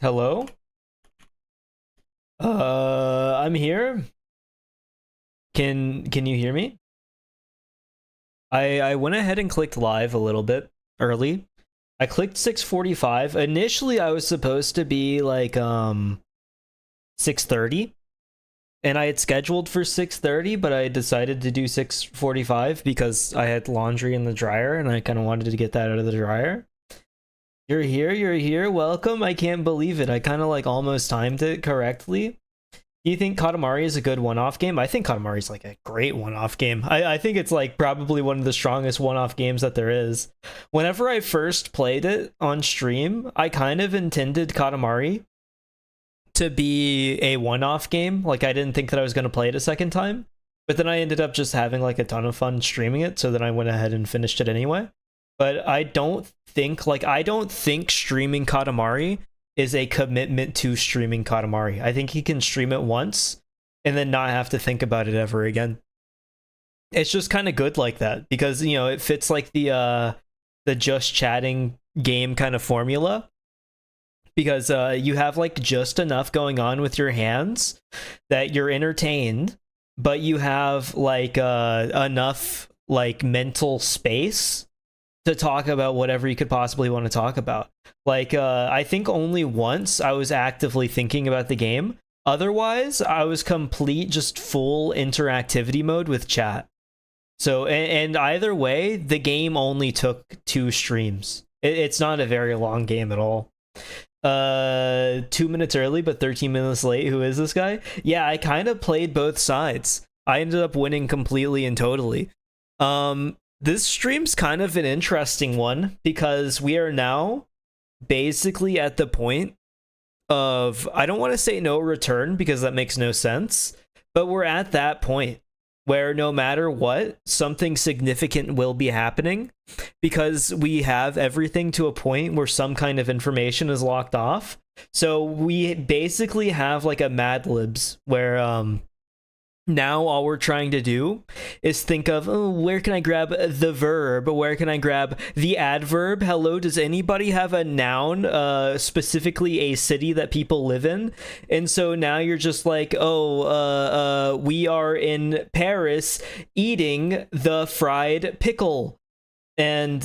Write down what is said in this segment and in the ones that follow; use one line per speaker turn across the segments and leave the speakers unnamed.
Hello? I'm here. Can you hear me? I went ahead and clicked live a little bit early. I clicked 6:45. Initially I was supposed to be like 6:30 and I had scheduled for 6:30, but I decided to do 6:45 because I had laundry in the dryer and I kind of wanted to get that out of the dryer. You're here. Welcome. I can't believe it. I kind of like almost timed it correctly. Do you think Katamari is a good one-off game? I think Katamari is like a great one-off game. I think it's like probably one of the strongest one-off games that there is. Whenever I first played it on stream, I kind of intended Katamari to be a one-off game. Like I didn't think that I was going to play it a second time. But then I ended up just having like a ton of fun streaming it, so then I went ahead and finished it anyway. But I don't think streaming Katamari is a commitment to streaming Katamari. I think he can stream it once and then not have to think about it ever again. It's just kind of good like that because it fits like the just chatting game kind of formula because you have like just enough going on with your hands that you're entertained, but you have like enough like mental space to talk about whatever you could possibly want to talk about. Like, I think only once I was actively thinking about the game. Otherwise, I was complete, just full interactivity mode with chat. So, and either way, the game only took 2 streams. It's not a very long game at all. 2 minutes early, but 13 minutes late. Who is this guy? Yeah, I kind of played both sides. I ended up winning completely and totally. This stream's kind of an interesting one because we are now basically at the point of, I don't want to say no return because that makes no sense, but we're at that point where no matter what, something significant will be happening because we have everything to a point where some kind of information is locked off. So we basically have like a Mad Libs where now all we're trying to do is think of, oh, where can I grab the verb? Where can I grab the adverb? Hello, does anybody have a noun, specifically a city that people live in? And so now you're just like, oh, we are in Paris eating the fried pickle, and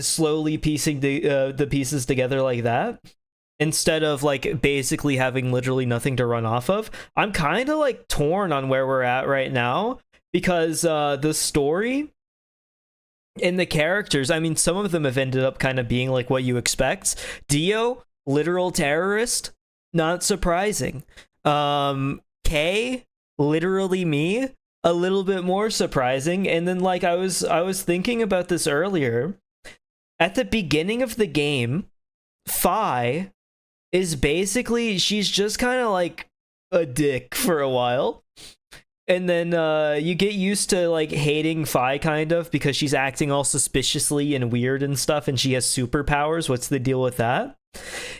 slowly piecing the pieces together like that, instead of like basically having literally nothing to run off of. I'm kind of like torn on where we're at right now because the story and the characters, I mean, some of them have ended up kind of being like what you expect. Dio, literal terrorist, not surprising. Kay, literally me, a little bit more surprising. And then like I was thinking about this earlier. At the beginning of the game, Fi is basically, she's just kind of like a dick for a while, and then you get used to like hating Fi kind of because she's acting all suspiciously and weird and stuff, and she has superpowers. What's the deal with that?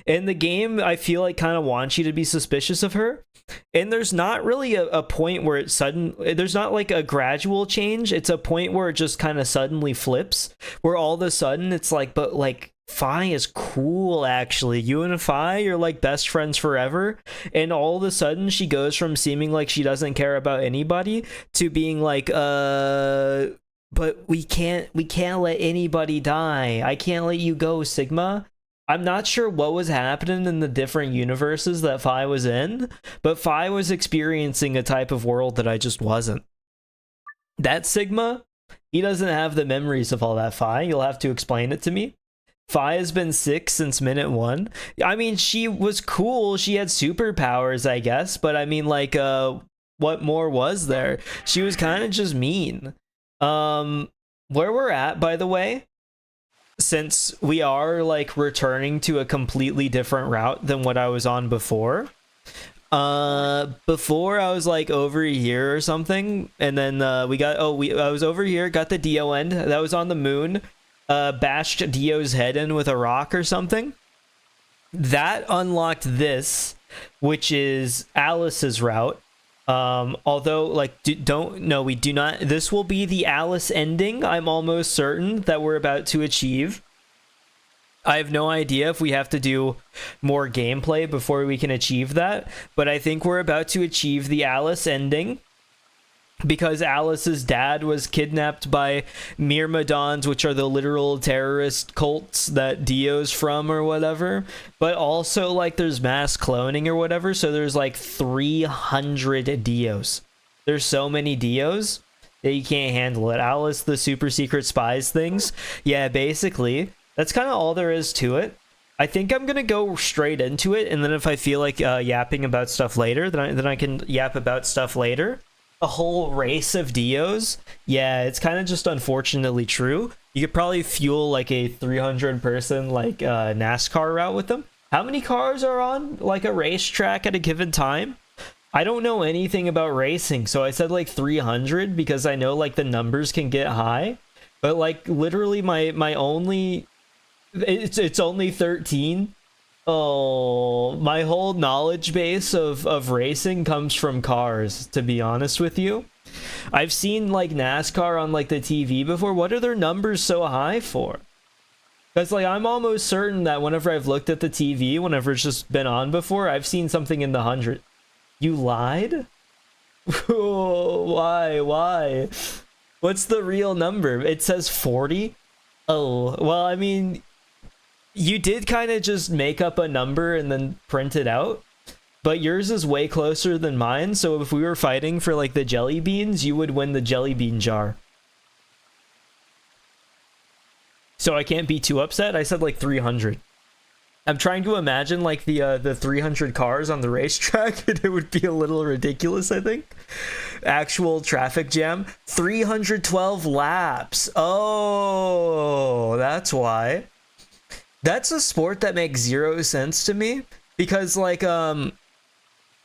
In the game, I feel like kind of wants you to be suspicious of her, and there's not really a point where it's sudden. There's not like a gradual change. It's a point where it just kind of suddenly flips, where all of a sudden it's like, but like Fi is cool actually. You and Fi are like best friends forever, and all of a sudden she goes from seeming like she doesn't care about anybody to being like, but we can't let anybody die. I can't let you go, Sigma. I'm not sure what was happening in the different universes that Fi was in, but Fi was experiencing a type of world that I just wasn't. That Sigma, he doesn't have the memories of all that Fi. You'll have to explain it to me. Fi has been sick since minute 1. I mean, she was cool. She had superpowers, I guess, but I mean, like, what more was there? She was kind of just mean. Where we're at, by the way, since we are like returning to a completely different route than what I was on before. Before I was like over here or something, and then I was over here, got the Dio end that was on the moon, bashed Dio's head in with a rock or something. That unlocked this, which is Alice's route. Although, like, we do not. This will be the Alice ending. I'm almost certain that we're about to achieve. I have no idea if we have to do more gameplay before we can achieve that, but I think we're about to achieve the Alice ending, because Alice's dad was kidnapped by Myrmidons, which are the literal terrorist cults that Dio's from or whatever. But also, like, there's mass cloning or whatever, so there's like 300 Dios. There's so many Dios that you can't handle it. Alice, the super secret spies things. Yeah, basically, that's kind of all there is to it. I think I'm gonna go straight into it, and then if I feel like yapping about stuff later, then I can yap about stuff later. A whole race of Dios, yeah, it's kind of just unfortunately true. You could probably fuel like a 300 person like NASCAR route with them. How many cars are on like a racetrack at a given time? I don't know anything about racing, so I said like 300 because I know like the numbers can get high, but like literally my only it's only 13. Oh, my whole knowledge base of racing comes from cars, to be honest with you. I've seen like NASCAR on like the TV before. What are their numbers so high for? Because like I'm almost certain that whenever I've looked at the TV, whenever it's just been on before, I've seen something in the 100. You lied? Why? What's the real number? It says 40? Oh, well, I mean, you did kind of just make up a number and then print it out, but yours is way closer than mine, so if we were fighting for like the jelly beans, you would win the jelly bean jar. So I can't be too upset. I said like 300. I'm trying to imagine like the 300 cars on the racetrack, and it would be a little ridiculous, I think. Actual traffic jam. 312 laps. Oh, that's why. That's a sport that makes zero sense to me, because like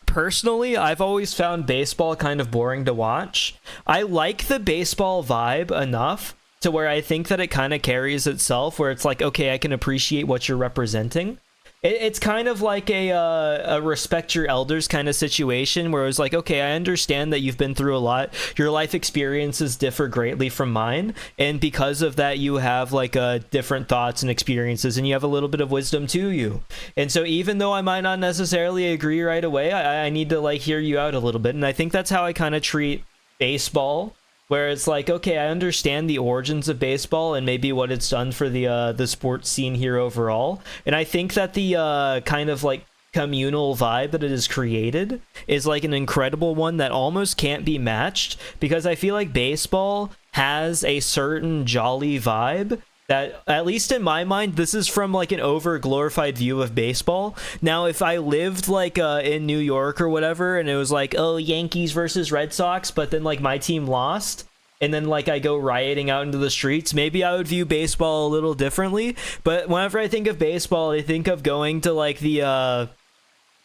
personally, I've always found baseball kind of boring to watch. I like the baseball vibe enough to where I think that it kind of carries itself, where it's like, okay, I can appreciate what you're representing. It's kind of like a respect your elders kind of situation, where it was like, okay, I understand that you've been through a lot. Your life experiences differ greatly from mine, and because of that, you have like different thoughts and experiences, and you have a little bit of wisdom to you. And so even though I might not necessarily agree right away, I need to like hear you out a little bit. And I think that's how I kind of treat baseball, where it's like, okay, I understand the origins of baseball and maybe what it's done for the sports scene here overall. And I think that the kind of like communal vibe that it has created is like an incredible one that almost can't be matched, because I feel like baseball has a certain jolly vibe that, at least in my mind, this is from like an over glorified view of baseball. Now, if I lived like in New York or whatever, and it was like, oh, Yankees versus Red Sox, but then like my team lost, and then like I go rioting out into the streets, maybe I would view baseball a little differently. But whenever I think of baseball, I think of going to like the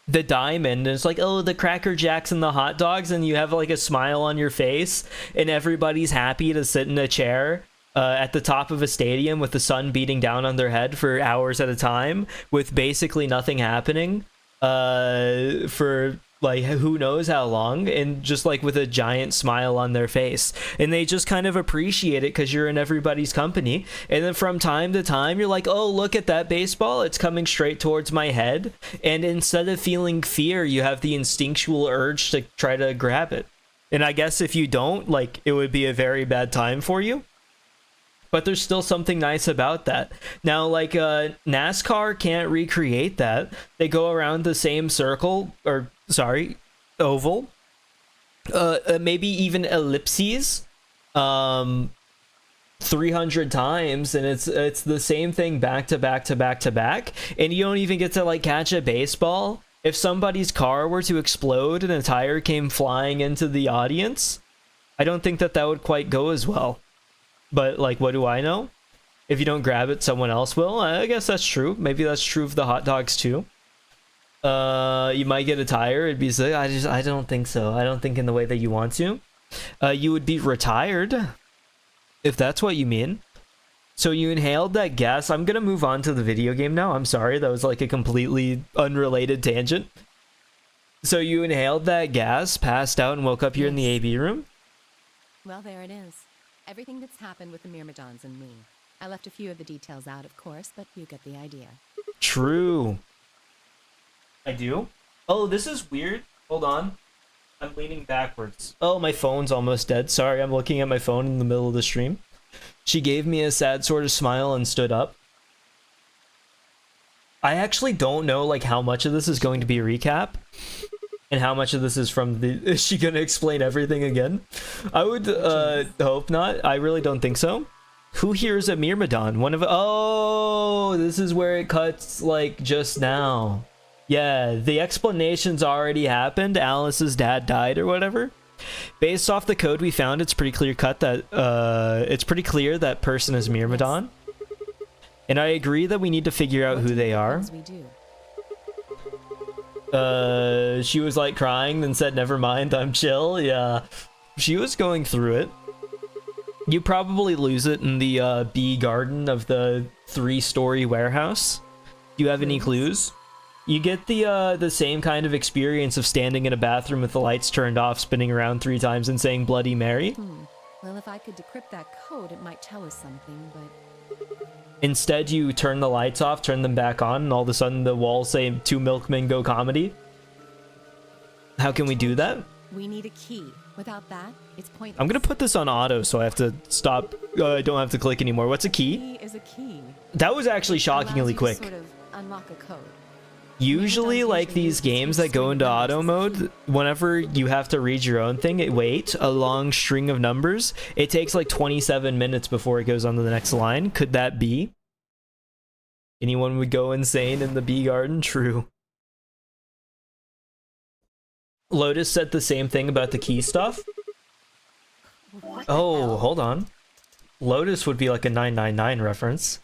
diamond, and it's like, oh, the Cracker Jacks and the hot dogs, and you have like a smile on your face, and everybody's happy to sit in a chair at the top of a stadium with the sun beating down on their head for hours at a time, with basically nothing happening for like who knows how long, and just like with a giant smile on their face, and they just kind of appreciate it because you're in everybody's company. And then from time to time you're like, oh, look at that baseball, it's coming straight towards my head, and instead of feeling fear, you have the instinctual urge to try to grab it. And I guess if you don't, like, it would be a very bad time for you. But there's still something nice about that. Now, like, NASCAR can't recreate that. They go around the same circle, or, sorry, oval. Maybe even ellipses. 300 times, and it's the same thing back to back to back to back. And you don't even get to, like, catch a baseball. If somebody's car were to explode and a tire came flying into the audience, I don't think that would quite go as well. But, like, what do I know? If you don't grab it, someone else will. I guess that's true. Maybe that's true of the hot dogs, too. You might get a tire. It'd be sick. I don't think so. I don't think in the way that you want to. You would be retired, if that's what you mean. So you inhaled that gas. I'm going to move on to the video game now. I'm sorry. That was, like, a completely unrelated tangent. So you inhaled that gas, passed out, and woke up here in the AB room?
Well, there it is. Everything that's happened with the Myrmidons and me. I left a few of the details out, of course, but you get the idea.
True. I do? Oh, this is weird. Hold on. I'm leaning backwards. Oh, my phone's almost dead. Sorry, I'm looking at my phone in the middle of the stream. She gave me a sad sort of smile and stood up. I actually don't know like how much of this is going to be a recap and how much of this is from the... Is she gonna explain everything again? I would hope not. I really don't think so. Who here is a Myrmidon? One of... Oh, this is where it cuts like just now. Yeah, the explanation's already happened. Alice's dad died or whatever. Based off the code we found, it's pretty clear cut that that person is Myrmidon. And I agree that we need to figure out who they are. She was like crying, then said, "Never mind, I'm chill." Yeah, she was going through it. You probably lose it in the bee garden of the 3-story warehouse. Do you have any clues? You get the same kind of experience of standing in a bathroom with the lights turned off, spinning around 3 times and saying Bloody Mary.
Well, if I could decrypt that code, it might tell us something, but...
Instead, you turn the lights off, turn them back on, and all of a sudden the walls say 2 milkmen go comedy. How can we do that?
We need a key. Without that, it's pointless.
I'm gonna put this on auto so I have to stop. I don't have to click anymore. What's a key?
A key is a key.
That was actually shockingly quick.
Sort of unlock a code.
Usually, like these games that go into auto mode, whenever you have to read your own thing, wait a long string of numbers. It takes like 27 minutes before it goes on to the next line. Could that be? Anyone would go insane in the bee garden? True. Lotus said the same thing about the key stuff. Oh, hold on. Lotus would be like a 999 reference.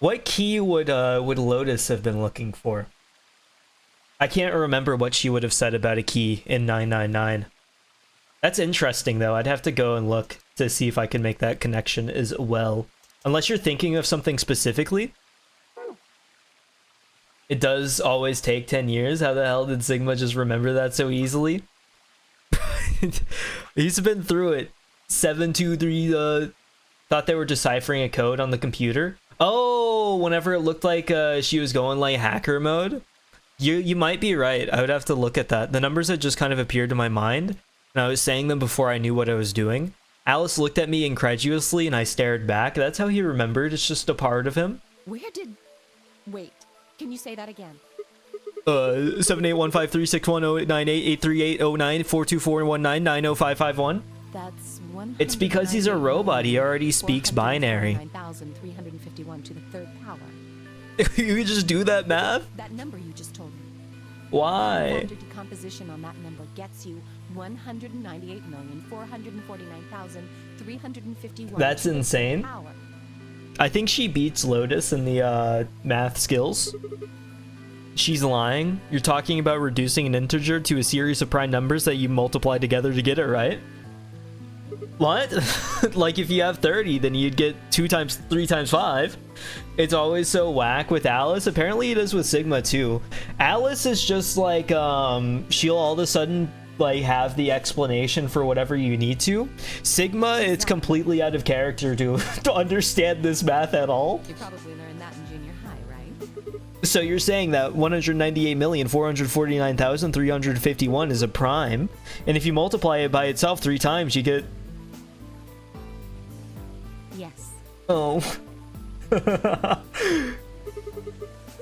What key would Lotus have been looking for? I can't remember what she would have said about a key in 999. That's interesting, though. I'd have to go and look to see if I can make that connection as well. Unless you're thinking of something specifically. It does always take 10 years. How the hell did Sigma just remember that so easily? He's been through it. 723, thought they were deciphering a code on the computer. Oh, whenever it looked like she was going like hacker mode. You might be right. I would have to look at that. The numbers had just kind of appeared to my mind, and I was saying them before I knew what I was doing. Alice looked at me incredulously, and I stared back. That's how he remembered. It's just a part of him.
Where did... Wait, can you say that again?
7815361089838094241990551.
That's
It's because he's a robot. He already speaks binary.
9,351 to the 3rd power.
You can just do that math?
That number you just told me.
Why?
Standard decomposition on that number gets you 198,449,351.
That's insane. I think she beats Lotus in the math skills. She's lying. You're talking about reducing an integer to a series of prime numbers that you multiply together to get it, right? What? Like if you have 30, then you'd get 2 times 3 times 5. It's always so whack with Alice. Apparently it is with Sigma too. Alice is just like she'll all of a sudden like have the explanation for whatever you need to. Sigma, it's completely out of character to understand this math at all.
You probably learned that in junior high, right?
So you're saying that 198,449,351 is a prime, and if you multiply it by itself 3 times, you get...
Yes.
Oh.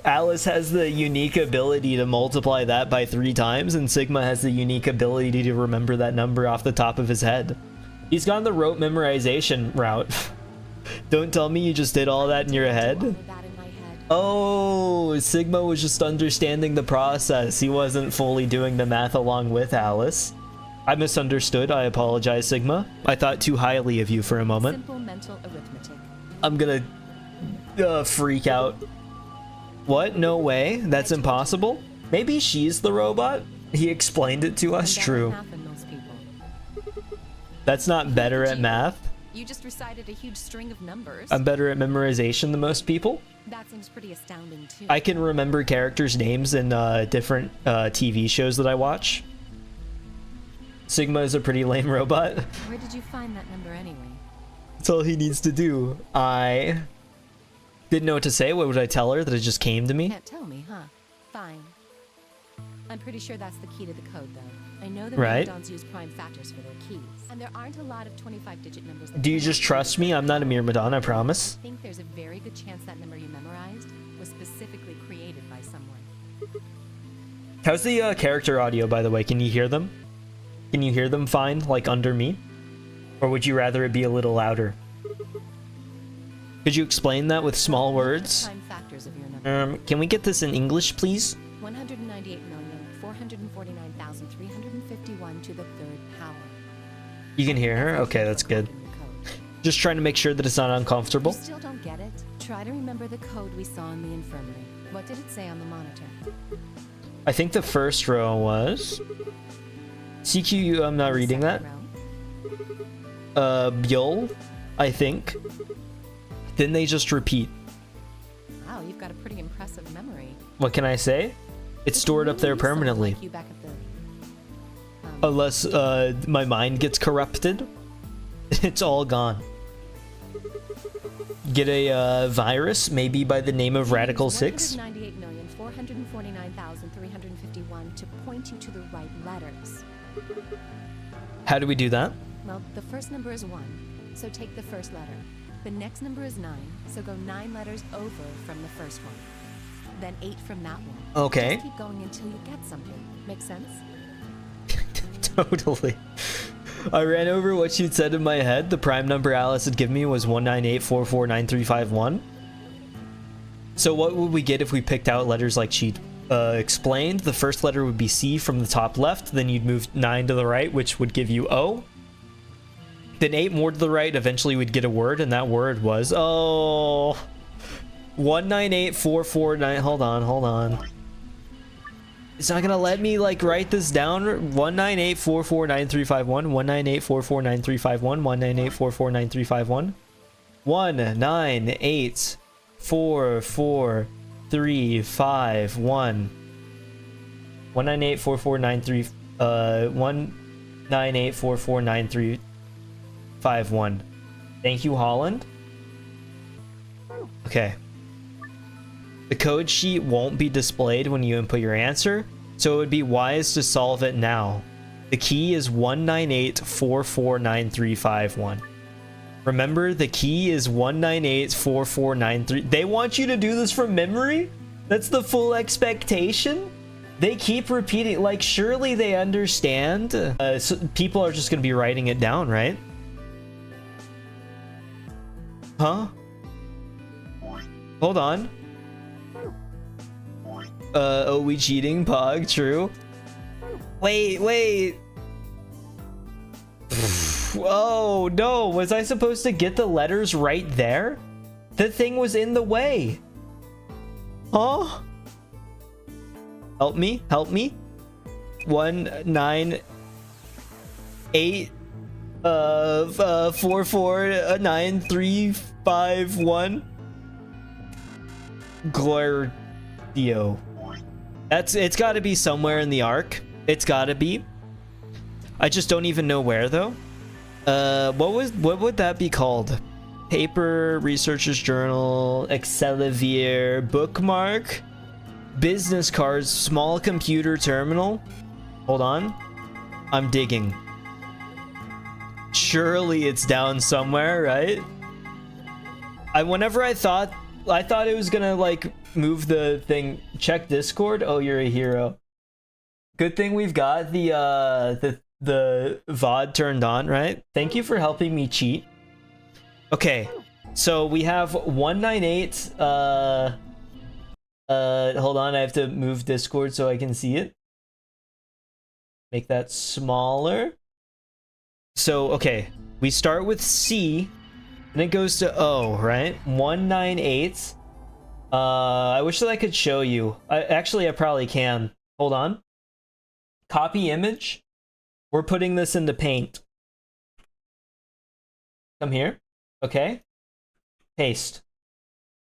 Alice has the unique ability to multiply that by 3 times, and Sigma has the unique ability to remember that number off the top of his head. He's gone the rote memorization route. Don't tell me you just did all that in your head. Oh, Sigma was just understanding the process. He wasn't fully doing the math along with Alice. I misunderstood. I apologize, Sigma. I thought too highly of you for a moment.
Simple mental arithmetic.
I'm gonna freak out. What? No way. That's impossible. Maybe she's the robot? He explained it to us. True. That's not better at math.
You just recited a huge string of numbers.
I'm better at memorization than most people.
That seems pretty astounding too.
I can remember characters' names in different TV shows that I watch. Sigma is a pretty lame robot.
Where did you find that number anyway?
That's all he needs to do. I didn't know what to say. What would I tell her? That it just came to me?
Can't tell me, huh? Fine. I'm pretty sure that's the key to the code, though. I know the
Right.
Myrmidons use prime factors for their keys, and there aren't a lot of 25-digit numbers.
Do you just trust me? I'm not a Myrmidon, I promise.
I think there's a very good chance that number you memorized was specifically created by someone.
How's the character audio, by the way? Can you hear them? Can you hear them fine, like under me? Or would you rather it be a little louder? Could you explain that with small words?
Prime factors of your number.
Can we get this in English, please?
198,449,351 to the third power.
You can hear her? Okay, that's good. Just trying to make sure that it's not
You
uncomfortable.
still don't get it? Try to remember the code we saw in the infirmary. What did it say on the monitor?
I think the first row was... CQ, I'm not reading that. Byul, I think. Then they just repeat.
Wow, you've got a pretty impressive memory.
What can I say? It's stored up there permanently.
Like you back at the,
Unless my mind gets corrupted, it's all gone. Get a virus, maybe by the name of Radical 6.
198,449,351 to point you to the right letters.
How do we do that?
Well, the first number is 1, so take the first letter. The next number is 9, so go 9 letters over from the first one. Then 8 from that one.
Okay.
Just keep going until you get something. Make sense?
Totally. I ran over what she'd said in my head. The prime number Alice had given me was 198449351. So what would we get if we picked out letters like she'd explained? The first letter would be C from the top left, then you'd move 9 to the right, which would give you O. Then 8 more to the right, eventually we'd get a word, and that word was, oh, 1984449. Hold on. It's not gonna let me like write this down. 198449351, 198449351, 198449351, 198449351, 1984493 198449351. Thank you, Holland. Okay. The code sheet won't be displayed when you input your answer, so it would be wise to solve it now. The key is 198449351. Remember, the key is 1984493. They want you to do this from memory? That's the full expectation? They keep repeating, like, surely they understand. So people are just gonna be writing it down, right? Huh? Hold on. Oh, we cheating, Pog, true. Wait. Oh, no, was I supposed to get the letters right there? The thing was in the way. Huh? Help me. 198 44935 Glordio. It's got to be somewhere in the arc. It's got to be. I just don't even know where though. What would that be called? Paper, researcher's journal, Excelsior, bookmark, business cards, small computer terminal. Hold on. I'm digging. Surely it's down somewhere, right? Whenever I thought it was gonna like move the thing. Check Discord. Oh, you're a hero. Good thing we've got the VOD turned on, right? Thank you for helping me cheat. Okay, so we have 198. Hold on, I have to move Discord so I can see it. Make that smaller. So okay, we start with C. And it goes to O, right? 198. I wish that I could show you. Actually, I probably can. Hold on. Copy image. We're putting this into Paint. Come here. Okay. Paste.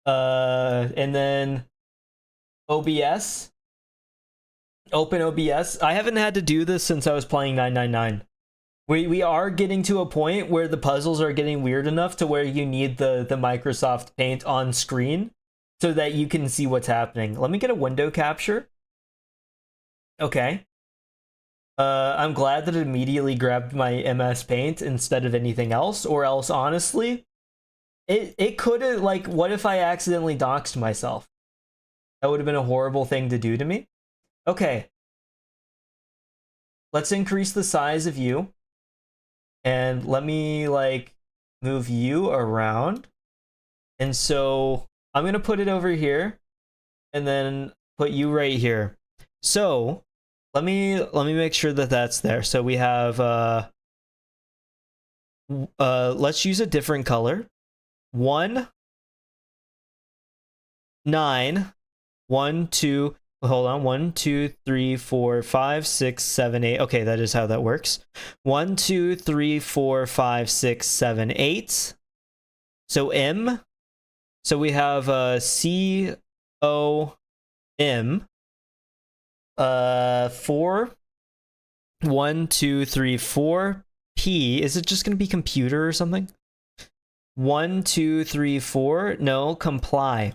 And then OBS. Open OBS. I haven't had to do this since I was playing 999. We are getting to a point where the puzzles are getting weird enough to where you need the Microsoft Paint on screen so that you can see what's happening. Let me get a window capture. Okay. I'm glad that it immediately grabbed my MS Paint instead of anything else, or else honestly, it could have, like, what if I accidentally doxed myself? That would have been a horrible thing to do to me. Okay. Let's increase the size of you. And let me, like, move you around. And so I'm going to put it over here and then put you right here. So let me make sure that that's there. So we have, let's use a different color. 1, 9, 1, 2, hold on, 1, 2, 3, 4, 5, 6, 7, 8. Okay, that is how that works. 1, 2, 3, 4, 5, 6, 7, 8. So M. So we have C O M. 4. 1, 2, 3, 4. P. Is it just gonna be computer or something? 1, 2, 3, 4. No, comply.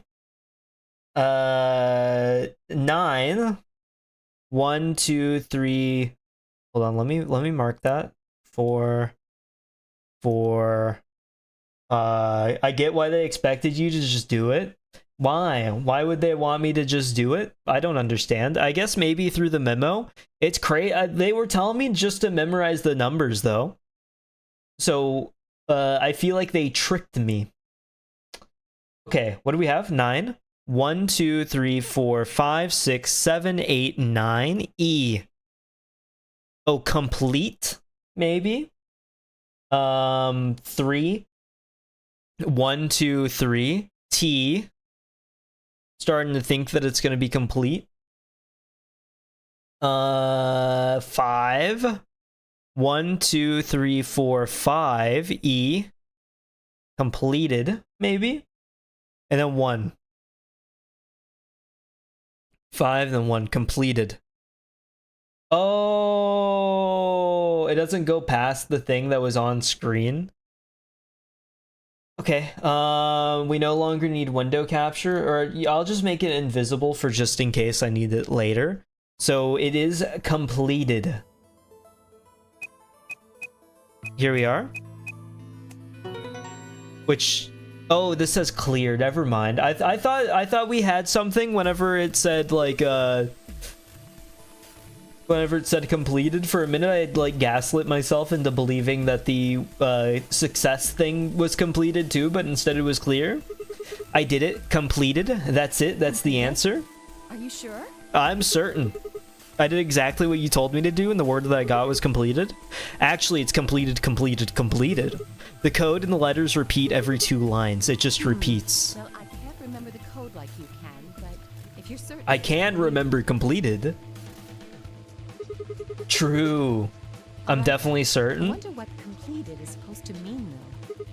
9. 1, 2, 3. Hold on, let me mark that. 4. I get why they expected you to just do it. Why would they want me to just do it? I don't understand. I guess maybe through the memo. It's crazy. They were telling me just to memorize the numbers though, so I feel like they tricked me. Okay, what do we have? 9. 1, 2, 3, 4, 5, 6, 7, 8, 9. E. Oh, complete, maybe. 3. 1, 2, 3. T. Starting to think that it's going to be complete. 5. 1, 2, 3, 4, 5. E. Completed, maybe. And then 1. 5, then 1. Completed. Oh, it doesn't go past the thing that was on screen. Okay, we no longer need window capture, or I'll just make it invisible for just in case I need it later. So it is completed. Here we are. Which, oh, this says clear. Never mind. I thought we had something whenever it said like whenever it said completed. For a minute, I'd like gaslit myself into believing that the success thing was completed too, but instead it was clear. I did it. Completed. That's it. That's the answer.
Are you sure?
I'm certain. I did exactly what you told me to do, and the word that I got was completed. Actually, it's completed, completed, completed. The code and the letters repeat every 2 lines. It just repeats.
Well, I can't remember the code like you can, but if you're certain...
I can remember completed. True. I'm definitely
I
certain.
wonder what completed is supposed to mean, though.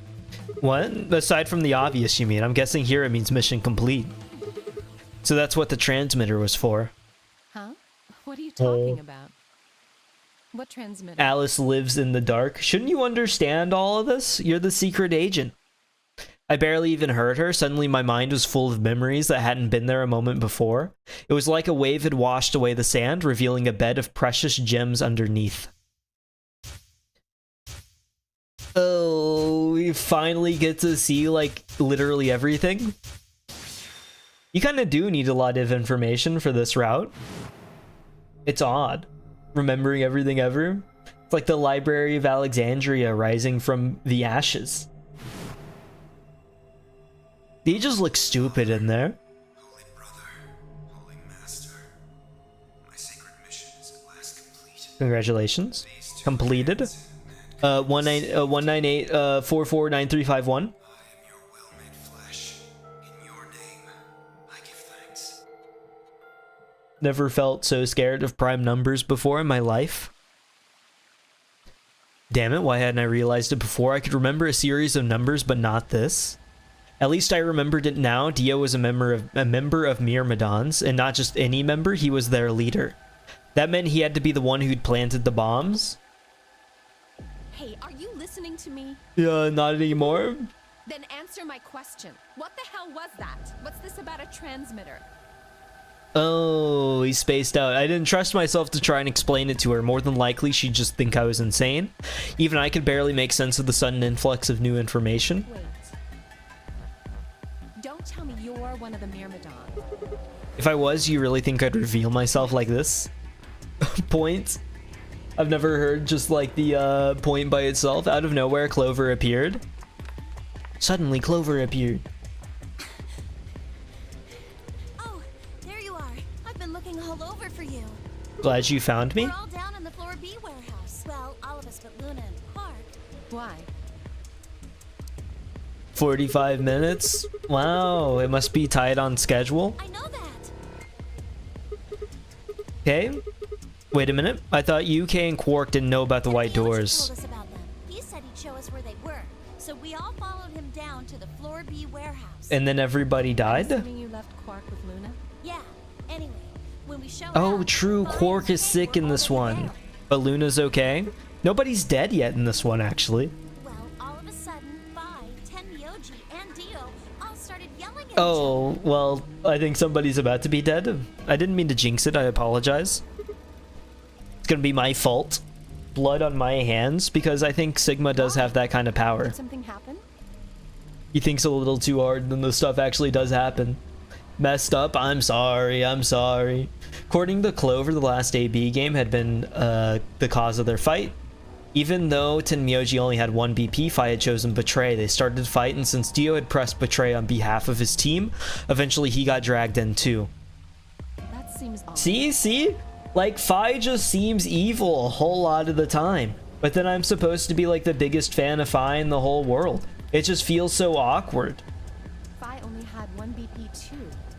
What? Aside from the obvious, you mean? I'm guessing here it means mission complete. So that's what the transmitter was for.
Huh? What are you talking about? What transmitter?
Alice lives in the dark. Shouldn't you understand all of this? You're the secret agent. I barely even heard her. Suddenly my mind was full of memories that hadn't been there a moment before. It was like a wave had washed away the sand, revealing a bed of precious gems underneath. Oh, we finally get to see, like, literally everything. You kind of do need a lot of information for this route. It's odd. Remembering everything ever. It's like the Library of Alexandria rising from the ashes. They just look stupid in there.
Holy brother, holy master, my sacred mission is at last complete.
Congratulations. Completed. 198449351.
I am your will made flesh. In your name, I give thanks.
Never felt so scared of prime numbers before in my life. Damn it, why hadn't I realized it before? I could remember a series of numbers, but not this. At least I remembered it now. Dio was a member of Myrmidons, and not just any member, he was their leader. That meant he had to be the one who'd planted the bombs.
Hey, are you listening to me?
Yeah, not anymore.
Then answer my question. What the hell was that? What's this about a transmitter?
Oh, he spaced out. I didn't trust myself to try and explain it to her. More than likely, she'd just think I was insane. Even I could barely make sense of the sudden influx of new information.
Wait. Don't tell me you're one of the Myrmidon.
If I was, you really think I'd reveal myself like this? Point? I've never heard just like the point by itself. Out of nowhere, Clover appeared. Suddenly, Clover appeared.
Oh, there you are. I've been looking all over for you.
Glad you found me.
We're all down in the floor B warehouse. Well, all of us but Luna and Quark.
Why?
45 minutes? Wow, it must be tight on schedule.
I know that.
Okay. Wait a minute. I thought UK and Quark didn't know about the white doors.
Told us about them. He said he'd show us where they were. So we all followed him down to the floor B warehouse.
And then everybody died?
Assuming you left Quark with Luna?
Yeah. Anyway, when we showed
Oh,
up,
true.
Vine
Quark
and
is
Kate
sick
were
in this
already
one.
there.
But Luna's okay. Nobody's dead yet in this one, actually.
Well, all of a sudden, Vi, Tenmyoji, and Dio all started yelling at
Oh, well, I think somebody's about to be dead. I didn't mean to jinx it. I apologize. It's gonna be my fault. Blood on my hands, because I think Sigma does have that kind of power.
Did something happen?
He thinks a little too hard, and then the stuff actually does happen. Messed up. I'm sorry. I'm sorry. According to Clover, the last AB game had been the cause of their fight. Even though Tenmyoji only had one BP, Fi had chosen Betray. They started to fight, and since Dio had pressed Betray on behalf of his team, eventually he got dragged in too.
That seems odd.
See? Like, Fi just seems evil a whole lot of the time. But then I'm supposed to be like the biggest fan of Fi in the whole world. It just feels so awkward.
Fi only had one BP too.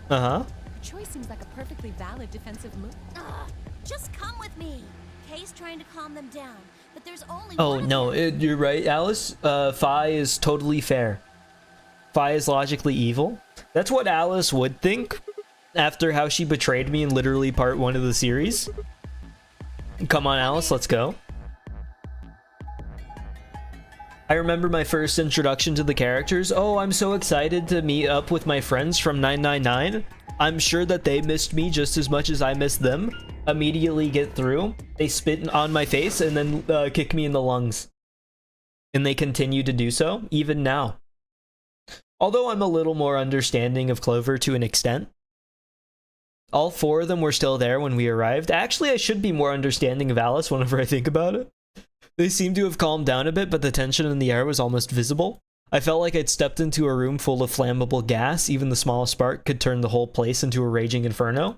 Uh-huh.
Her choice seems like a perfectly valid defensive move.
Ugh, just come with me. Kay's trying to calm them down, but there's only
Oh,
one of
no,
them.
you're right, Alice. Fi is totally fair. Fi is logically evil. That's what Alice would think after how she betrayed me in literally part 1 of the series. Come on, Alice, let's go. I remember my first introduction to the characters. Oh, I'm so excited to meet up with my friends from 999. I'm sure that they missed me just as much as I missed them. Immediately get through. They spit on my face and then kick me in the lungs. And they continue to do so, even now. Although I'm a little more understanding of Clover to an extent. All 4 of them were still there when we arrived. Actually, I should be more understanding of Alice whenever I think about it. They seem to have calmed down a bit, but the tension in the air was almost visible. I felt like I'd stepped into a room full of flammable gas. Even the smallest spark could turn the whole place into a raging inferno.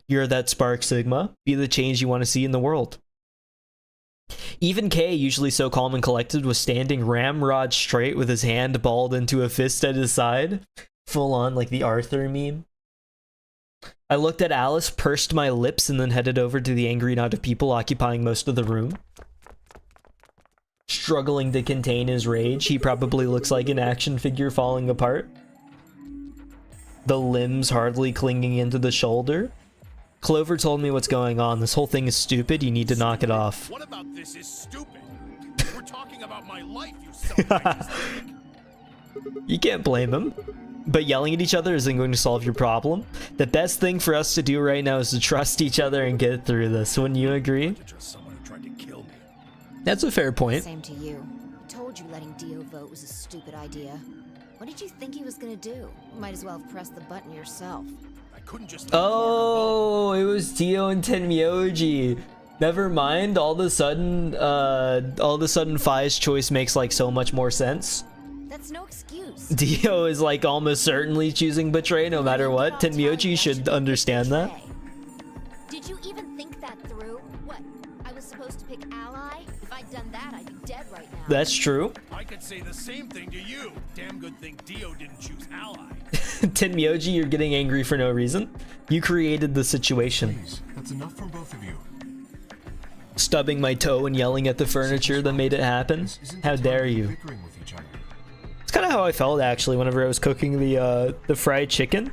You're that spark, Sigma. Be the change you want to see in the world. Even Kay, usually so calm and collected, was standing ramrod straight with his hand balled into a fist at his side. Full on, like the Arthur meme. I looked at Alice, pursed my lips, and then headed over to the angry knot of people occupying most of the room. Struggling to contain his rage, he probably looks like an action figure falling apart. The limbs hardly clinging into the shoulder. Clover told me what's going on. This whole thing is stupid. You need to knock it off.
What about this is stupid? We're talking about my life, you self-righteous dick.
You can't blame him. But yelling at each other isn't going to solve your problem. The best thing for us to do right now is to trust each other and get through this. Wouldn't you agree?
To trust someone who tried to kill me.
That's a fair point.
Same to you. I told you letting Dio vote was a stupid idea. What did you think he was gonna do? Might as well have pressed the button yourself.
I couldn't just
Oh, it was Dio and Tenmyoji. Never mind. All of a sudden, Fi's choice makes like so much more sense.
That's no excuse.
Dio is like almost certainly choosing Betray no matter what. Tenmyoji should understand that.
Did you even think that through? What? I was supposed to pick ally? If I'd done that, I'd be dead right now.
That's true.
I could say the same thing to you. Damn good thing Dio didn't choose ally.
Tenmyoji, you're getting angry for no reason. You created the situation.
Please, that's enough from both of you.
Stubbing my toe and yelling at the furniture that made it happen.
This isn't
How
the
dare
time to be
you?
bickering with each other.
It's kind of how I felt actually whenever I was cooking the fried chicken.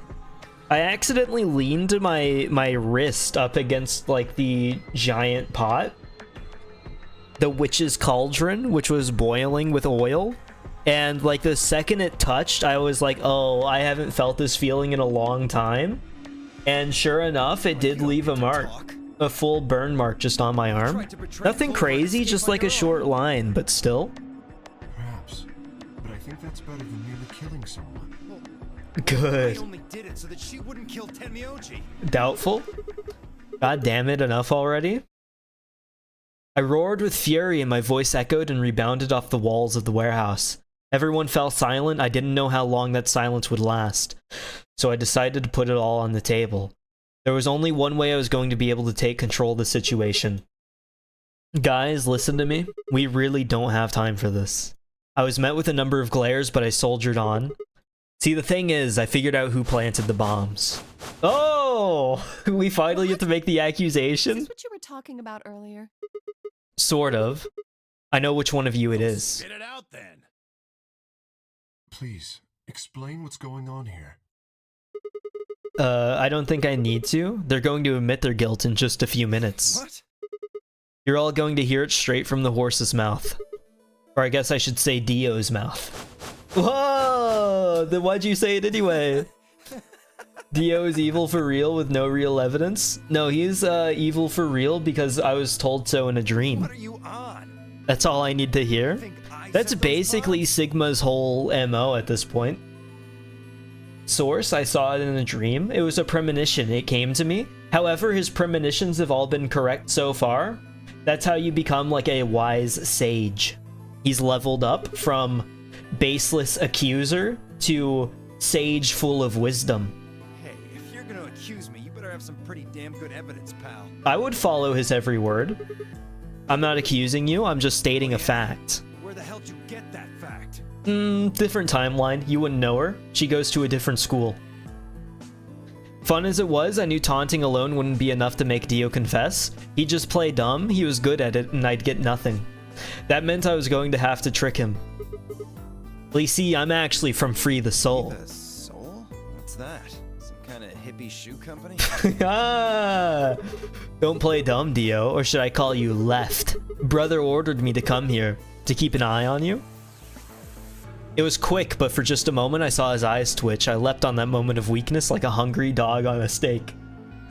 I accidentally leaned my wrist up against like the giant pot, the witch's cauldron, which was boiling with oil. And like the second it touched, I was like, oh, I haven't felt this feeling in a long time. And sure enough, it did leave a mark. A full burn mark just on my arm. Nothing crazy, just like a short line, but still.
Perhaps. But I think that's better than merely killing someone.
Good.
I only did it so that she wouldn't kill Tenmyoji.
Doubtful? God damn it, enough already? I roared with fury and my voice echoed and rebounded off the walls of the warehouse. Everyone fell silent. I didn't know how long that silence would last, so I decided to put it all on the table. There was only one way I was going to be able to take control of the situation. Guys, listen to me. We really don't have time for this. I was met with a number of glares, but I soldiered on. See, the thing is, I figured out who planted the bombs. Oh! We finally get to make the
Is
accusation?
this what you were talking about earlier?
Sort of. I know which one of you it is.
Spit it out then.
Please, explain what's going on here.
I don't think I need to. They're going to admit their guilt in just a few minutes.
What?
You're all going to hear it straight from the horse's mouth. Or I guess I should say Dio's mouth. Whoa! Then why'd you say it anyway? Dio is evil for real with no real evidence? No, he's evil for real because I was told so in a dream.
What are you on?
That's all I need to hear?
Think I
That's
set those
basically
bombs?
Sigma's whole MO at this point. Source, I saw it in a dream. It was a premonition. It came to me. However, his premonitions have all been correct so far. That's how you become like a wise sage. He's leveled up from baseless accuser to sage full of wisdom.
Hey, if you're gonna accuse me, you better have some pretty damn good evidence, pal.
I would follow his every word. I'm not accusing you, I'm just stating a fact.
Where the hell did you get that fact?
Different timeline. You wouldn't know her. She goes to a different school. Fun as it was, I knew taunting alone wouldn't be enough to make Dio confess. He'd just play dumb, he was good at it, and I'd get nothing. That meant I was going to have to trick him. Well, you see, I'm actually from Free the Soul.
The soul? What's that? Some kind of hippie shoe company?
Ah! Don't play dumb, Dio, or should I call you Left? Brother ordered me to come here, to keep an eye on you. It was quick, but for just a moment I saw his eyes twitch. I leapt on that moment of weakness like a hungry dog on a steak.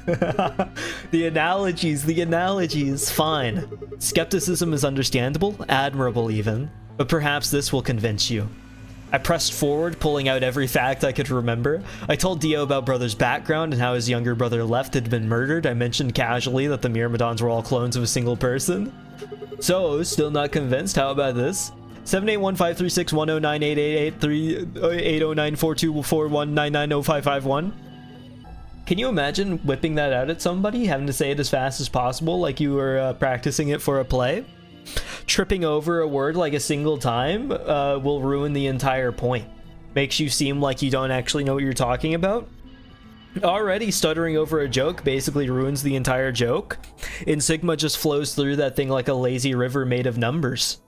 The analogies, fine. Skepticism is understandable, admirable even, but perhaps this will convince you. I pressed forward, pulling out every fact I could remember. I told Dio about Brother's background and how his younger brother Left had been murdered. I mentioned casually that the Myrmidons were all clones of a single person. So, still not convinced? How about this? 781-536-109-883-809-4241-990551. Can you imagine whipping that out at somebody, having to say it as fast as possible like you were practicing it for a play? Tripping over a word like a single time will ruin the entire point. Makes you seem like you don't actually know what you're talking about. Already stuttering over a joke basically ruins the entire joke. And Sigma just flows through that thing like a lazy river made of numbers.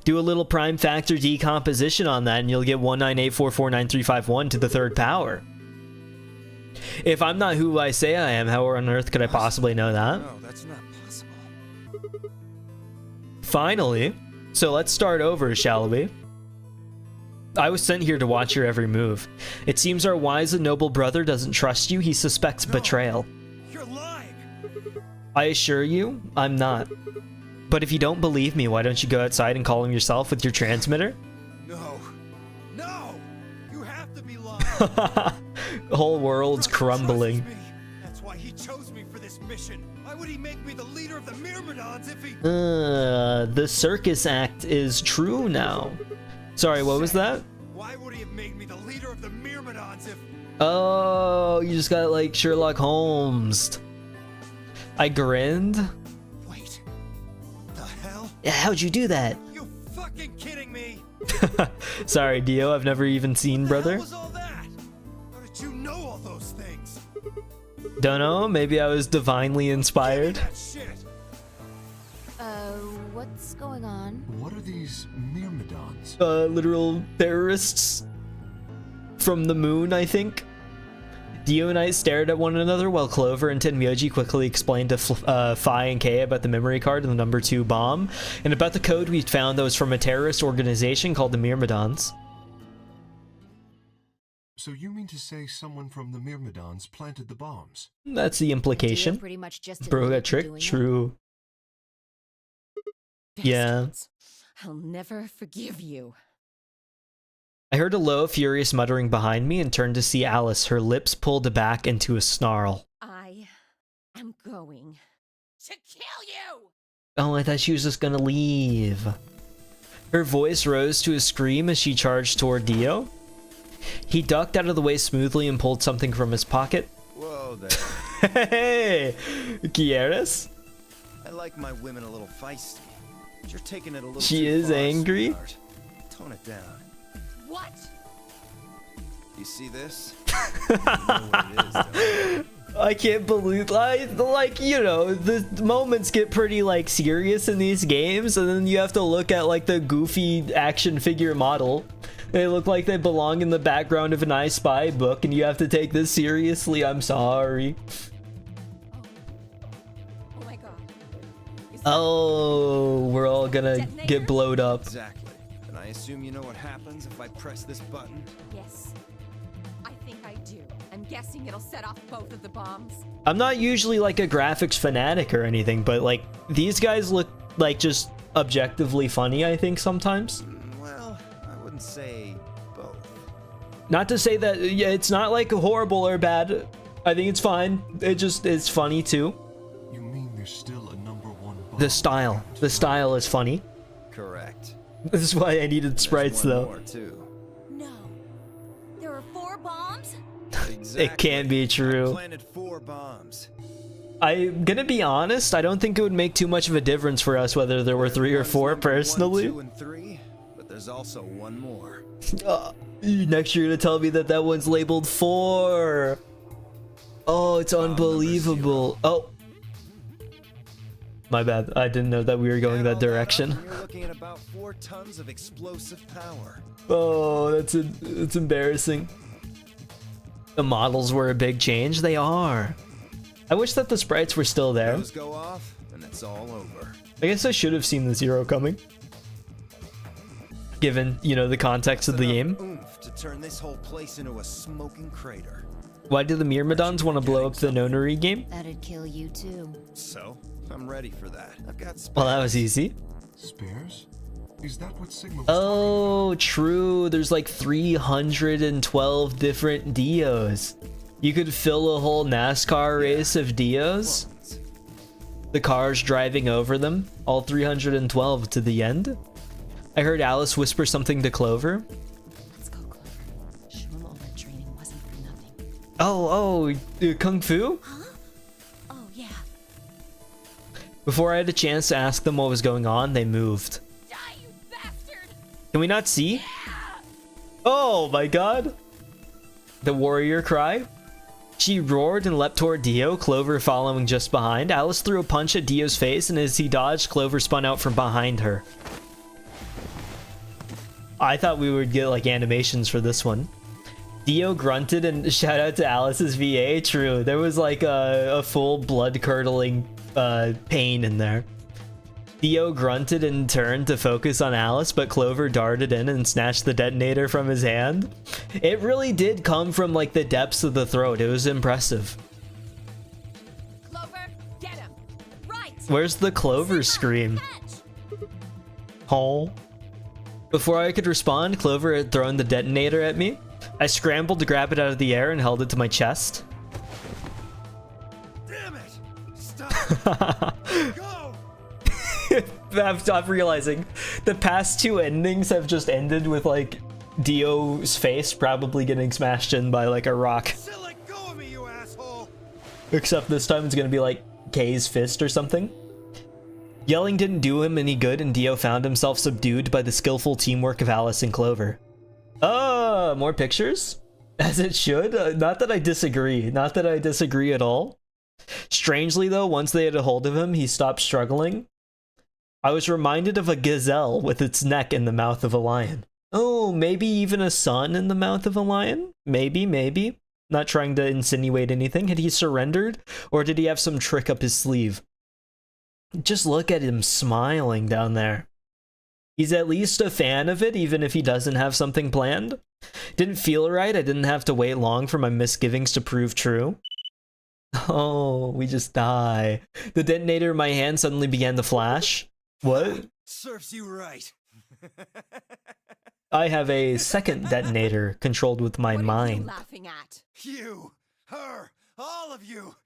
Do a little prime factor decomposition on that and you'll get 198449351 to the third power. If I'm not who I say I am, how on earth could I possibly know that?
No, that's not possible.
Finally. So let's start over, shall we? I was sent here to watch your every move. It seems our wise and noble brother doesn't trust you. He suspects betrayal.
You're lying!
I assure you, I'm not. But if you don't believe me, why don't you go outside and call him yourself with your transmitter?
No. No! You have to be lying!
The whole world's
Brother
crumbling.
trusts me. That's why he chose me for this mission. Why would he make me the leader of the Myrmidons if he...
The circus act is true now. Sorry, what was that?
Why would he have made me the leader of the Myrmidons if...
Oh, you just got like Sherlock Holmes. I grinned.
Wait. The hell?
Yeah, how'd you do that?
You fucking kidding me?
Sorry, Dio, I've never even seen
What the
Brother.
hell was all that? How did you know all those things?
Don't know, maybe I was divinely inspired.
That shit.
What's going on?
What are these Myrmidons?
Literal terrorists from the moon, I think. Dio and I stared at one another while Clover and Tenmyoji quickly explained to Fi and Kei about the memory card and the number 2 bomb, and about the code we'd found that was from a terrorist organization called the Myrmidons.
So you mean to say someone from the Myrmidons planted the bombs?
That's the implication.
Dio pretty much just
Bro
admitted
got
to
tricked?
doing it.
True. Yeah.
Bastards. I'll never forgive you.
I heard a low, furious muttering behind me and turned to see Alice, her lips pulled back into a snarl.
I am going to kill you!
Oh, I thought she was just gonna leave. Her voice rose to a scream as she charged toward Dio. He ducked out of the way smoothly and pulled something from his pocket.
Whoa there.
Hey, Kieres?
I like my women a little feisty. But you're taking it a little
She
too
is
far,
angry?
sweetheart. Tone it down.
What?
You see this? You know what it is, don't you?
I can't believe, like, you know, the moments get pretty, like, serious in these games, and then you have to look at, like, the goofy action figure model. They look like they belong in the background of an I Spy book, and you have to take this seriously. I'm sorry.
Oh my god. Is that
Oh, we're all gonna
Detonator?
get blowed up.
Exactly. And I assume you know what happens if I press this button?
Yes. I think I do. I'm guessing it'll set off both of the bombs.
I'm not usually like a graphics fanatic or anything, but like these guys look like just objectively funny, I think sometimes.
Well, I wouldn't say both.
Not to say that yeah, it's not like horrible or bad. I think it's fine. It's funny too.
You mean there's still a number 1 bomb?
The style is funny.
Correct.
This is why I needed sprites
There's one
though.
more, too.
No. There are 4 bombs?
Exactly.
It can't be
I
true.
planted 4 bombs.
I'm gonna be honest, I don't think it would make too much of a difference for us whether there were 3 or
One's
4
number 1,
personally.
2, and 3, but there's also one more.
Next you're gonna tell me that that one's labeled 4. Oh, it's unbelievable. Oh. My bad. I didn't know that we were going
Add
that
all that up,
direction.
and you're looking at about 4 tons of explosive power.
Oh, it's embarrassing. The models were a big change. They are. I wish that the sprites were still there.
Those go off, and it's all over.
I guess I should have seen the 0 coming. Given, you know, the context of the
Enough
game.
oomph to turn this whole place into a smoking crater.
Why do the Myrmidons want to blow up the Nonary game?
That'd kill you too.
So, I'm ready for that. I've got spares.
Well, that was easy.
Spares? Is that what Sigma was
Oh, true. There's like 312 different Dios. You could fill a whole NASCAR race of Dios.
Clones.
The cars driving over them. All 312 to the end. I heard Alice whisper something to Clover.
Let's go, Clover. Show him all that training wasn't for nothing.
Oh, Kung Fu?
Oh, yeah.
Before I had a chance to ask them what was going on, they moved.
Die, you bastard!
Can we not see? Oh my god. The warrior cry. She roared and leapt toward Dio, Clover following just behind. Alice threw a punch at Dio's face, and as he dodged, Clover spun out from behind her. I thought we would get like animations for this one. Dio grunted and shout out to Alice's VA. True, there was like a full blood-curdling pain in there. Dio grunted and turned to focus on Alice, but Clover darted in and snatched the detonator from his hand. It really did come from like the depths of the throat. It was impressive.
Clover, get him!
Right!
Where's the Clover scream?
Catch!
Oh. Before I could respond, Clover had thrown the detonator at me. I scrambled to grab it out of the air and held it to my chest.
Damn it! Stop! Go!
I'm realizing the past 2 endings have just ended with like Dio's face probably getting smashed in by like a rock.
Still let go of me, you asshole!
Except this time it's gonna be like Kay's fist or something. Yelling didn't do him any good, and Dio found himself subdued by the skillful teamwork of Alice and Clover. More pictures? As it should. Not that I disagree. Not that I disagree at all. Strangely though, once they had a hold of him, he stopped struggling. I was reminded of a gazelle with its neck in the mouth of a lion. Oh, maybe even a sun in the mouth of a lion? Maybe. Not trying to insinuate anything. Had he surrendered? Or did he have some trick up his sleeve? Just look at him smiling down there. He's at least a fan of it, even if he doesn't have something planned. Didn't feel right. I didn't have to wait long for my misgivings to prove true. Oh, we just die. The detonator in my hand suddenly began to flash. What?
Serves you right.
I have a second detonator controlled with my
What are you
mind.
laughing at?
You, her, all of you.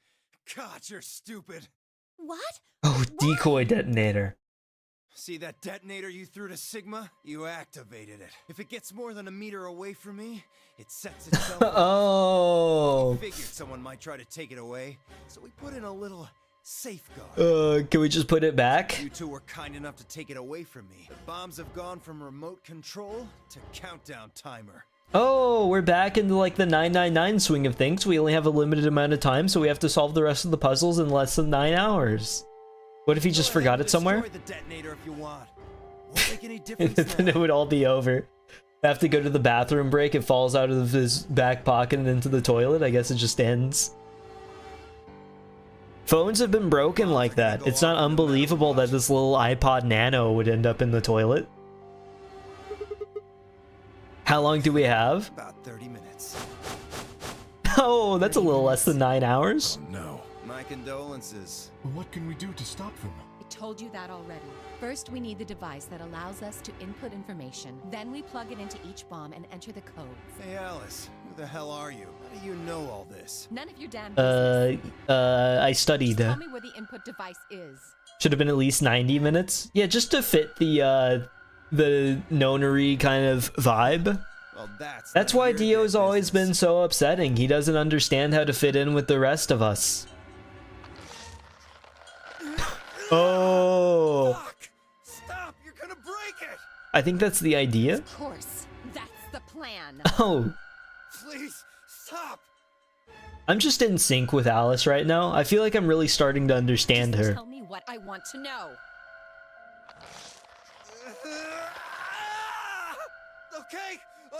God, you're stupid.
What?
Oh, decoy detonator.
See that detonator you threw to Sigma? You activated it. If it gets more than a meter away from me, it sets itself off.
Oh.
Figured someone might try to take it away, so we put in a little safeguard.
Can we just put it back?
You two were kind enough to take it away from me. The bombs have gone from remote control to countdown timer.
Oh, we're back into like the 999 swing of things. We only have a limited amount of time, so we have to solve the rest of the puzzles in less than 9 hours. What if he just forgot it somewhere?
Destroy the detonator if you want. Won't make any difference
Then it
now.
would all be over. I have to go to the bathroom break. It falls out of his back pocket and into the toilet. I guess it just ends. Phones have been broken like that. It's not unbelievable that this little iPod Nano would end up in the toilet. How long do we have?
About 30 minutes.
Oh, that's a little less than 9 hours.
No.
My condolences.
What can we do to stop them?
I told you that already. First, we need the device that allows us to input information. Then we plug it into each bomb and enter the code.
Hey Alice, who the hell are you? How do you know all this?
None of your damn business.
I studied.
Tell me where the input device is.
Should have been at least 90 minutes. Yeah, just to fit the nonery kind of vibe.
Well,
That's why Dio's always been so upsetting. He doesn't understand how to fit in with the rest of us. Oh.
Fuck! Stop! You're gonna break it!
I think that's the idea.
Of course, that's the plan.
Oh.
Please, stop!
I'm just in sync with Alice right now. I feel like I'm really starting to understand
Just
her.
tell me what I want to know.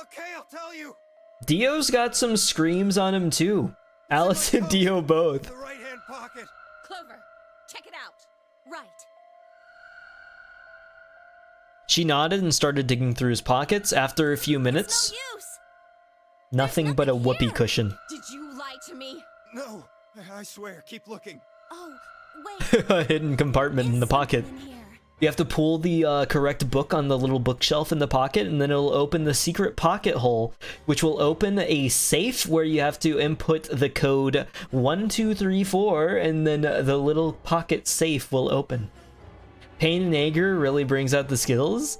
Okay, I'll tell you.
Dio's got some screams on him too. Alice and Dio both.
The right-hand pocket.
Clover, check it out. Right.
She nodded and started digging through his pockets. After a few minutes,
No use.
nothing but a
nothing
whoopee
here.
cushion.
Did you lie to me?
No, I swear, keep looking.
Oh, wait.
A hidden compartment in the pocket.
In here.
You have to pull the correct book on the little bookshelf in the pocket, and then it'll open the secret pocket hole, which will open a safe where you have to input the code 1234, and then the little pocket safe will open. Pain and anger really brings out the skills?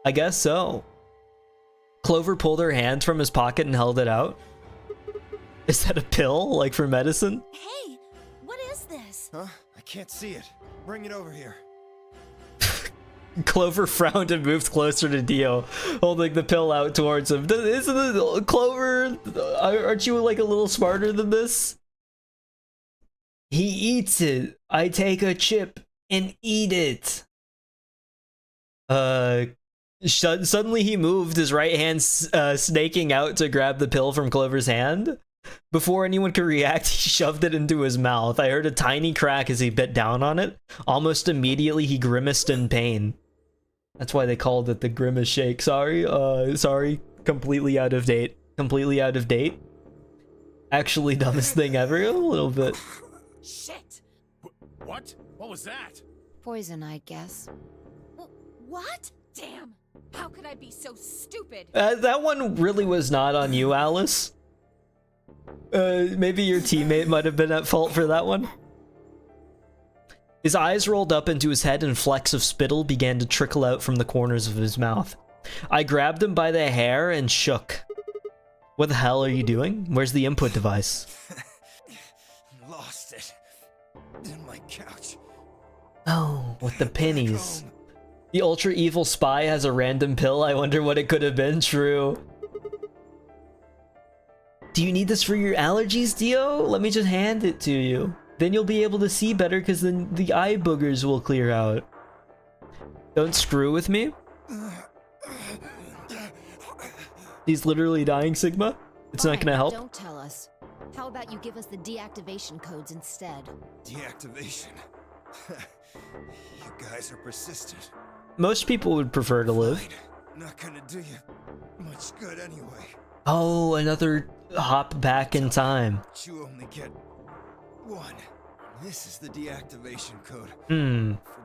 I guess so. Clover pulled her hand from his pocket and held it out. Is that a pill, like for medicine?
Hey, what is this?
Huh? I can't see it. Bring it over here.
Clover frowned and moved closer to Dio, holding the pill out towards him. Isn't it, Clover? Aren't you like a little smarter than this? He eats it. I take a chip and eat it. Suddenly he moved, his right hand snaking out to grab the pill from Clover's hand. Before anyone could react, he shoved it into his mouth. I heard a tiny crack as he bit down on it. Almost immediately, he grimaced in pain. That's why they called it the grimace shake. Sorry, completely out of date. Completely out of date. Actually, dumbest thing ever. A little bit.
Shit.
What? What was that?
Poison, I guess.
What? Damn. How could I be so stupid?
That one really was not on you, Alice. Maybe your teammate might have been at fault for that one. His eyes rolled up into his head and flecks of spittle began to trickle out from the corners of his mouth. I grabbed him by the hair and shook. What the hell are you doing? Where's the input device?
Lost it. In my couch.
Oh, with the pennies. The ultra evil spy has a random pill. I wonder what it could have been. True. Do you need this for your allergies, Dio? Let me just hand it to you. Then you'll be able to see better because then the eye boogers will clear out. Don't screw with me. He's literally dying, Sigma. It's not
Fine,
gonna help.
Don't tell us. How about you give us the deactivation codes instead?
Deactivation. You guys are persistent.
Most people would prefer to live.
Fine. Not gonna do you much good anyway.
Oh, another hop back in time.
But you only get one. This is the deactivation code.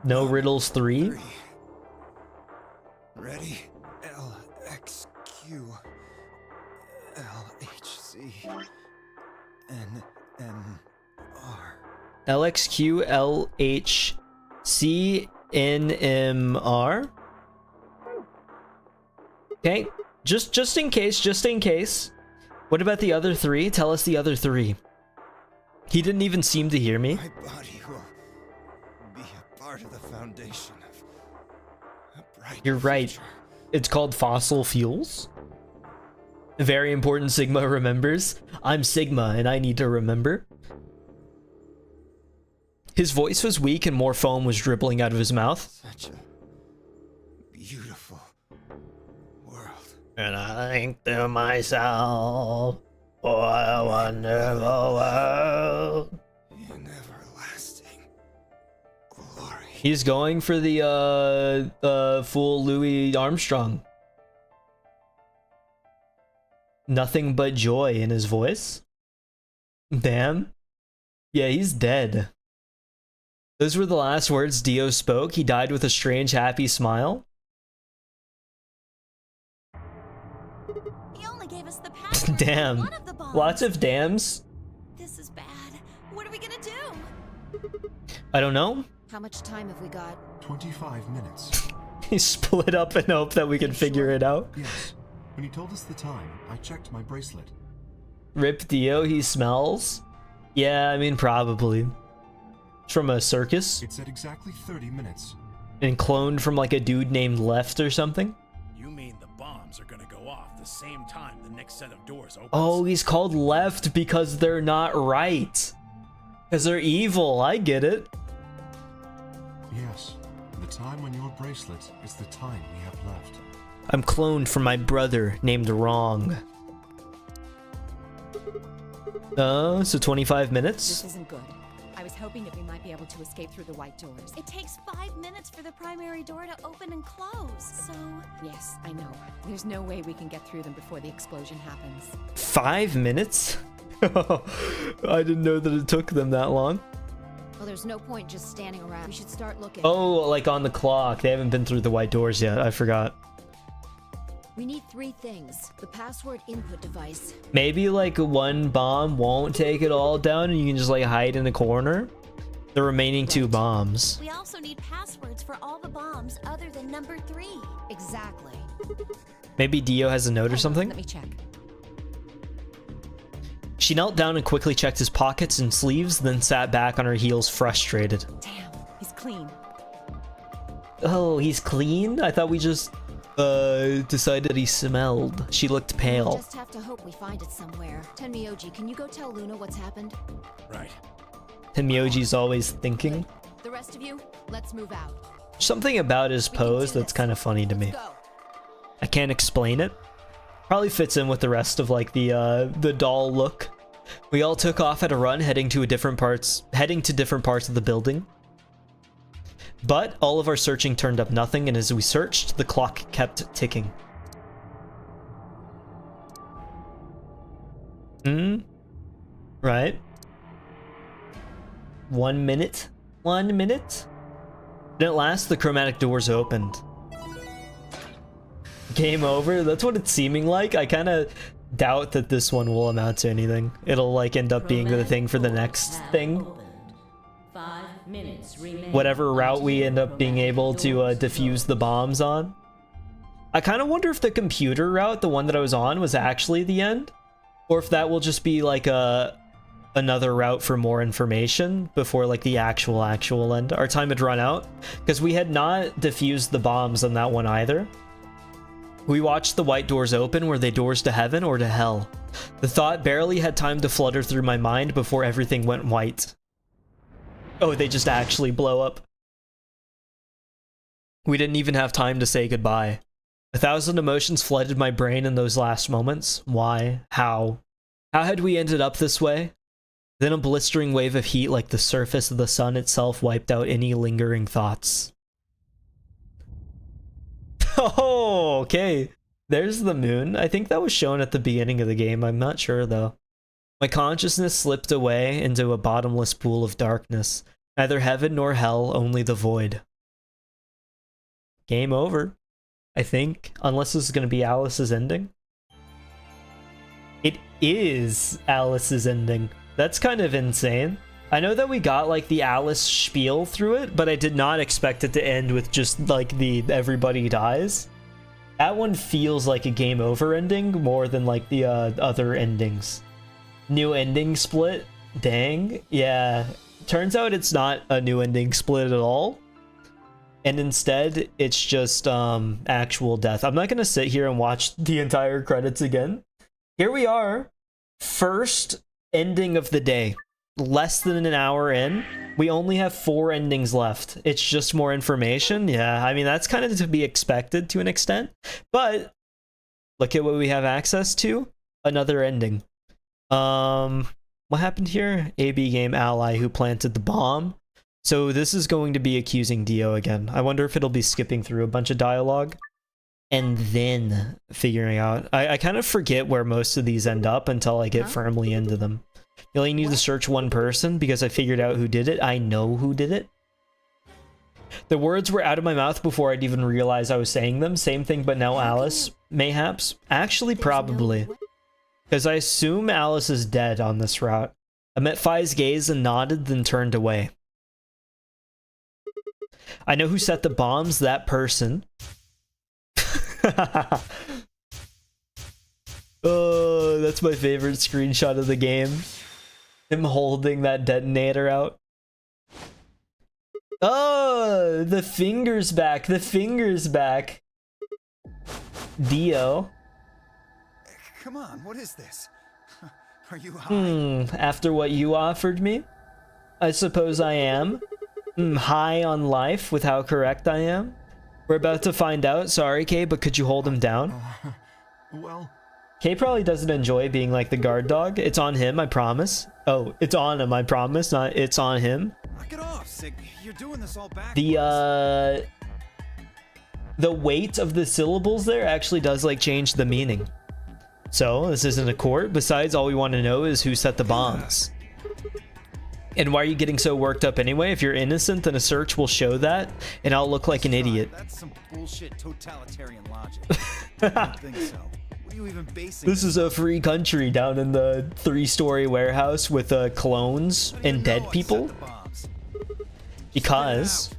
No riddles 3?
Ready? LXQ LHC NMR.
LXQLHCNMR. Okay, just in case. What about the other 3? Tell us the other 3. He didn't even seem to hear me.
My body will be a part of the foundation of a bright
You're right.
future.
It's called fossil fuels. Very important, Sigma remembers. I'm Sigma and I need to remember. His voice was weak and more foam was dribbling out of his mouth.
Such a beautiful world.
And I think to myself, what a wonderful world.
In everlasting glory.
He's going for the full Louis Armstrong. Nothing but joy in his voice. Damn. Yeah, he's dead. Those were the last words Dio spoke. He died with a strange, happy smile.
He only gave us the password.
Damn.
One of the bombs.
Lots of dams.
This is bad. What are we gonna do?
I don't know.
How much time have we got?
25 minutes.
He split up in hope that we can figure it out.
Yes. When you told us the time, I checked my bracelet.
Rip Dio, he smells. Yeah, I mean, probably. It's from a circus
It said exactly 30 minutes.
and cloned from like a dude named Left or something.
You mean the bombs are gonna go off the same time the next set of doors opens?
Oh, he's called Left because they're not right. Because they're evil. I get it.
Yes. The time on your bracelet is the time we have left.
I'm cloned from my brother named Wrong. So 25
This
minutes?
isn't good. I was hoping that we might be able to escape through the white doors.
It takes 5 minutes for the primary door to open and close, so...
Yes, I know. There's no way we can get through them before the explosion happens.
5 minutes? I didn't know that it took them that long.
Well, there's no point just standing around. We should start looking.
Oh, like on the clock. They haven't been through the white doors yet. I forgot.
We need 3 things. The password input device.
Maybe like one bomb won't take it all down and you can just like hide in a corner. The remaining 2 bombs.
We also need passwords for all the bombs other than number 3.
Exactly.
Maybe Dio has a note or something?
Let me check.
She knelt down and quickly checked his pockets and sleeves, then sat back on her heels frustrated.
Damn, he's clean.
Oh, he's clean? I thought we just decided he smelled. She looked
We
pale.
just have to hope we find it somewhere. Tenmyoji, can you go tell Luna what's happened?
Right.
Himyoji's always thinking.
The rest of you, let's move out.
Something about his
We can do
pose that's
this.
kind of funny to me.
Let's go.
I can't explain it. Probably fits in with the rest of like the doll look. We all took off at a run, heading to different parts of the building. But all of our searching turned up nothing, and as we searched, the clock kept ticking. Right. 1 minute. 1 minute. Then at last, the chromatic doors opened. Game over? That's what it's seeming like. I kind of doubt that this one will amount to anything. It'll like end up being the thing for the next thing.
5 minutes remain.
Whatever route we end up being able to defuse the bombs on. I kind of wonder if the computer route, the one that I was on, was actually the end. Or if that will just be like another route for more information before like the actual end. Our time had run out because we had not defused the bombs on that one either. We watched the white doors open. Were they doors to heaven or to hell? The thought barely had time to flutter through my mind before everything went white. Oh, they just actually blow up. We didn't even have time to say goodbye. 1,000 emotions flooded my brain in those last moments. Why? How? How had we ended up this way? Then a blistering wave of heat like the surface of the sun itself wiped out any lingering thoughts. Oh, okay. There's the moon. I think that was shown at the beginning of the game. I'm not sure, though. My consciousness slipped away into a bottomless pool of darkness. Neither heaven nor hell, only the void. Game over, I think. Unless this is going to be Alice's ending. It is Alice's ending. That's kind of insane. I know that we got like the Alice spiel through it, but I did not expect it to end with just like the everybody dies. That one feels like a game over ending more than like the other endings. New ending split? Dang. Yeah. Turns out it's not a new ending split at all. And instead, it's just actual death. I'm not going to sit here and watch the entire credits again. Here we are. First ending of the day. Less than an hour in. We only have 4 endings left. It's just more information. Yeah, I mean, that's kind of to be expected to an extent. But look at what we have access to. Another ending. What happened here? AB game ally who planted the bomb. So this is going to be accusing Dio again. I wonder if it'll be skipping through a bunch of dialogue and then figuring out. I kind of forget where most of these end up until I get firmly into them. You only need to search one person because I figured out who did it. I know who did it. The words were out of my mouth before I'd even realize I was saying them. Same thing, but now Alice, mayhaps. Actually, probably. Because I assume Alice is dead on this route. I met Fi's gaze and nodded, then turned away. I know who set the bombs, that person. Oh, that's my favorite screenshot of the game. Him holding that detonator out. Oh, the finger's back. The finger's back. Dio.
Come on, what is this? Are you high?
After what you offered me? I suppose I am. High on life with how correct I am. We're about to find out. Sorry, Kay, but could you hold him down?
Well...
Kay probably doesn't enjoy being like the guard dog. It's on him, I promise. Oh, it's on him, I promise. Not it's on him.
Knock it off, Sig. You're doing this all backwards.
The weight of the syllables there actually does like change the meaning. So this isn't a court. Besides, all we want to know is who set the bombs. And why are you getting so worked up anyway? If you're innocent, then a search will show that, and I'll look like an idiot.
That's some bullshit totalitarian logic. I don't think so. What are you even basing
This is a free country down in the 3-story warehouse with clones and dead people. Because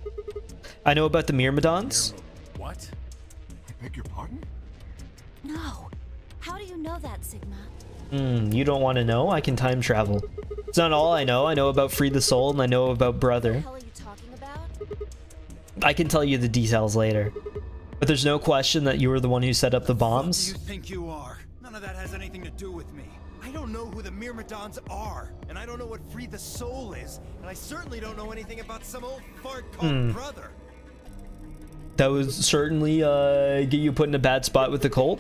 I know about the Myrmidons.
What?
I beg your pardon?
No. How do you know that, Sigma?
You don't want to know? I can time travel. It's not all I know. I know about Free the Soul and I know about
What
Brother.
the hell are you talking about?
I can tell you the details later. But there's no question that you were the one who set up the
Who do
bombs.
you think you are? None of that has anything to do with me. I don't know who the Myrmidons are, and I don't know what Free the Soul is, and I certainly don't know anything about some old fart called Brother.
That would certainly get you put in a bad spot with the cult.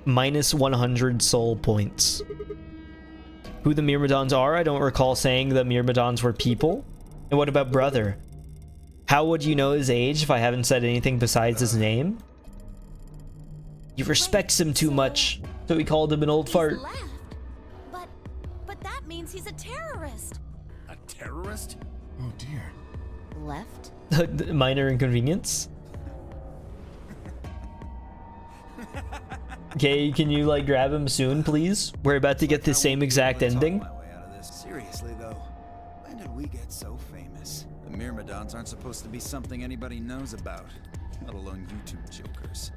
Minus 100 soul points. Who the Myrmidons are? I don't recall saying the Myrmidons were people. And what about Brother? How would you know his age if I haven't said anything besides his name? He respects him too much, so he called him an old fart.
He's left. But that means he's a terrorist.
A terrorist?
Oh dear.
Left?
Minor inconvenience. Okay, can you like grab him soon, please? We're about to get the same exact ending.
Seriously though, when did we get so famous? The Myrmidons aren't supposed to be something anybody knows about, let alone YouTube jokers.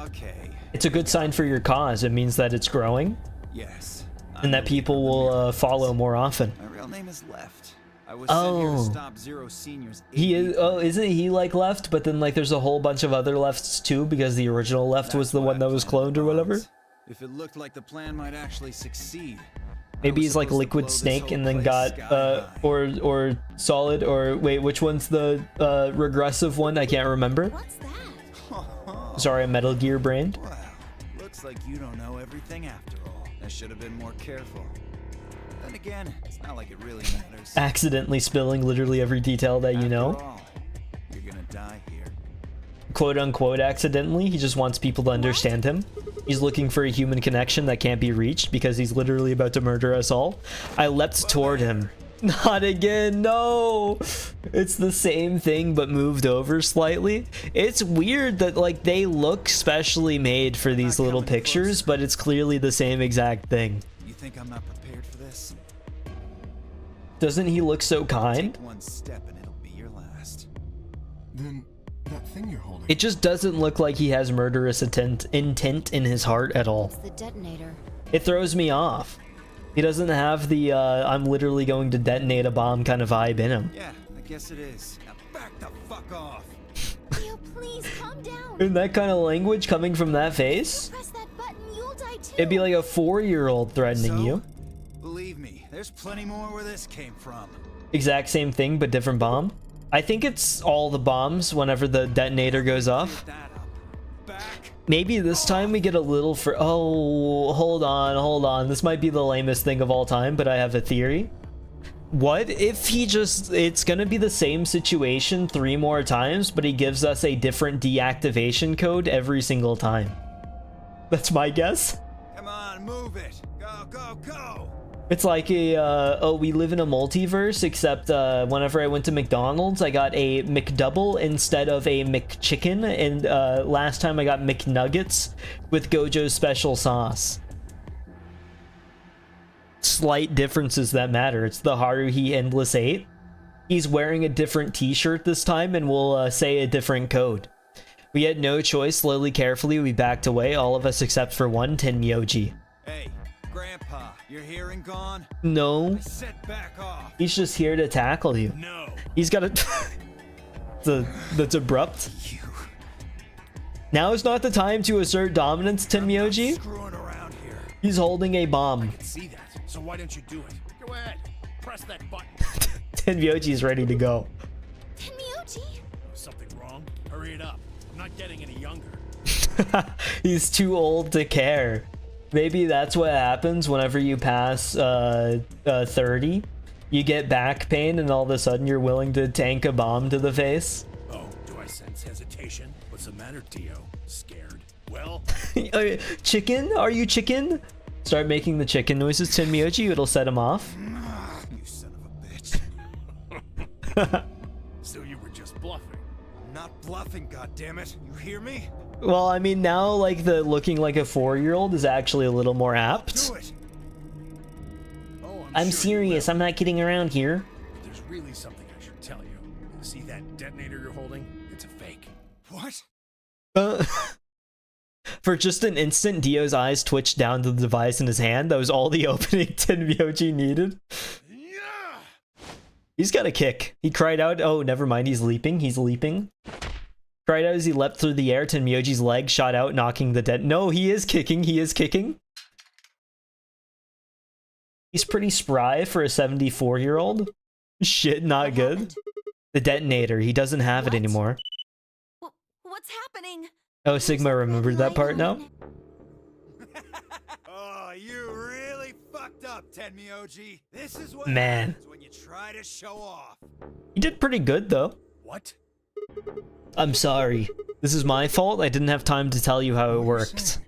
Okay.
It's a good sign for your cause. It means that it's growing
Yes.
and that people will follow more often.
My real name is Left. I was sent here to
Oh.
stop Zero Senior's.
He is. Oh, isn't he like Left? But then like there's a whole bunch of other Lefts too, because the original Left was the one that was cloned or whatever.
If it looked like the plan might actually succeed.
Maybe he's like Liquid Snake and then got or Solid or wait, which one's the regressive one? I can't remember.
What's that?
Sorry, Metal Gear brain.
Wow, looks like you don't know everything after all. I should have been more careful. Then again, it's not like it really matters.
Accidentally spilling literally every detail that you know.
After all, you're gonna die here.
Quote unquote accidentally. He just wants people to understand him. He's looking for a human connection that can't be reached because he's literally about to murder us all. I leapt toward him. Not again, no! It's the same thing but moved over slightly. It's weird that like they look specially made for these little pictures, but it's clearly the same exact thing.
You think I'm not prepared for this?
Doesn't he look so kind?
Take one step and it'll be your last.
Then that thing you're holding.
It just doesn't look like he has murderous intent in his heart at all.
It's the detonator.
It throws me off. He doesn't have the I'm literally going to detonate a bomb kind of vibe in him.
Yeah, I guess it is. Now back the fuck off.
Theo, please calm down.
In that kind of language coming from that face,
Press that button, you'll die too.
it'd be like a 4-year-old threatening
So,
you.
Believe me, there's plenty more where this came from.
Exact same thing, but different bomb. I think it's all the bombs whenever the detonator goes off.
Get that up. Back.
Maybe this time we get a little for. Oh, hold on. This might be the lamest thing of all time, but I have a theory. What if he just. It's gonna be the same situation 3 more times, but he gives us a different deactivation code every single time? That's my guess.
Come on, move it. Go, go, go.
It's like a, oh, we live in a multiverse, except whenever I went to McDonald's, I got a McDouble instead of a McChicken, and last time I got McNuggets with Gojo's special sauce. Slight differences that matter. It's the Haruhi Endless 8. He's wearing a different t-shirt this time, and we'll say a different code. We had no choice. Slowly, carefully, we backed away, all of us except for one, Tenmyoji.
Hey, Grandpa, your hearing gone?
No.
I said back off.
He's just here to tackle you.
No.
He's got a... that's abrupt.
You.
Now is not the time to assert dominance, Tenmyoji.
Screwing around here.
He's holding a bomb.
See that? So why don't you do it? Go ahead. Press that button.
Tenmyoji's ready to go.
Tenmyoji?
Something wrong? Hurry it up. I'm not getting any younger.
He's too old to care. Maybe that's what happens whenever you pass 30. You get back pain and all of a sudden you're willing to tank a bomb to the face.
Oh, do I sense hesitation? What's the matter, Dio? Scared? Well,
Chicken? Are you chicken? Start making the chicken noises, Tenmyoji. It'll set him off.
You son of a bitch.
so you were just bluffing.
I'm not bluffing, goddammit. You hear me?
Well, I mean, now, like, the looking like a 4-year-old is actually a little more apt.
Do it.
Oh,
I'm
sure
serious. I'm not kidding around here.
But there's really something I should tell you. See that detonator you're holding? It's a fake.
What?
For just an instant, Dio's eyes twitched down to the device in his hand. That was all the opening Tenmyoji needed.
Yeah.
He's got a kick. He cried out. Oh, never mind. He's leaping. He's leaping. Cried out as he leapt through the air. Tenmyoji's leg shot out, knocking the dead. No, he is kicking. He is kicking. He's pretty spry for a 74-year-old. Shit, not good. The detonator. He doesn't have it anymore.
What's happening?
Oh, Sigma remembered that part now?
Oh, you really fucked up, Tenmyoji. This is what
Man.
happens when you try to show off.
He did pretty good, though.
What?
I'm sorry. This is my fault. I didn't have time to tell you how it worked.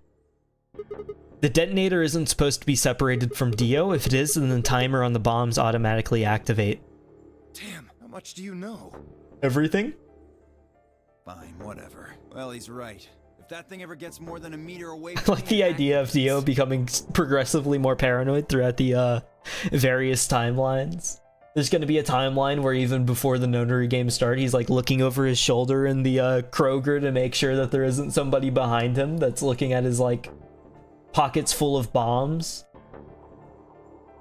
The detonator isn't supposed to be separated from Dio. If it is, then the timer on the bombs automatically activate.
Damn, how much do you know?
Everything?
Fine, whatever. Well, he's right. If that thing ever gets more than a meter away
I
from
like
me,
the
it
idea of Dio
activates.
becoming progressively more paranoid throughout the various timelines. There's going to be a timeline where even before the Nonary games start, he's like looking over his shoulder in the Kroger to make sure that there isn't somebody behind him that's looking at his like pockets full of bombs.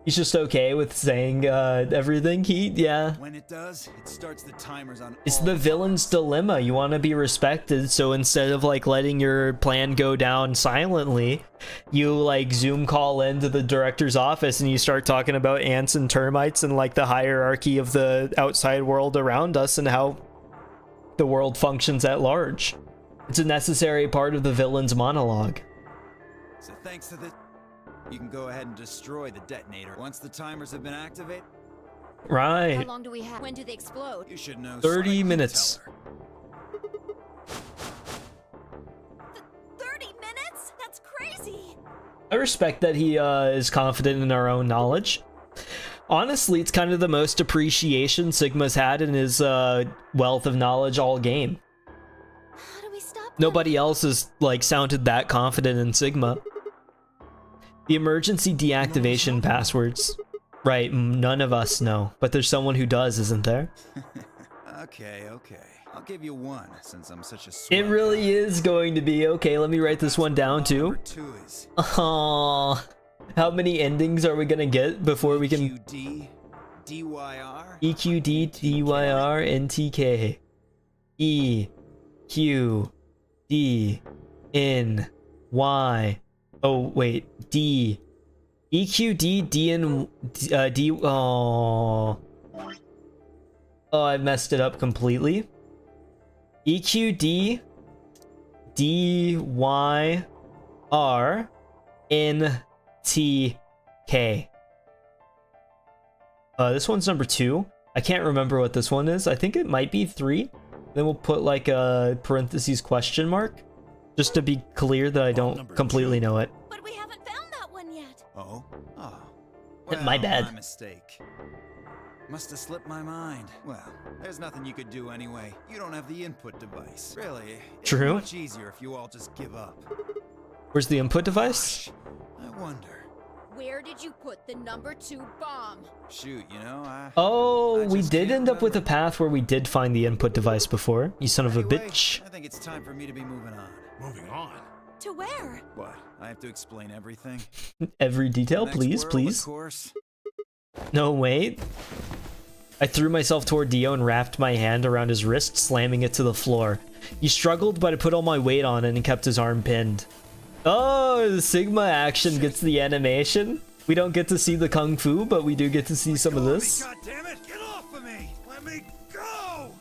He's just okay with saying everything. Yeah.
When it does, it starts the timers on.
It's
all
the villain's dilemma. You want to be respected, so instead of like letting your plan go down silently, you like Zoom call into the director's office and you start talking about ants and termites and like the hierarchy of the outside world around us and how the world functions at large. It's a necessary part of the villain's monologue.
So thanks to this, you can go ahead and destroy the detonator once the timers have been activated.
How
Right.
long do we have? When do they explode?
You should know.
30 minutes.
30 minutes? That's crazy!
I respect that he is confident in our own knowledge. Honestly, it's kind of the most appreciation Sigma's had in his wealth of knowledge all game.
How do we stop them?
Nobody else has like sounded that confident in Sigma. The emergency deactivation passwords. Right, none of us know, but there's someone who does, isn't there?
Okay, okay. I'll give you one since I'm such a
It
swell.
really is going to be. Okay, let me write this one down too.
Number 2 is
Aww. How many endings are we gonna get before we can...
QD, DYR.
EQD, DYR, NTK. E, Q, D, N, Y. Oh, wait. D. EQD, D, N, D... Oh. Oh, I messed it up completely. EQD, DYR, NTK. This one's number 2. I can't remember what this one is. I think it might be 3. Then we'll put like a parentheses question mark, just to be clear that I don't
Number
completely
2.
know it.
But we haven't found that one yet.
Oh? Oh.
My bad.
My mistake. Must have slipped my mind. Well, there's nothing you could do anyway. You don't have the input device. Really, it's
True.
much easier if you all just give up.
Where's the input device?
I wonder.
Where did you put the number 2 bomb?
Shoot, you know,
Oh,
I
we
just
did
can't
end up with a
remember.
path where we did find the input device before. You son of a
Anyway,
bitch.
I think it's time for me to be moving on.
Moving on.
To where?
What? I have to explain everything?
Every detail,
The next
please,
world,
please.
Of course.
No, wait. I threw myself toward Dio and wrapped my hand around his wrist, slamming it to the floor. He struggled, but I put all my weight on it and kept his arm pinned. Oh, the Sigma action gets the animation. We don't get to see the kung fu, but we do get to see some of this.
God damn it! Get off of me! Let me go!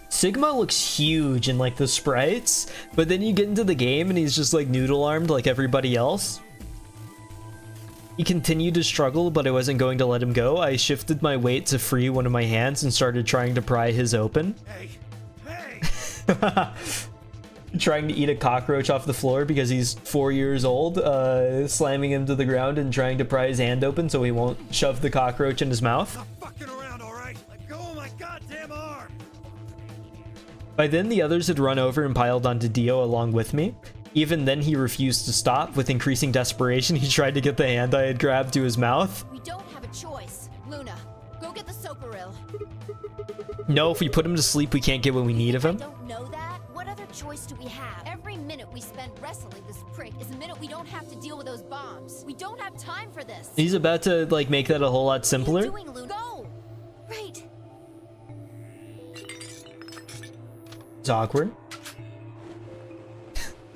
Sigma looks huge in like the sprites, but then you get into the game and he's just like noodle armed like everybody else. He continued to struggle, but I wasn't going to let him go. I shifted my weight to free one of my hands and started trying to pry his open.
Hey! Hey!
Trying to eat a cockroach off the floor because he's 4 years old, slamming him to the ground and trying to pry his hand open so he won't shove the cockroach in his mouth.
Stop fucking around, alright? Let go of my goddamn arm!
By then, the others had run over and piled onto Dio along with me. Even then, he refused to stop. With increasing desperation, he tried to get the hand I had grabbed to his mouth.
We don't have a choice. Luna, go get the soparil.
No, if we put him to sleep, we can't get what we need of
I
him.
don't know that. What other choice do we have? Every minute we spend wrestling this prick is a minute we don't have to deal with those bombs. We don't have time for this.
He's about to, like, make that a whole lot
What are
simpler.
you doing, Luna? Go! Right.
It's awkward.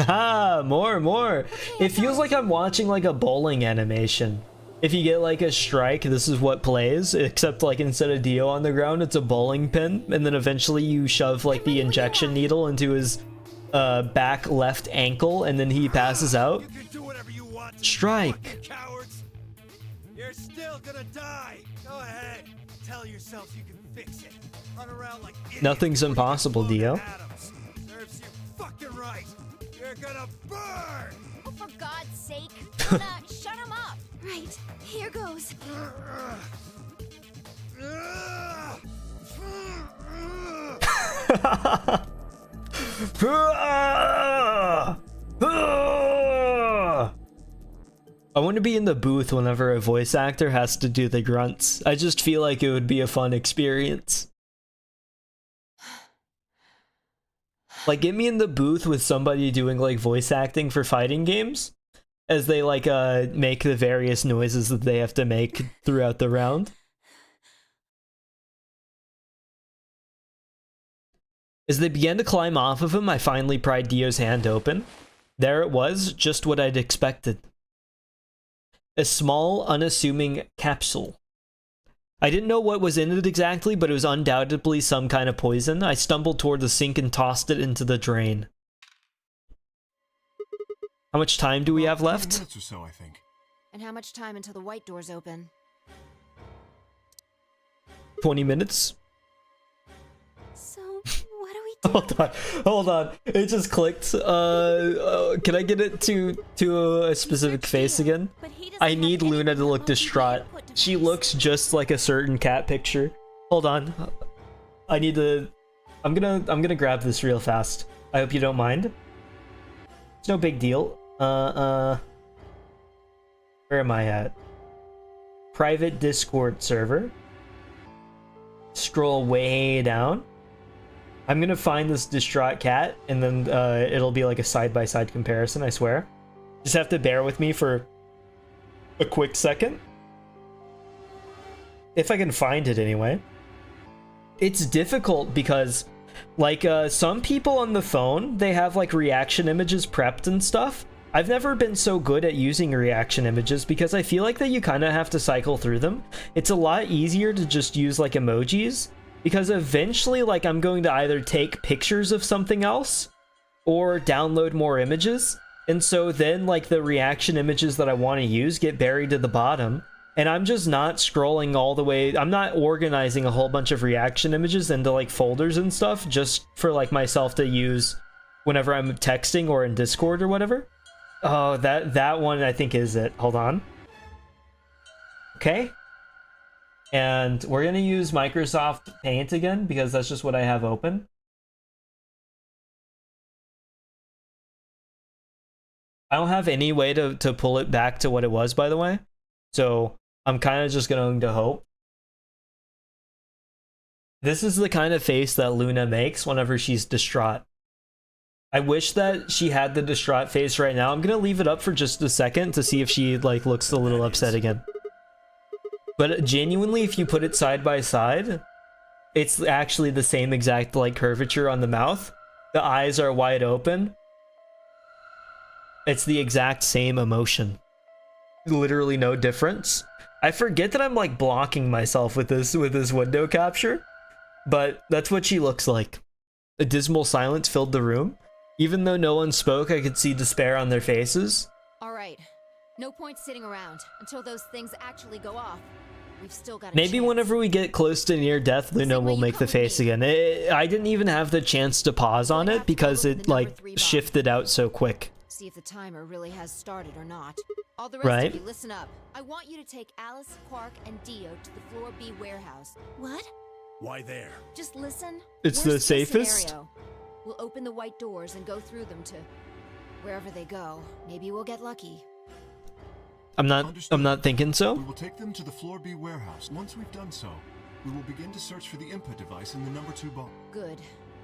Ah, more. It feels like I'm watching like a bowling animation. If you get like a strike, this is what plays, except like instead of Dio on the ground, it's a bowling pin, and then eventually you shove like the injection needle into his back left ankle, and then he passes out.
You can do whatever you want.
Strike.
Fucking cowards! You're still gonna die! Go ahead! Tell yourselves you can fix it. Run around like idiots
Nothing's
before you get
impossible,
blown to
Dio.
atoms. Serves you fucking right! You're gonna burn!
Oh, for God's sake. Luna, shut him up. Right. Here goes.
I want to be in the booth whenever a voice actor has to do the grunts. I just feel like it would be a fun experience. Like, get me in the booth with somebody doing like voice acting for fighting games as they like make the various noises that they have to make throughout the round. As they began to climb off of him, I finally pried Dio's hand open. There it was, just what I'd expected. A small, unassuming capsule. I didn't know what was in it exactly, but it was undoubtedly some kind of poison. I stumbled toward the sink and tossed it into the drain. How much time do we have
20
left?
minutes or so, I think.
And how much time until the white doors open?
20 minutes.
So, what do we do?
Hold on. It just clicked. Can I get it to a specific face again? I need Luna to look distraught. She looks just like a certain cat picture. Hold on. I need to. I'm gonna grab this real fast. I hope you don't mind. It's no big deal. Where am I at? Private Discord server. Scroll way down. I'm gonna find this distraught cat, and then it'll be like a side-by-side comparison, I swear. Just have to bear with me for a quick second. If I can find it anyway. It's difficult because, like, some people on the phone, they have, like, reaction images prepped and stuff. I've never been so good at using reaction images because I feel like that you kind of have to cycle through them. It's a lot easier to just use, like, emojis. Because eventually, like, I'm going to either take pictures of something else or download more images. And so then, like, the reaction images that I want to use get buried at the bottom. And I'm just not scrolling all the way. I'm not organizing a whole bunch of reaction images into, like, folders and stuff just for, like, myself to use whenever I'm texting or in Discord or whatever. Oh, that one I think is it. Hold on. Okay. And we're going to use Microsoft Paint again because that's just what I have open. I don't have any way to pull it back to what it was, by the way. So I'm kind of just going to hope. This is the kind of face that Luna makes whenever she's distraught. I wish that she had the distraught face right now. I'm going to leave it up for just a second to see if she, like, looks a little upset again. But genuinely, if you put it side by side, it's actually the same exact, like, curvature on the mouth. The eyes are wide open. It's the exact same emotion. Literally no difference. I forget that I'm, like, blocking myself with this window capture, but that's what she looks like. A dismal silence filled the room. Even though no one spoke, I could see despair on their faces.
All right. No point sitting around until those things actually go off. We've still got a
Maybe
chance.
whenever we get close to near death, Luna will make the face again. I didn't even have the chance to pause on it because it, like, shifted out so quick.
See if the timer really has started or not. All the rest
Right.
of you, listen up. I want you to take Alice, Quark, and Dio to the Floor B warehouse. What?
Why there?
Just listen.
It's the
Worst case
safest?
scenario, we'll open the white doors and go through them to wherever they go. Maybe we'll get lucky.
I'm not thinking so.
We will take them to the Floor B warehouse. Once we've done so, we will begin to search for the input device in the number 2 box.
Good.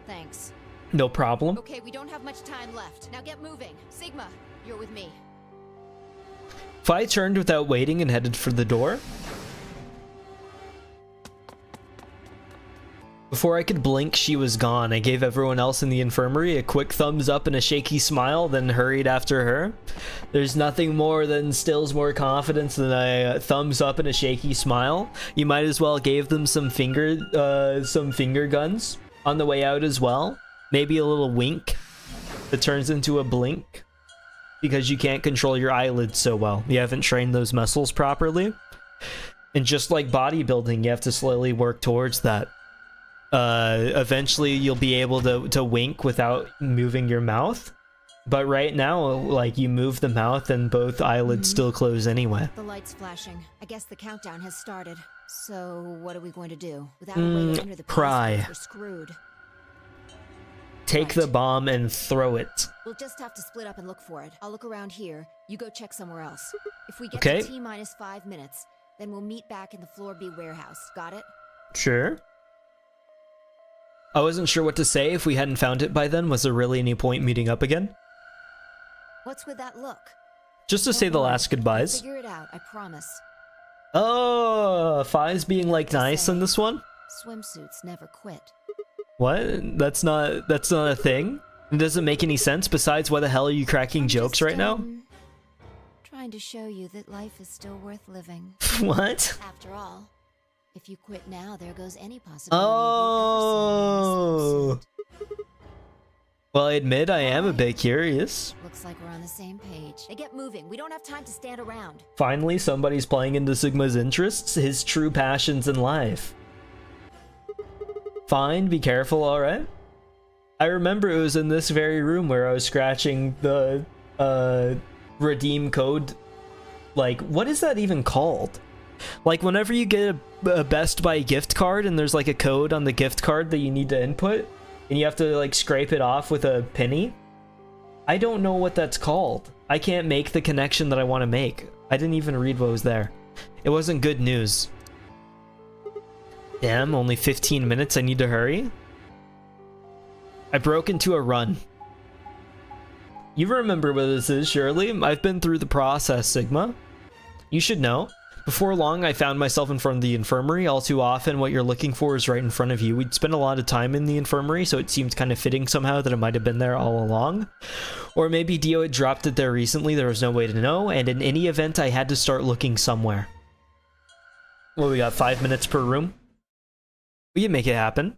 Thanks.
No problem.
Okay, we don't have much time left. Now get moving. Sigma, you're with me.
Fi turned without waiting and headed for the door. Before I could blink, she was gone. I gave everyone else in the infirmary a quick thumbs up and a shaky smile, then hurried after her. There's nothing more that instills more confidence than a thumbs up and a shaky smile. You might as well give them some finger guns on the way out as well. Maybe a little wink that turns into a blink because you can't control your eyelids so well. You haven't trained those muscles properly. And just like bodybuilding, you have to slowly work towards that. Eventually you'll be able to wink without moving your mouth. But right now, like, you move the mouth and both eyelids still close anyway.
The light's flashing. I guess the countdown has started. So what are we going to do? Without a way to enter the
pry.
password, we're screwed.
Take the bomb and throw it.
We'll just have to split up and look for it. I'll look around here. You go check somewhere else. If we get
Okay.
to T-minus 5 minutes, then we'll meet back in the Floor B warehouse. Got it?
Sure. I wasn't sure what to say if we hadn't found it by then. Was there really any point meeting up again?
What's with that look?
Just to
Don't
say the
worry,
last
we'll
goodbyes.
figure it out, I promise.
Oh, Fi's being, like, nice in this one?
Swimsuits never quit.
What? That's not a thing? It doesn't make any sense. Besides, why the hell are you cracking jokes
Just,
right now?
Trying to show you that life is still worth living.
What?
After all, if you quit now, there goes any possibility
Oh.
of you ever seeing a swimsuit.
Well, I admit I am a bit curious.
Looks like we're on the same page. Hey, get moving. We don't have time to stand around.
Finally, somebody's playing into Sigma's interests, his true passions in life. Fine, be careful, alright? I remember it was in this very room where I was scratching the redeem code. Like, what is that even called? Like, whenever you get a Best Buy gift card and there's like a code on the gift card that you need to input, and you have to like scrape it off with a penny. I don't know what that's called. I can't make the connection that I want to make. I didn't even read what was there. It wasn't good news. Damn, only 15 minutes. I need to hurry. I broke into a run. You remember what this is, surely? I've been through the process, Sigma. You should know. Before long, I found myself in front of the infirmary. All too often, what you're looking for is right in front of you. We'd spent a lot of time in the infirmary, so it seemed kind of fitting somehow that it might have been there all along. Or maybe Dio had dropped it there recently, there was no way to know, and in any event, I had to start looking somewhere. Well, we got 5 minutes per room. We can make it happen.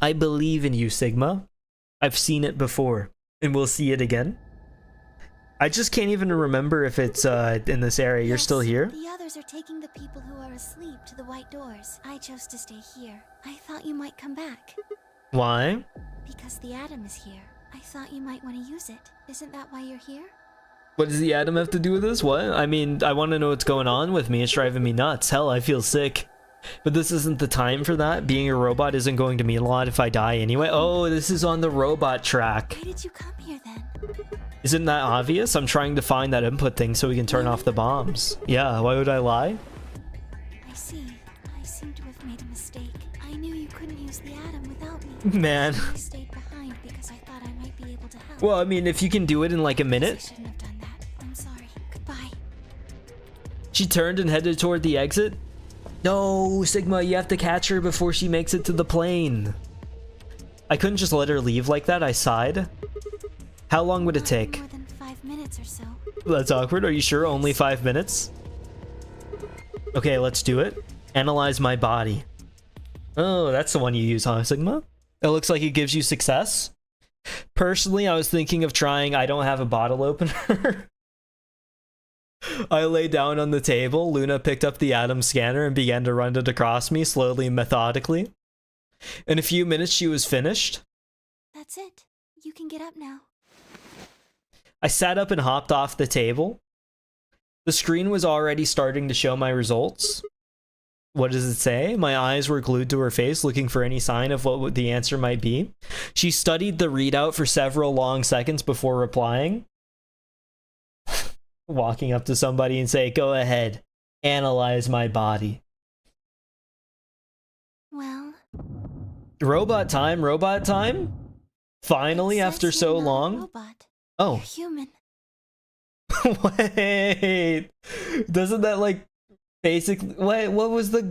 I believe in you, Sigma. I've seen it before, and we'll see it again. I just can't even remember if it's in this area. You're still here?
The others are taking the people who are asleep to the white doors. I chose to stay here. I thought you might come back.
Why?
Because the atom is here. I thought you might want to use it. Isn't that why you're here?
What does the atom have to do with this? What? I mean, I want to know what's going on with me. It's driving me nuts. Hell, I feel sick. But this isn't the time for that. Being a robot isn't going to mean a lot if I die anyway. Oh, this is on the robot track.
Why did you come here then?
Isn't that obvious? I'm trying to find that input thing so we can turn off the bombs. Yeah, why would I lie?
I see. I seem to have made a mistake. I knew you couldn't use the atom without me.
Man.
I stayed behind because I thought I might be able to help.
Well, I mean, if you can do it in like a
I
minute.
shouldn't have done that. I'm sorry. Goodbye.
She turned and headed toward the exit. No, Sigma, you have to catch her before she makes it to the plane. I couldn't just let her leave like that. I sighed. How long would it take?
More than 5 minutes or so.
That's awkward. Are you sure? Only 5 minutes? Okay, let's do it. Analyze my body. Oh, that's the one you use, huh, Sigma? It looks like it gives you success. Personally, I was thinking of trying I don't have a bottle opener. I lay down on the table. Luna picked up the atom scanner and began to run it across me, slowly and methodically. In a few minutes, she was finished.
That's it. You can get up now.
I sat up and hopped off the table. The screen was already starting to show my results. What does it say? My eyes were glued to her face, looking for any sign of what the answer might be. She studied the readout for several long seconds before replying. Walking up to somebody and say, "Go ahead, analyze my body."
Well...
Robot time, robot time? Finally, after so long?
Robot.
Oh.
You're human.
Wait. Doesn't that like basically what was the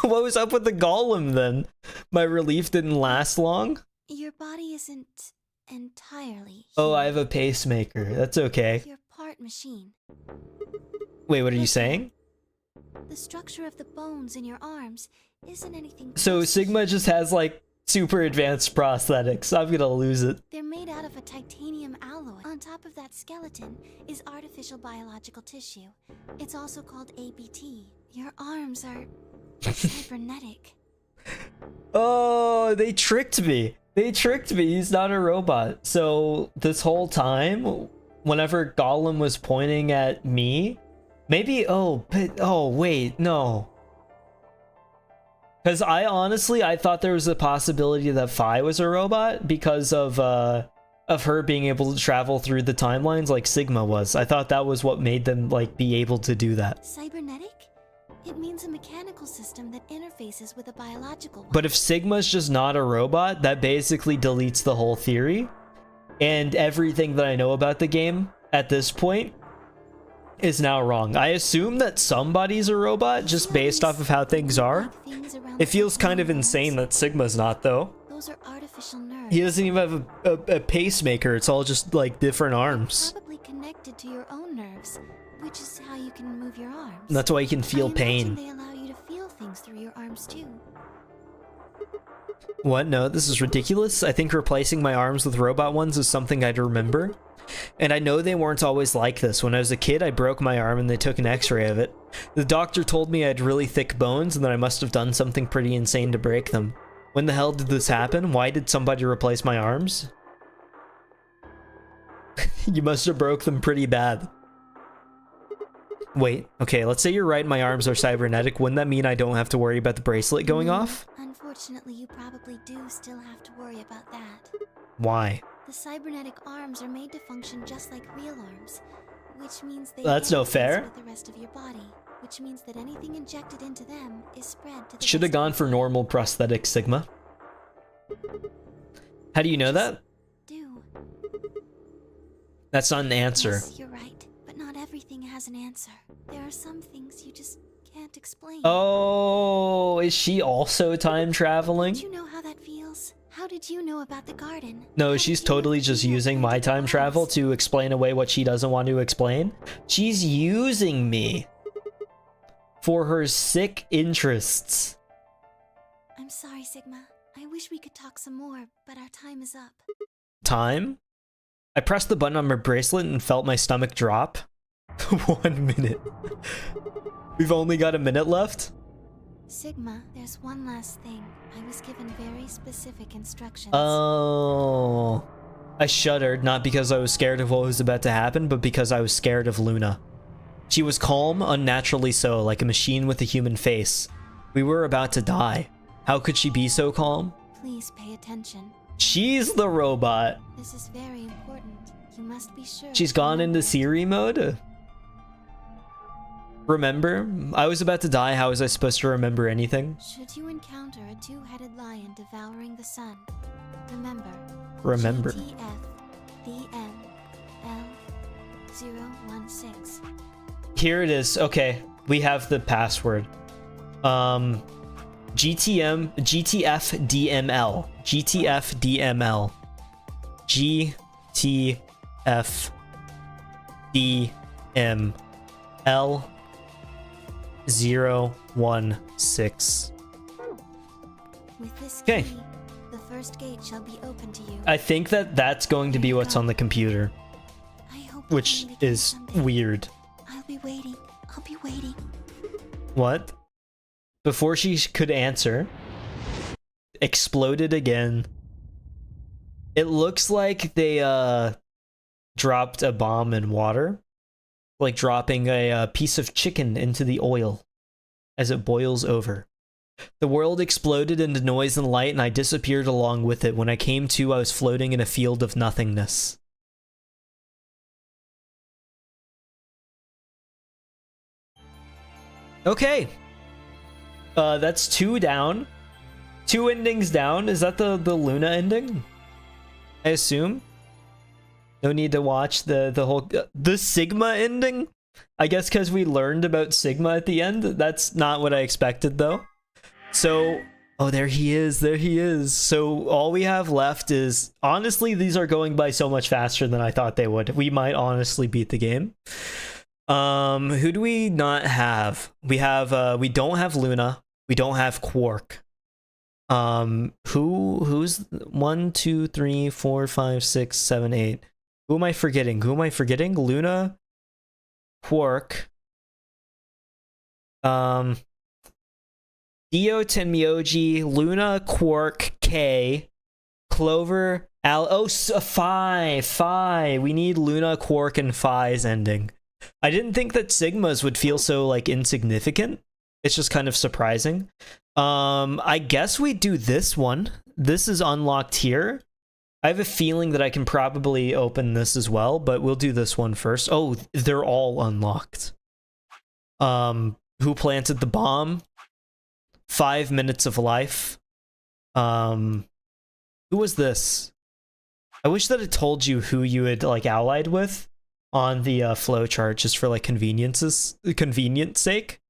what was up with the golem then? My relief didn't last long?
Your body isn't entirely
Oh, I
human.
have a pacemaker. That's okay.
You're part machine.
Wait, what are you saying?
The structure of the bones in your arms isn't anything
So
close to
Sigma
human.
just has like super advanced prosthetics. I'm gonna lose it.
They're made out of a titanium alloy. On top of that skeleton is artificial biological tissue. It's also called ABT. Your arms are cybernetic.
Oh, they tricked me. They tricked me. He's not a robot. So this whole time, whenever Gollum was pointing at me, maybe, oh, but, oh, wait, no. Because I thought there was a possibility that Fi was a robot because of her being able to travel through the timelines like Sigma was. I thought that was what made them, like, be able to do that.
Cybernetic? It means a mechanical system that interfaces with a biological one.
But if Sigma's just not a robot, that basically deletes the whole theory. And everything that I know about the game at this point is now wrong. I assume that somebody's a robot just based off of how things are. It feels kind of insane that Sigma's not, though.
Those are artificial nerves.
He doesn't even have a pacemaker. It's all just like different arms.
Probably connected to your own nerves, which is how you can move your arms.
That's why you can feel
I imagine
pain.
they allow you to feel things through your arms too.
What? No, this is ridiculous. I think replacing my arms with robot ones is something I'd remember. And I know they weren't always like this. When I was a kid, I broke my arm and they took an x-ray of it. The doctor told me I had really thick bones and that I must have done something pretty insane to break them. When the hell did this happen? Why did somebody replace my arms? You must have broke them pretty bad. Wait, okay, let's say you're right, my arms are cybernetic. Wouldn't that mean I don't have to worry about the bracelet going off?
Unfortunately, you probably do still have to worry about that.
Why?
The cybernetic arms are made to function just like real arms, which means they
That's no fair.
with the rest of your body, which means that anything injected into them is spread to the
Should have
rest
gone
of
for
your
normal prosthetic, Sigma. How do you know that?
do.
That's not an answer.
Yes, you're right, but not everything has an answer. There are some things you just can't explain.
Oh, is she also time traveling?
Did you know how that feels? How did you know about the garden?
No,
How
she's
did you know
totally
that
just
you had
using my
planted the
time travel
walls?
to explain away what she doesn't want to explain. She's using me for her sick interests.
I'm sorry, Sigma. I wish we could talk some more, but our time is up.
Time? I pressed the button on my bracelet and felt my stomach drop. 1 minute. We've only got a minute left?
Sigma, there's one last thing. I was given very specific instructions.
Oh. I shuddered, not because I was scared of what was about to happen, but because I was scared of Luna. She was calm, unnaturally so, like a machine with a human face. We were about to die. How could she be so calm?
Please pay attention.
She's the robot.
This is very important. You must be sure.
She's
to
gone into
remember.
Siri mode? Remember? I was about to die. How was I supposed to remember anything?
Should you encounter a two-headed lion devouring the sun, remember.
Remember.
GTFDML016.
Here it is. Okay, we have the password. GTFDML. GTFDML. GTFDML 016.
With this
Okay.
key, the first gate shall be open to you.
I think that that's going to be what's on the computer,
I hope to
which
meet again
is
someday.
weird.
I'll be waiting. I'll be waiting.
What? Before she could answer, exploded again. It looks like they dropped a bomb in water, like dropping a piece of chicken into the oil as it boils over. The world exploded into noise and light, and I disappeared along with it. When I came to, I was floating in a field of nothingness. Okay. That's 2 down. 2 endings down. Is that the Luna ending? I assume. No need to watch the whole the Sigma ending. I guess because we learned about Sigma at the end. That's not what I expected though. So, oh, there he is. There he is. So all we have left is, honestly, these are going by so much faster than I thought they would. We might honestly beat the game. Who do we not have? We have we don't have Luna. We don't have Quark. Who's 1, 2, 3, 4, 5, 6, 7, 8. Who am I forgetting? Who am I forgetting? Luna, Quark, Dio Tenmyoji, Luna, Quark, K, Clover, Al. Oh, Phi. We need Luna, Quark, and Phi's ending. I didn't think that Sigma's would feel so like insignificant. It's just kind of surprising. I guess we do this one. This is unlocked here. I have a feeling that I can probably open this as well, but we'll do this one first. Oh, they're all unlocked. Who planted the bomb? 5 minutes of life. Who was this? I wish that it told you who you had like allied with on the flowchart, just for like convenience sake.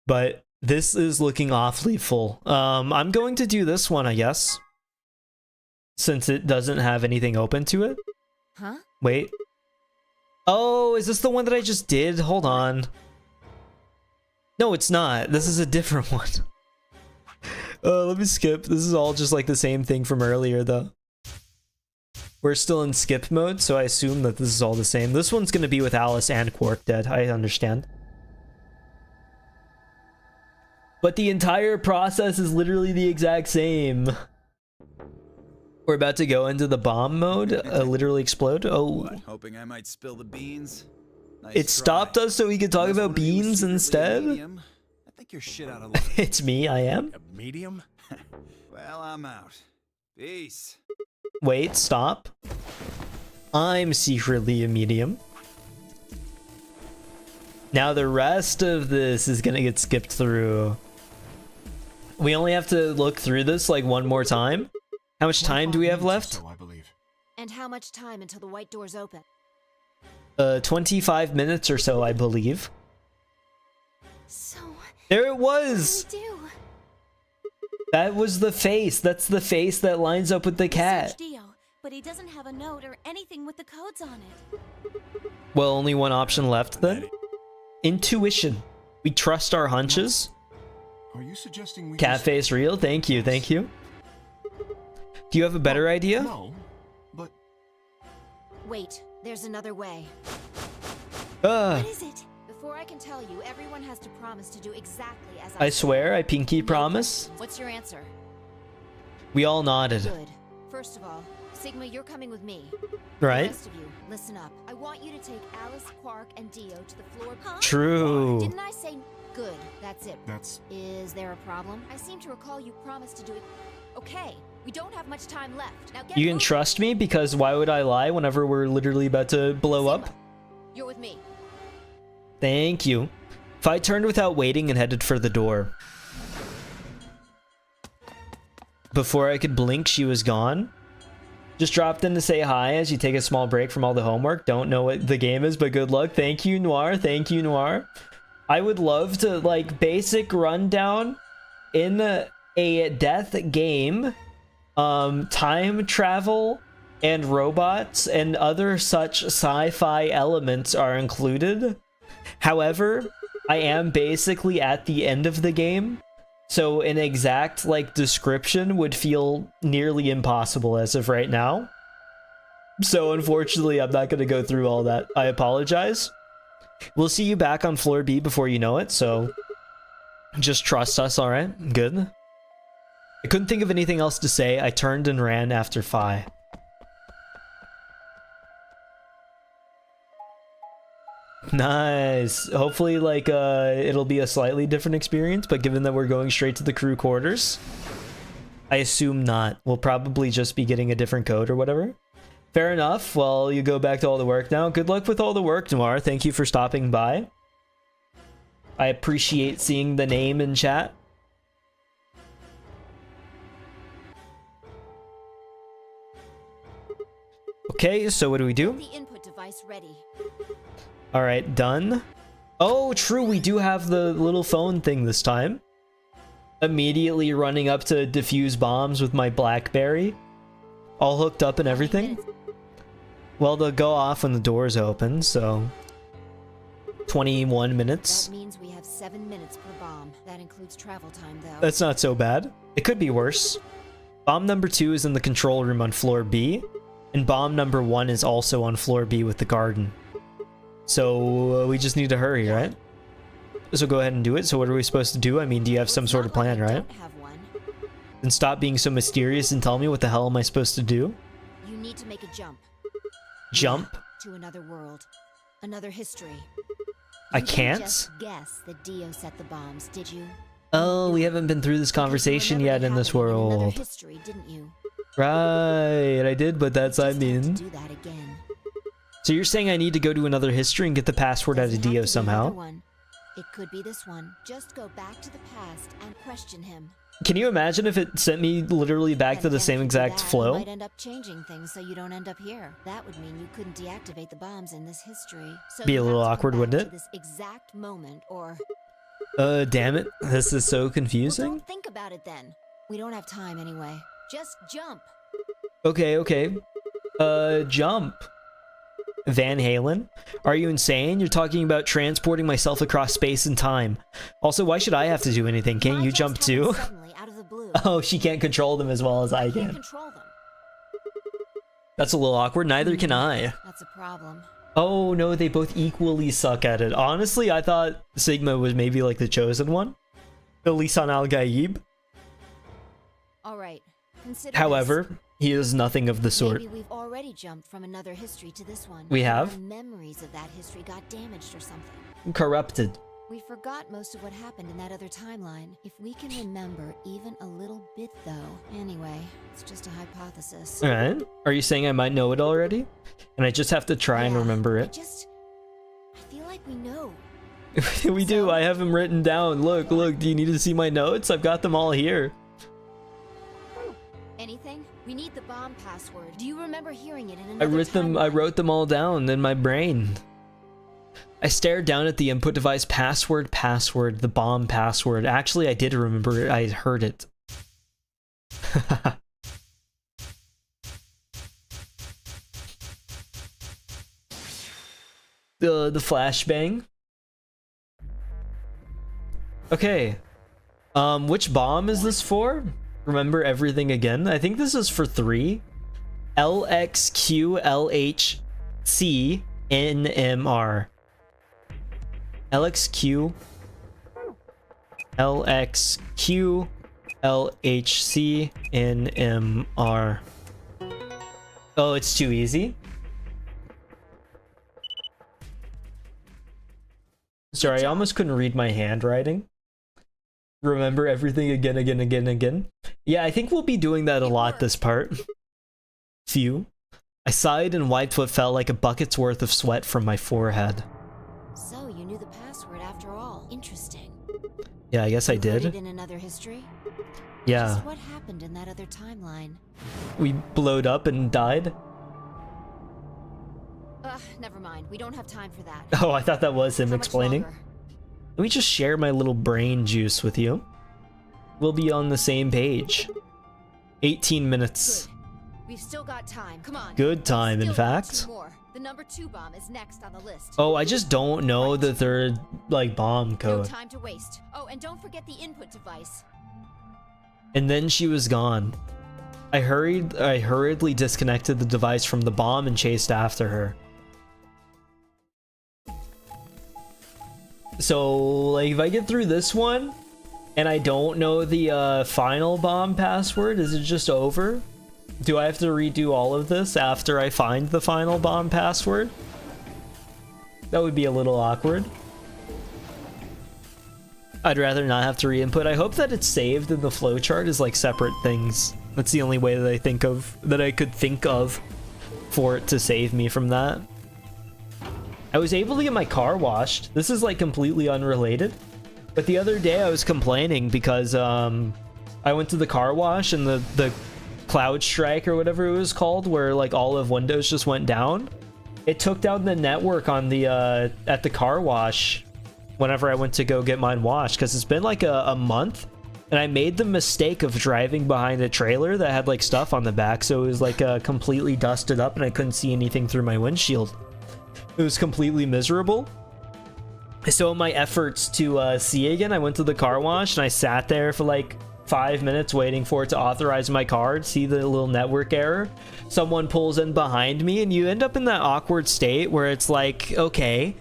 But this is looking awfully full. I'm going to do this one, I guess, since it doesn't have anything open to it.
Huh?
Wait. Oh, is this the one that I just did? Hold on. No, it's not. This is a different one. Let me skip. This is all just like the same thing from earlier, though. We're still in skip mode, so I assume that this is all the same. This one's gonna be with Alice and Quark dead. I understand. But the entire process is literally the exact same. We're about to go into the bomb mode. Literally explode. Oh.
What, hoping I might spill the beans? Nice
It
try.
stopped us so we could talk
Unless
about
one of you is
beans
secretly a
instead?
medium, I think you're shit out of luck.
It's me, I am.
A medium?
Well, I'm out. Peace.
Wait, stop. I'm secretly a medium. Now the rest of this is gonna get skipped through. We only have to look through this like one more time. How much time do we have left?
So, I believe.
And how much time until the white doors open?
25 minutes or so, I believe.
So,
There it
what
was!
do we do?
That was the face. That's the face that lines up with the cat.
Search Dio, but he doesn't have a note or anything with the codes on it.
Well, only one option left then. Intuition. We trust our hunches.
Are you suggesting we
Cat face real. Thank you, thank you. Do you have a better idea?
No, but
Wait, there's another way.
What is it?
Before I can tell you, everyone has to promise to do exactly as
I swear, I pinky
No.
promise.
What's your answer?
We all nodded.
Good. First of all, Sigma, you're coming with me.
Right?
The rest of you, listen up. I want you to take Alice, Quark, and Dio to the floor. Huh?
True.
Didn't I say good? That's it.
that's
Is there a problem? I seem to recall you promised to do it. Okay, we don't have much time left. Now get
You can
moving.
trust me because why would I lie whenever we're literally about to blow up?
Sigma, you're with me.
Thank you. If I turned without waiting and headed for the door. Before I could blink, she was gone. Just dropped in to say hi as you take a small break from all the homework. Don't know what the game is, but good luck. Thank you, Noir. Thank you, Noir. I would love to, like, basic rundown in a death game. Time travel and robots and other such sci-fi elements are included. However, I am basically at the end of the game, so an exact, like, description would feel nearly impossible as of right now. So unfortunately, I'm not going to go through all that. I apologize. We'll see you back on floor B before you know it, so just trust us, alright? Good. I couldn't think of anything else to say. I turned and ran after Phi. Nice. Hopefully, like, it'll be a slightly different experience, but given that we're going straight to the crew quarters, I assume not. We'll probably just be getting a different code or whatever. Fair enough. Well, you go back to all the work now. Good luck with all the work, Noir. Thank you for stopping by. I appreciate seeing the name in chat. Okay, so what do we do?
The input device ready.
All right, done. Oh, true. We do have the little phone thing this time. Immediately running up to defuse bombs with my BlackBerry. All hooked up and everything. Well, they'll go off when the doors open, so 21 minutes.
That means we have 7 minutes per bomb. That includes travel time, though.
That's not so bad. It could be worse. Bomb number 2 is in the control room on floor B, and bomb number 1 is also on floor B with the garden. So we just need to hurry, right? So go ahead and do it. So what are we supposed to do? I mean, do you have some sort of plan, right?
Don't have one.
Then stop being so mysterious and tell me what the hell am I supposed to do?
You need to make a jump.
Jump?
To another world. Another history.
I
You didn't
can't?
just guess that Dio set the bombs, did you?
Oh, we haven't been through this conversation yet in this
Another
world.
history, didn't you?
Right, I did, but that's, I
Just have to
mean.
do that again.
So you're saying I need to go to another history and get the password out
Doesn't
of
have
Dio
to be
somehow?
another one. It could be this one. Just go back to the past and question him.
Can you imagine if it sent me literally back to
And
the
again,
same
if you do
exact
that, You
flow?
might end up changing things so you don't end up here. That would mean you couldn't deactivate the bombs in this history. So
Be
you
a
have
little
to go
awkward,
back
wouldn't
to
it?
This exact moment, or
Damn it. This is so
well,
confusing.
don't think about it then. We don't have time anyway. Just jump.
Okay. Jump. Van Halen? Are you insane? You're talking about transporting myself across space and time. Also, why should I have to do anything? Can't you
Objects
jump
coming
too?
Suddenly out of the the blue.
Oh, she can't control them as well as I
I can't
can.
control them.
That's a little awkward. Neither can I.
That's a problem.
Oh no, they both equally suck at it. Honestly, I thought Sigma was maybe like the chosen one. Lisan al-Gaib.
All right. Consider
However, he is nothing of the
this.
sort.
Maybe we've already jumped from another history to this one.
We have?
Our memories of that history got damaged or something.
Corrupted.
We forgot most of what happened in that other timeline. If we can remember even a little bit, though. Anyway, it's just a hypothesis.
Alright. Are you saying I might know it already? And I just have to try and
Yeah,
remember
I
it?
feel like we know.
We do. I have them written down. Look, look. Do you need to see my notes? I've got them all here.
Anything? We need the bomb password. Do you remember hearing it in
I
another
wrote them all down in my brain. I stared down at the input device password, the bomb password. Actually, I did remember it. I heard it. The flashbang. Okay. Which bomb is this for? Remember everything again? I think this is for 3. LXQLHCNMR. LXQLHCNMR. Oh, it's too easy? Sorry, I almost couldn't read my handwriting. Remember everything again. Yeah, I think we'll be doing that a lot this part. Phew. I sighed and wiped what felt like a bucket's worth of sweat from my forehead.
So you knew the password after all. Interesting.
Yeah, I guess I
You heard
did.
it in another history?
Yeah.
Just what happened in that other timeline?
We blowed up and died.
Never mind. We don't have time for that.
Oh, I thought that was him
How much
explaining.
longer?
Let me just share my little brain juice with you. We'll be on the same page. 18 minutes.
Good. We've still got time. Come on.
Good time, in
Still got
fact.
2 more. The number 2 bomb is next on the list.
Oh, I just don't know the third, like, bomb
No
code.
time to waste. Oh, and don't forget the input device.
And then she was gone. I hurriedly disconnected the device from the bomb and chased after her. So, like, if I get through this one and I don't know the final bomb password, is it just over? Do I have to redo all of this after I find the final bomb password? That would be a little awkward. I'd rather not have to re-input. I hope that it's saved in the flowchart as like separate things. That's the only way that I could think of for it to save me from that. I was able to get my car washed. This is like completely unrelated. But the other day I was complaining because I went to the car wash and the cloud strike or whatever it was called, where like all of Windows just went down. It took down the network on the at the car wash whenever I went to go get mine washed, because it's been like a month and I made the mistake of driving behind a trailer that had like stuff on the back, so it was like completely dusted up and I couldn't see anything through my windshield. It was completely miserable. So in my efforts to see again, I went to the car wash and I sat there for like 5 minutes waiting for it to authorize my card, see the little network error. Someone pulls in behind me and you end up in that awkward state where it's like, okay,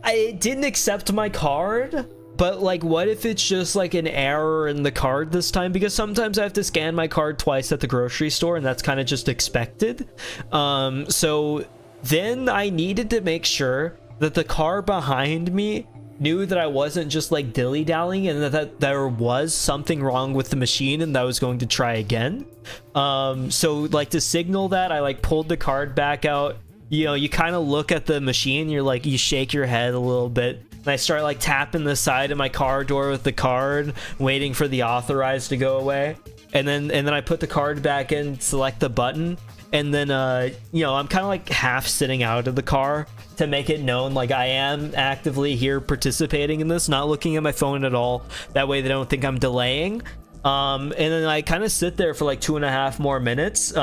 I didn't accept my card, but like what if it's just like an error in the card this time? Because sometimes I have to scan my card twice at the grocery store and that's kind of just expected. So then I needed to make sure that the car behind me knew that I wasn't just like dilly-dallying and that there was something wrong with the machine and that I was going to try again. So like to signal that, I like pulled the card back out. You know, you kind of look at the machine, you're like, you shake your head a little bit. And I start like tapping the side of my car door with the card, waiting for the authorize to go away. And then I put the card back in, select the button. And then, you know, I'm kind of like half sitting out of the car to make it known, like I am actively here participating in this, not looking at my phone at all. That way they don't think I'm delaying. And then I kind of sit there for like 2.5 more minutes,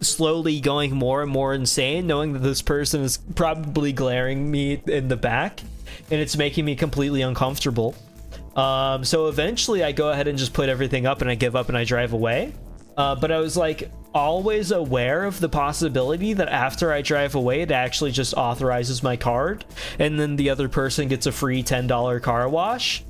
slowly going more and more insane, knowing that this person is probably glaring me in the back and it's making me completely uncomfortable. So eventually I go ahead and just put everything up and I give up and I drive away. But I was like always aware of the possibility that after I drive away, it actually just authorizes my card, and then the other person gets a free $10 car wash.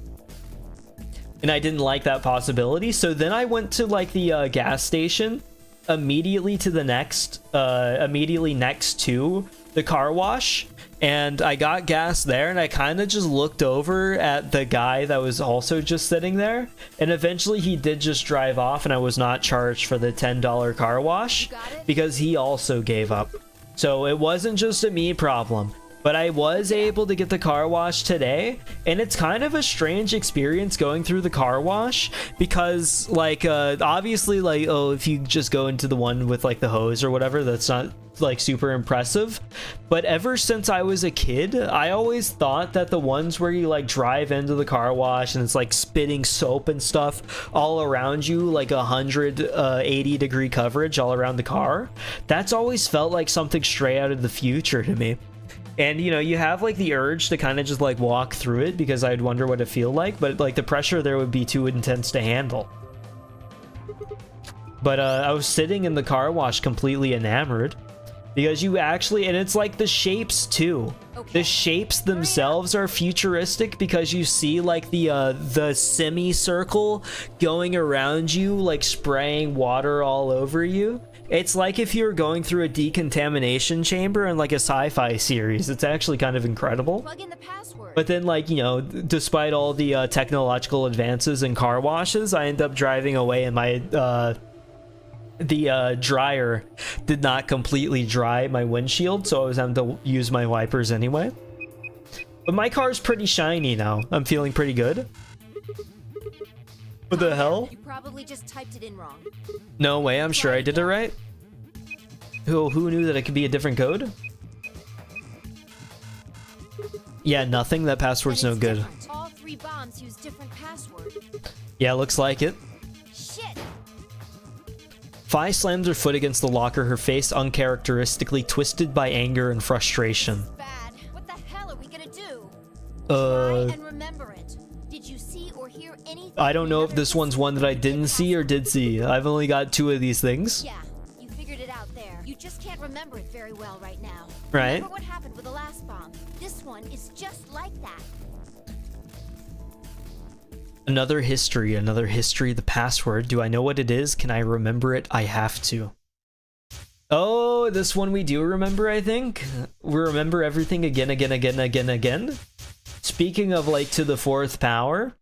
And I didn't like that possibility, so then I went to like the gas station immediately to the next, immediately next to the car wash, and I got gas there, and I kind of just looked over at the guy that was also just sitting there, and eventually he did just drive off, and I was not charged for the $10 car wash because he also gave up. So it wasn't just a me problem. But I was able to get the car wash today, and it's kind of a strange experience going through the car wash because, like, obviously, like, oh, if you just go into the one with, like, the hose or whatever, that's not, like, super impressive. But ever since I was a kid, I always thought that the ones where you, like, drive into the car wash and it's, like, spitting soap and stuff all around you, like 180-degree coverage all around the car, that's always felt like something straight out of the future to me. And, you know, you have, like, the urge to kind of just, like, walk through it because I'd wonder what it feel like, but, like, the pressure there would be too intense to handle. But, I was sitting in the car wash completely enamored because you actually, and it's, like, the shapes, too. Okay. The shapes themselves are futuristic because you see, like, the semicircle going around you, like, spraying water all over you. It's like if you were going through a decontamination chamber in like a sci-fi series. It's actually kind of incredible.
Plug in the password.
But then, like, you know, despite all the technological advances in car washes, I end up driving away and my the dryer did not completely dry my windshield, so I was having to use my wipers anyway. But my car's pretty shiny now. I'm feeling pretty good. What the hell?
You probably just typed it in wrong.
No way, I'm sure I did it right. Who knew that it could be a different code? Yeah, nothing. That password's no good.
All 3 bombs use different passwords.
Yeah, looks like it.
Shit.
Fi slams her foot against the locker, her face uncharacteristically twisted by anger and frustration.
Bad. What the hell are we gonna do?
Try
and remember it. Did you see or hear anything?
I don't know if this one's one that I didn't see or did see. I've only got 2 of these things.
Yeah, you figured it out there. You just can't remember it very well right now.
Right.
Remember what happened with the last bomb? This one is just like that.
Another history, the password. Do I know what it is? Can I remember it? I have to. Oh, this one we do remember, I think. We remember everything again. Speaking of, like, to the 4th power.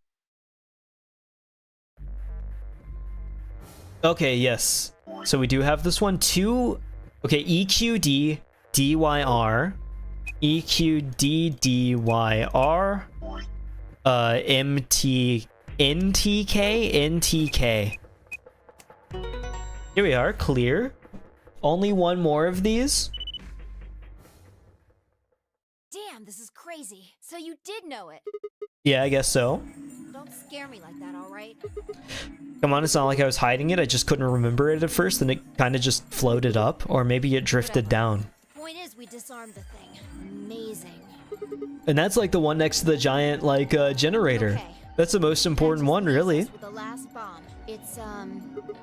Okay, yes. So we do have this one. 2. Okay, EQD DYR. EQD DYR. NTK. Here we are, clear. Only 1 more of these.
Damn, this is crazy. So you did know it.
Yeah, I guess so.
Don't scare me like that, all right?
Come on, it's not like I was hiding it. I just couldn't remember it at first, and it kind of just floated up, or maybe it drifted down.
Point is, we disarmed the thing. Amazing.
And that's like the one next to the giant, like, generator.
Okay.
That's the most important one, really.
With the last bomb. It's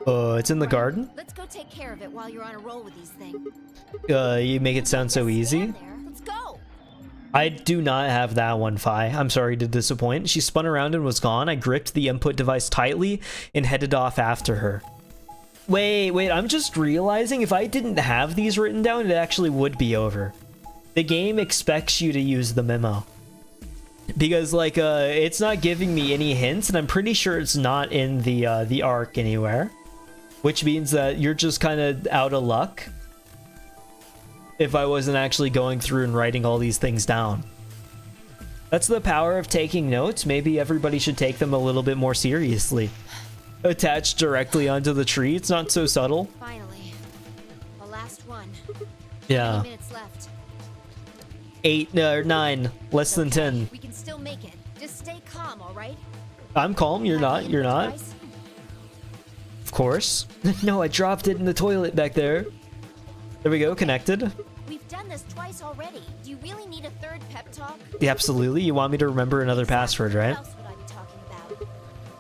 It's in the garden?
Let's go take care of it while you're on a roll with these things.
You make it sound so easy.
Let's go.
I do not have that one, Fi. I'm sorry to disappoint. She spun around and was gone. I gripped the input device tightly and headed off after her. Wait, I'm just realizing if I didn't have these written down, it actually would be over. The game expects you to use the memo. Because, like, it's not giving me any hints, and I'm pretty sure it's not in the arc anywhere. Which means that you're just kind of out of luck if I wasn't actually going through and writing all these things down. That's the power of taking notes. Maybe everybody should take them a little bit more seriously. Attached directly onto the tree, it's not so subtle.
Finally. The last one.
Yeah.
20 minutes left.
8 or 9, less than 10.
We can still make it. Just stay calm, all right?
I'm calm, you're not, you're not. Of course. No, I dropped it in the toilet back there. There we go, connected.
We've done this twice already. Do you really need a third pep talk?
Yeah, absolutely. You want me to remember another password, right?
What else would I be talking about?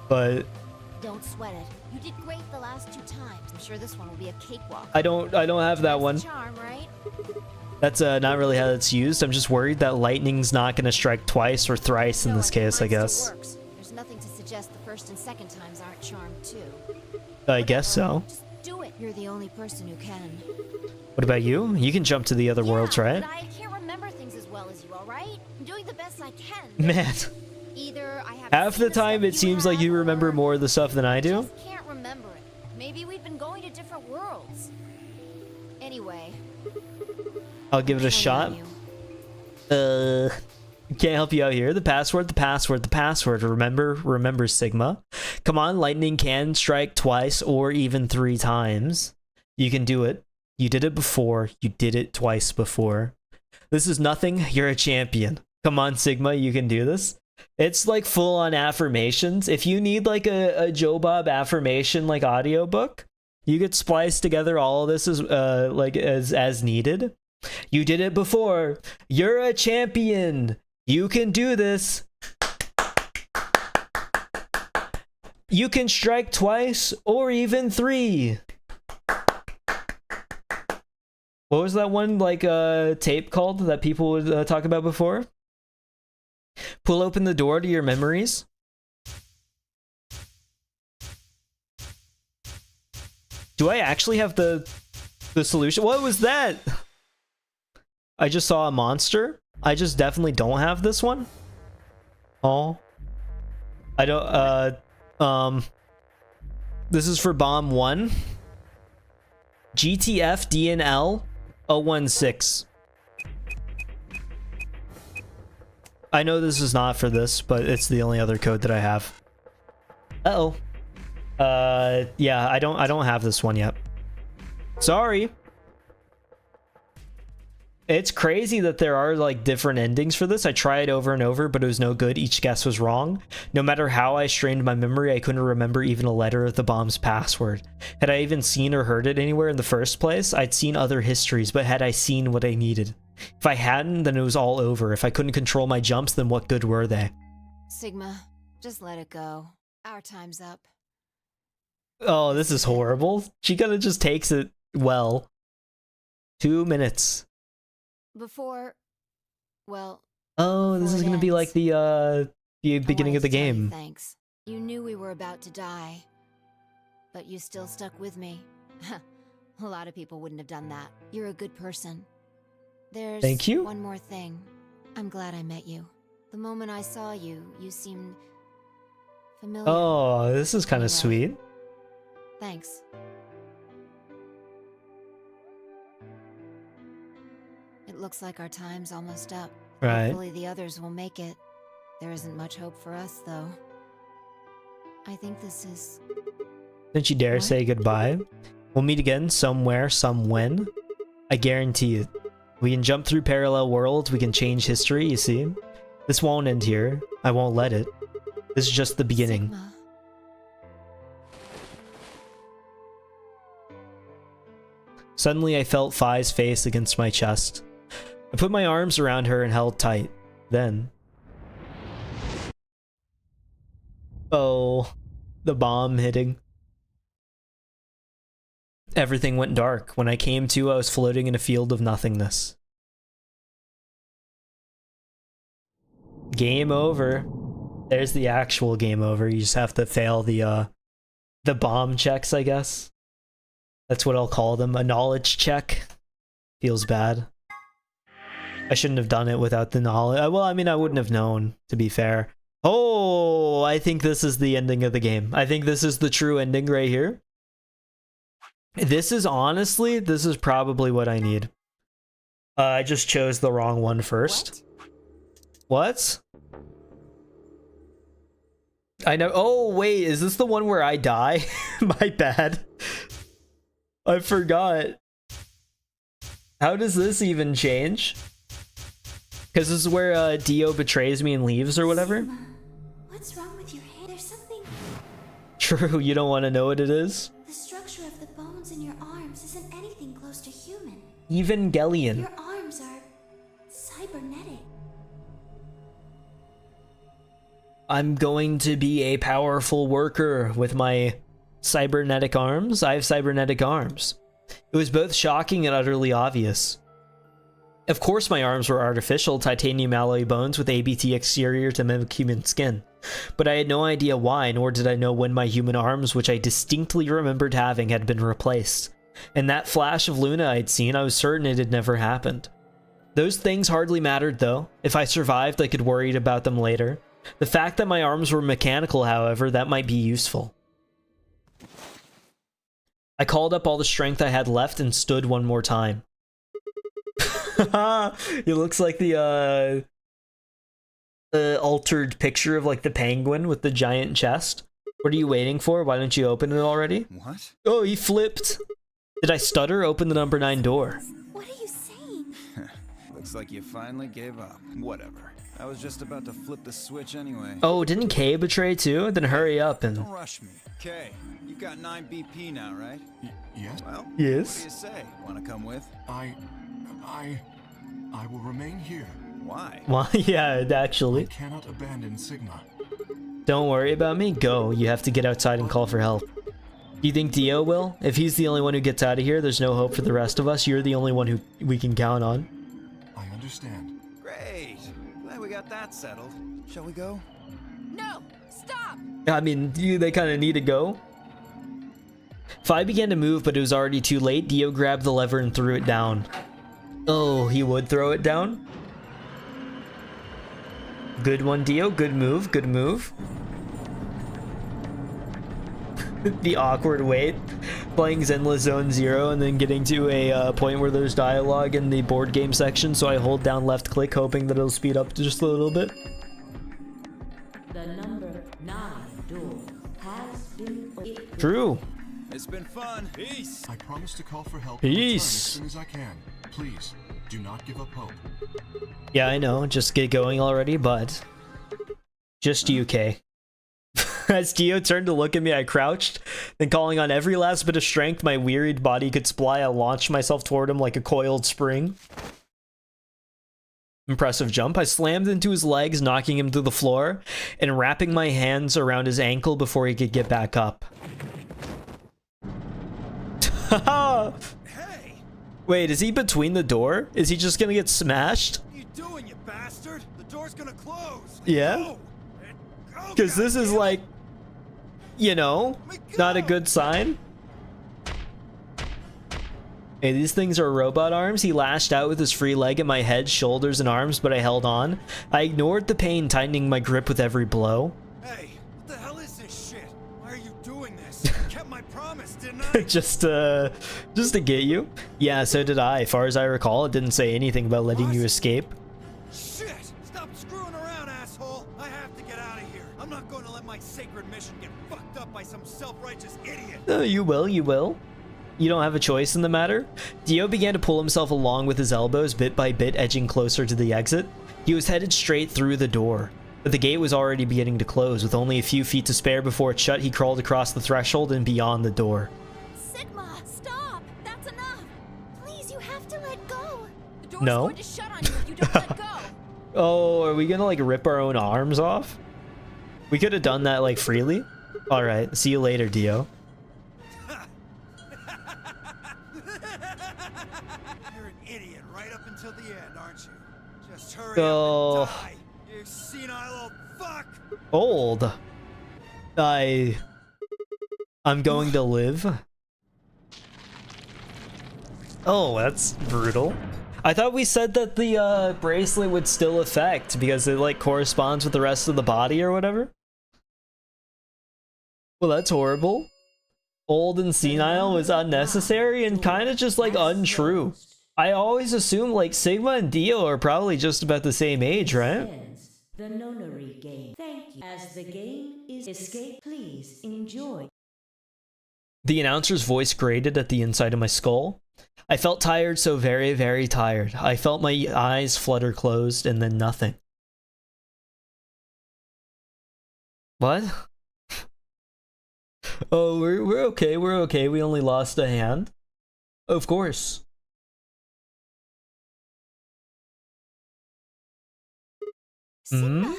but
Don't sweat it. You did great the last 2 times. I'm sure this one will be a cakewalk.
I don't have that one.
That's the charm, right?
That's not really how it's used. I'm just worried that lightning's not going to strike twice or thrice in this case, I guess.
Works. There's nothing to suggest the first and second times aren't charmed too.
I guess so.
Just do it. You're the only person who can.
What about you? You can jump to the other worlds, right?
But I can't remember things as well as you, all right? I'm doing the best I can.
Man.
Either I have
Half the time it seems like you remember more of the stuff than I do.
just can't remember it. Maybe we've been going to different worlds. Anyway,
I'll give it a shot. Can't help you out here. The password. Remember, Sigma. Come on, lightning can strike twice or even 3 times. You can do it. You did it before. You did it twice before. This is nothing. You're a champion. Come on, Sigma. You can do this. It's like full on affirmations. If you need like a Joe Bob affirmation like audiobook, you could splice together all of this as needed. You did it before. You're a champion. You can do this. You can strike twice or even 3. What was that one tape called that people would talk about before? Pull open the door to your memories. Do I actually have the solution? What was that? I just saw a monster. I just definitely don't have this one. Oh. I don't, this is for bomb 1. GTF DNL 016. I know this is not for this, but it's the only other code that I have. Uh-oh. Yeah, I don't have this one yet. Sorry. It's crazy that there are like different endings for this. I tried over and over, but it was no good. Each guess was wrong. No matter how I strained my memory, I couldn't remember even a letter of the bomb's password. Had I even seen or heard it anywhere in the first place? I'd seen other histories, but had I seen what I needed? If I hadn't, then it was all over. If I couldn't control my jumps, then what good were they?
Sigma, just let it go. Our time's up.
Oh, this is horrible. She kind of just takes it well. 2 minutes.
Before, well...
Oh, this is gonna be like the beginning of the game.
Thanks. You knew we were about to die, but you still stuck with me. A lot of people wouldn't have done that. You're a good person. There's
Thank you.
one more thing. I'm glad I met you. The moment I saw you, you seemed familiar.
Oh, this is kind of sweet.
Thanks. It looks like our time's almost up.
Right.
Hopefully the others will make it. There isn't much hope for us, though. I think this is...
Don't you dare say goodbye. We'll meet again somewhere, somewhen. I guarantee it. We can jump through parallel worlds. We can change history, you see? This won't end here. I won't let it. This is just the beginning.
Sigma.
Suddenly, I felt Phi's face against my chest. I put my arms around her and held tight. Then... Oh, the bomb hitting. Everything went dark. When I came to, I was floating in a field of nothingness. Game over. There's the actual game over. You just have to fail the bomb checks, I guess. That's what I'll call them. A knowledge check. Feels bad. I shouldn't have done it without the knowledge. Well, I mean, I wouldn't have known, to be fair. Oh, I think this is the ending of the game. I think this is the true ending right here. This is honestly, this is probably what I need. I just chose the wrong one first. What? I know. Oh, wait, is this the one where I die? My bad. I forgot. How does this even change? Because this is where Dio betrays me and leaves or whatever.
What's wrong with your hand? There's something...
True, you don't want to know what it is?
The structure of the bones in your arms isn't anything close to human.
Evangelion.
Your arms are cybernetic.
I'm going to be a powerful worker with my cybernetic arms. I have cybernetic arms. It was both shocking and utterly obvious. Of course my arms were artificial, titanium alloy bones with ABT exterior to mimic human skin. But I had no idea why, nor did I know when my human arms, which I distinctly remembered having, had been replaced. In that flash of Luna I'd seen, I was certain it had never happened. Those things hardly mattered, though. If I survived, I could worry about them later. The fact that my arms were mechanical, however, that might be useful. I called up all the strength I had left and stood one more time. He looks like the altered picture of like the penguin with the giant chest. What are you waiting for? Why don't you open it already?
What?
Oh, he flipped. Did I stutter? Open the number 9 door.
What are you saying?
Looks like you finally gave up. Whatever. I was just about to flip the switch anyway.
Oh, didn't Kay betray too? Then hurry up and...
Don't rush me. Kay, you've got 9 BP now, right?
Yes?
Well,
Yes.
what do you say? Want to come with?
I will remain here.
Why?
Well, yeah,
I
actually.
cannot abandon Sigma.
Don't worry about me. Go. You have to get outside and call for help. Do you think Dio will? If he's the only one who gets out of here, there's no hope for the rest of us. You're the only one who we can count on.
I understand.
Great. Glad we got that settled. Shall we go?
No! Stop!
I mean, they kind of need to go. Fi began to move, but it was already too late. Dio grabbed the lever and threw it down. Oh, he would throw it down? Good one, Dio. Good move. Good move. The awkward wait. Playing Zenless Zone 0 and then getting to a point where there's dialogue in the board game section, so I hold down left click hoping that it'll speed up just a little bit.
The number 9 door has been opened.
True.
It's been fun. Peace.
I promise to call for help and return as
Peace.
soon as I can. Please, do not give up hope.
Yeah, I know. Just get going already, but... Just you, Kay. As Dio turned to look at me, I crouched. Then calling on every last bit of strength my wearied body could supply, I launched myself toward him like a coiled spring. Impressive jump. I slammed into his legs, knocking him to the floor, and wrapping my hands around his ankle before he could get back up.
Hey!
Wait, is he between the door? Is he just gonna get smashed?
What are you doing, you bastard? The door's gonna close.
Yeah?
Go.
Because this is like, you know, not a good sign. Hey, these things are robot arms. He lashed out with his free leg at my head, shoulders, and arms, but I held on. I ignored the pain, tightening my grip with every blow.
Hey, what the hell is this shit? Why are you doing this? I kept my promise, didn't I?
just to get you. Yeah, so did I. As far as I recall, it didn't say anything about letting you escape.
Shit! Stop screwing around, asshole! I have to get out of here. I'm not going to let my sacred mission get fucked up by some self-righteous idiot.
You will, you will. You don't have a choice in the matter. Dio began to pull himself along with his elbows, bit by bit edging closer to the exit. He was headed straight through the door, but the gate was already beginning to close. With only a few feet to spare before it shut, he crawled across the threshold and beyond the door.
Sigma, stop! That's enough! Please, you have to let go!
The door's
No.
going to shut on you if you don't let go.
Oh, are we gonna like rip our own arms off? We could have done that like freely. All right, see you later, Dio.
You're an idiot right up until the end, aren't you? Just hurry
Oh.
up and die, you senile old fuck!
Old. I'm going to live. Oh, that's brutal. I thought we said that the bracelet would still affect because it like corresponds with the rest of the body or whatever. Well, that's horrible. Old and senile was unnecessary and kind of just like untrue. I always assume like Sigma and Dio are probably just about the same age, right?
Ends the nonary game. Thank you. As the game is escape, please enjoy.
The announcer's voice grated at the inside of my skull. I felt tired, so very, very tired. I felt my eyes flutter closed and then nothing. What? Oh, we're okay, we're okay. We only lost a hand. Of course.
Sigma?
Hmm?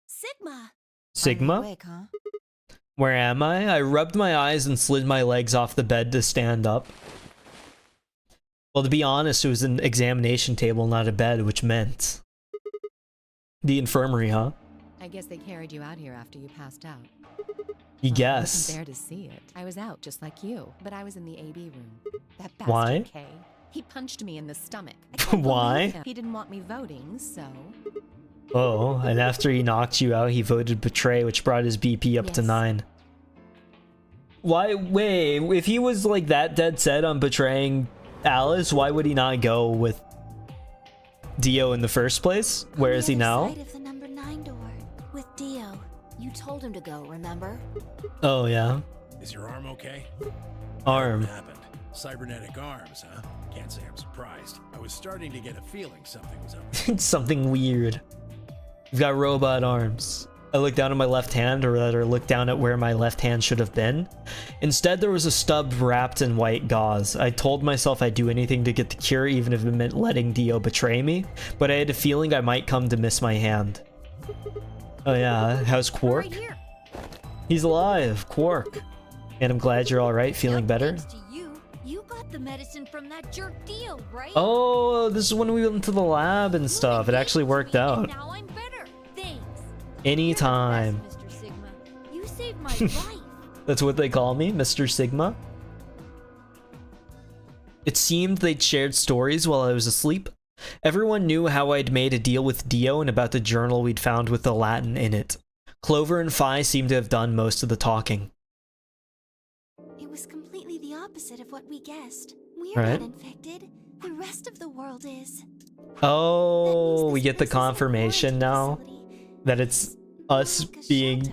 Sigma? Sigma.
Sigma?
Awake, huh?
Where am I? I rubbed my eyes and slid my legs off the bed to stand up. Well, to be honest, it was an examination table, not a bed, which meant the infirmary, huh?
I guess they carried you out here after you passed out.
You
I
guess.
wasn't there to see it. I was out just like you, but I was in the AB room. That bastard
Why?
Kay, he punched me in the stomach. I can't
Why?
believe him. He didn't want me voting, so...
Oh, and after he knocked you out, he voted betray, which brought his BP up to
Yes.
9. Why? Wait, if he was like that dead set on betraying Alice, why would he not go with Dio in the first place? Where is he now?
Side of the number 9 door with Dio.
You told him to go, remember?
Oh, yeah.
Is your arm okay?
Arm.
What happened? Cybernetic arms, huh? Can't say I'm surprised. I was starting to get a feeling something was up.
Something weird. You've got robot arms. I looked down at my left hand, or rather looked down at where my left hand should have been. Instead, there was a stub wrapped in white gauze. I told myself I'd do anything to get the cure, even if it meant letting Dio betray me, but I had a feeling I might come to miss my hand. Oh yeah, how's Quark?
Right here.
He's alive, Quark. And I'm glad you're alright, feeling better.
Thanks to you. You got the medicine from that jerk Dio, right?
Oh, this is when we went to the lab and stuff. It actually worked out.
Now I'm better. Thanks.
Anytime.
You're the best, Mr. Sigma. You saved my life.
That's what they call me, Mr. Sigma. It seemed they'd shared stories while I was asleep. Everyone knew how I'd made a deal with Dio and about the journal we'd found with the Latin in it. Clover and Phi seemed to have done most of the talking.
It was completely the opposite of what we guessed. We're
Right.
not infected. The rest of the world is.
Oh, we get the confirmation now that it's us being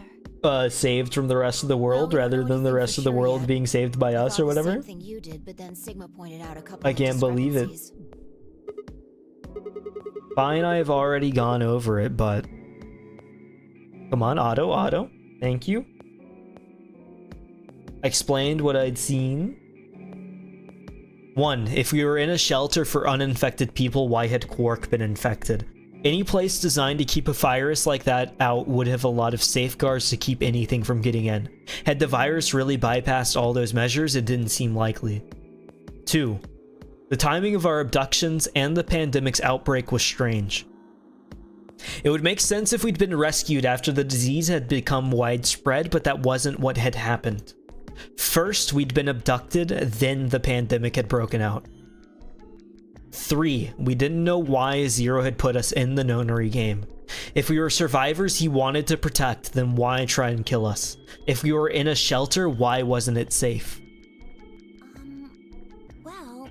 saved from the rest of the world rather than the rest of the world being saved by us or whatever.
Same thing you did, but then Sigma pointed out a couple
I
of
can't believe it.
discrepancies.
Fine, I've already gone over it, but... Come on, Otto. Thank you. I explained what I'd seen. 1. If we were in a shelter for uninfected people, why had Quark been infected? Any place designed to keep a virus like that out would have a lot of safeguards to keep anything from getting in. Had the virus really bypassed all those measures, it didn't seem likely. 2. The timing of our abductions and the pandemic's outbreak was strange. It would make sense if we'd been rescued after the disease had become widespread, but that wasn't what had happened. First, we'd been abducted, then the pandemic had broken out. 3. We didn't know why Zero had put us in the nonary game. If we were survivors he wanted to protect, then why try and kill us? If we were in a shelter, why wasn't it safe?
Well,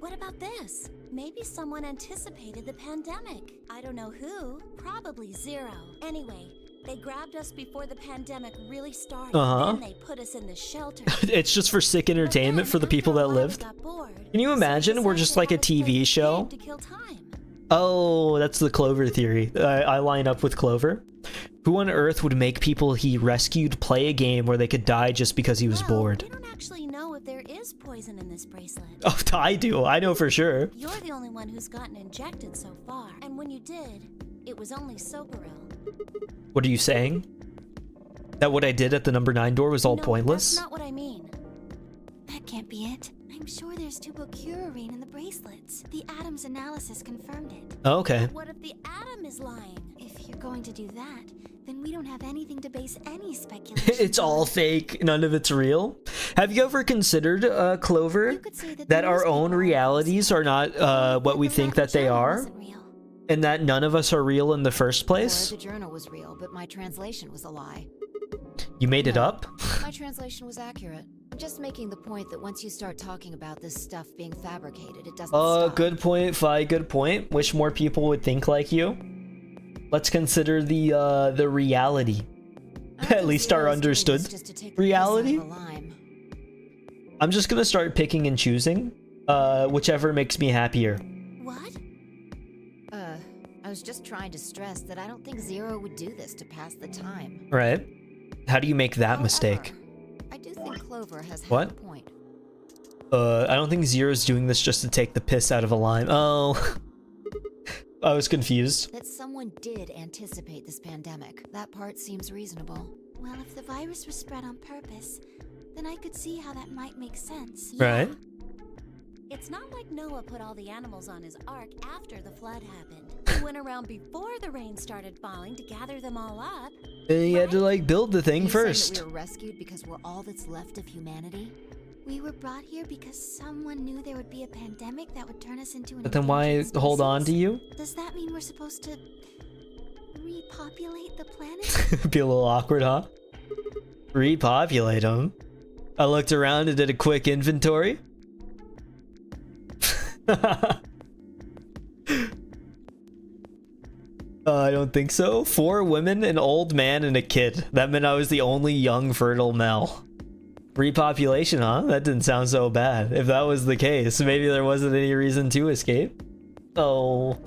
what about this? Maybe someone anticipated the pandemic. I don't know who. Probably Zero. Anyway, they grabbed us before the pandemic really started. Then they put us in the shelter.
It's just for sick entertainment for the people that lived. Can you imagine? We're just like a TV show.
To kill time.
Oh, that's the Clover theory. I line up with Clover. Who on Earth would make people he rescued play a game where they could die just because he was bored?
We don't actually know if there is poison in this bracelet.
Oh, I do. I know for sure.
You're the only one who's gotten injected so far. And when you did, it was only Socoril.
What are you saying? That what I did at the number 9 door was all
No,
pointless?
That's not what I mean. That can't be it. I'm sure there's tubocurarine in the bracelets. The Adams analysis confirmed it.
Oh, okay.
What if the Atom is lying? If you're going to do that, then we don't have anything to base any speculation
It's all fake. None of it's real. Have you ever considered, Clover,
You could say
that
the
our own
newspaper
realities are not what we
the
think that they
journal
are?
wasn't real.
And that none of us are real in the first
Or
place?
the journal was real, but my translation was a lie.
You made it up?
My translation was accurate. I'm just making the point that once you start talking about this stuff being fabricated, it doesn't stop.
Good point, Phi, good point. Wish more people would think like you. Let's consider the reality. At least our understood reality. I'm just gonna start picking and choosing, whichever makes me happier.
What?
I was just trying to stress that I don't think Zero would do this to pass the time.
Right? How do you make that mistake?
However, I do think Clover has had
What?
a point.
I don't think Zero's doing this just to take the piss out of a lime. Oh. I was confused.
That someone did anticipate this pandemic. That part seems reasonable.
Well, if the virus was spread on purpose, then I could see how that might make sense.
Right.
It's not like Noah put all the animals on his ark after the flood happened. He went around before the rain started falling to gather them all up.
And you had to like build the thing
Are you saying
first.
that we were rescued because we're all that's left of humanity?
We were brought here because someone knew there would be a pandemic that would turn us into an
But then why
endangered
hold on to
species?
you?
Does that mean we're supposed to repopulate the planet?
Be a little awkward, huh? Repopulate them. I looked around and did a quick inventory. I don't think so. 4 women, an old man, and a kid. That meant I was the only young fertile male. Repopulation, huh? That didn't sound so bad. If that was the case, maybe there wasn't any reason to escape. Oh.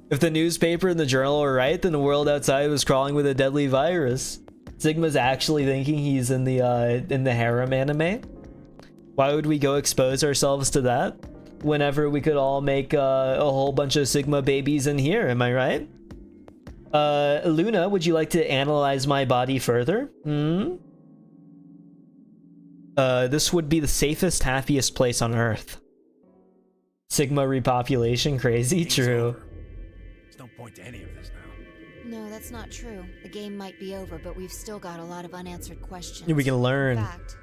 If the newspaper and the journal were right, then the world outside was crawling with a deadly virus. Sigma's actually thinking he's in the harem anime. Why would we go expose ourselves to that whenever we could all make a whole bunch of Sigma babies in here? Am I right? Luna, would you like to analyze my body further? This would be the safest, happiest place on Earth. Sigma repopulation, crazy,
Game's
true.
over. There's no point to any of this now.
No, that's not true. The game might be over, but we've still got a lot of unanswered questions.
We can learn.
In fact,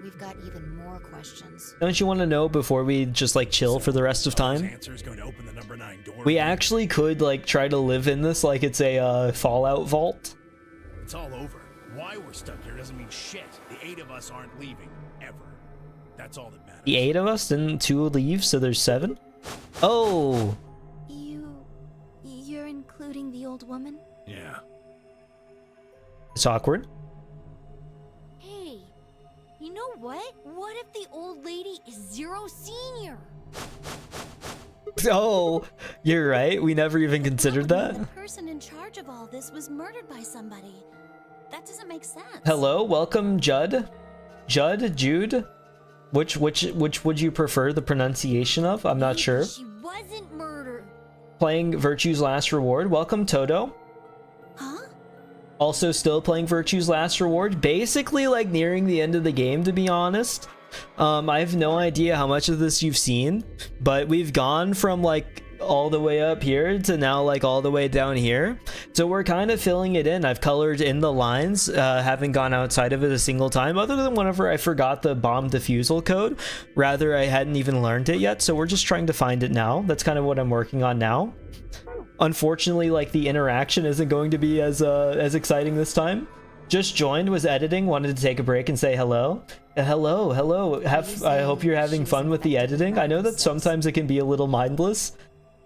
we've got even more questions.
Don't you want to know before we just like chill for the rest of
This
time?
answer is going to open the number 9 door.
We actually could like try to live in this like it's a Fallout vault.
It's all over. Why we're stuck here doesn't mean shit. The 8 of us aren't leaving ever. That's all that matters.
The 8 of us, didn't 2 leave, so there's 7? Oh!
You're including the old woman?
Yeah.
It's awkward.
Hey, you know what? What if the old lady is Zero Senior?
Oh, you're right. We never even considered
Probably
that.
The person in charge of all this was murdered by somebody. That doesn't make sense.
Hello, welcome, Judd. Jude? Which would you prefer the pronunciation of? I'm not sure.
She wasn't murdered.
Playing Virtue's Last Reward. Welcome, Toto.
Huh?
Also still playing Virtue's Last Reward. Basically like nearing the end of the game, to be honest. I have no idea how much of this you've seen, but we've gone from like all the way up here to now like all the way down here, so we're kind of filling it in. I've colored in the lines, haven't gone outside of it a single time other than whenever I forgot the bomb defusal code. Rather, I hadn't even learned it yet, so we're just trying to find it now. That's kind of what I'm working on now. Unfortunately, like the interaction isn't going to be as exciting this time. Just joined, was editing, wanted to take a break and say hello. Hello. I hope you're having fun with the editing. I know that sometimes it can be a little mindless.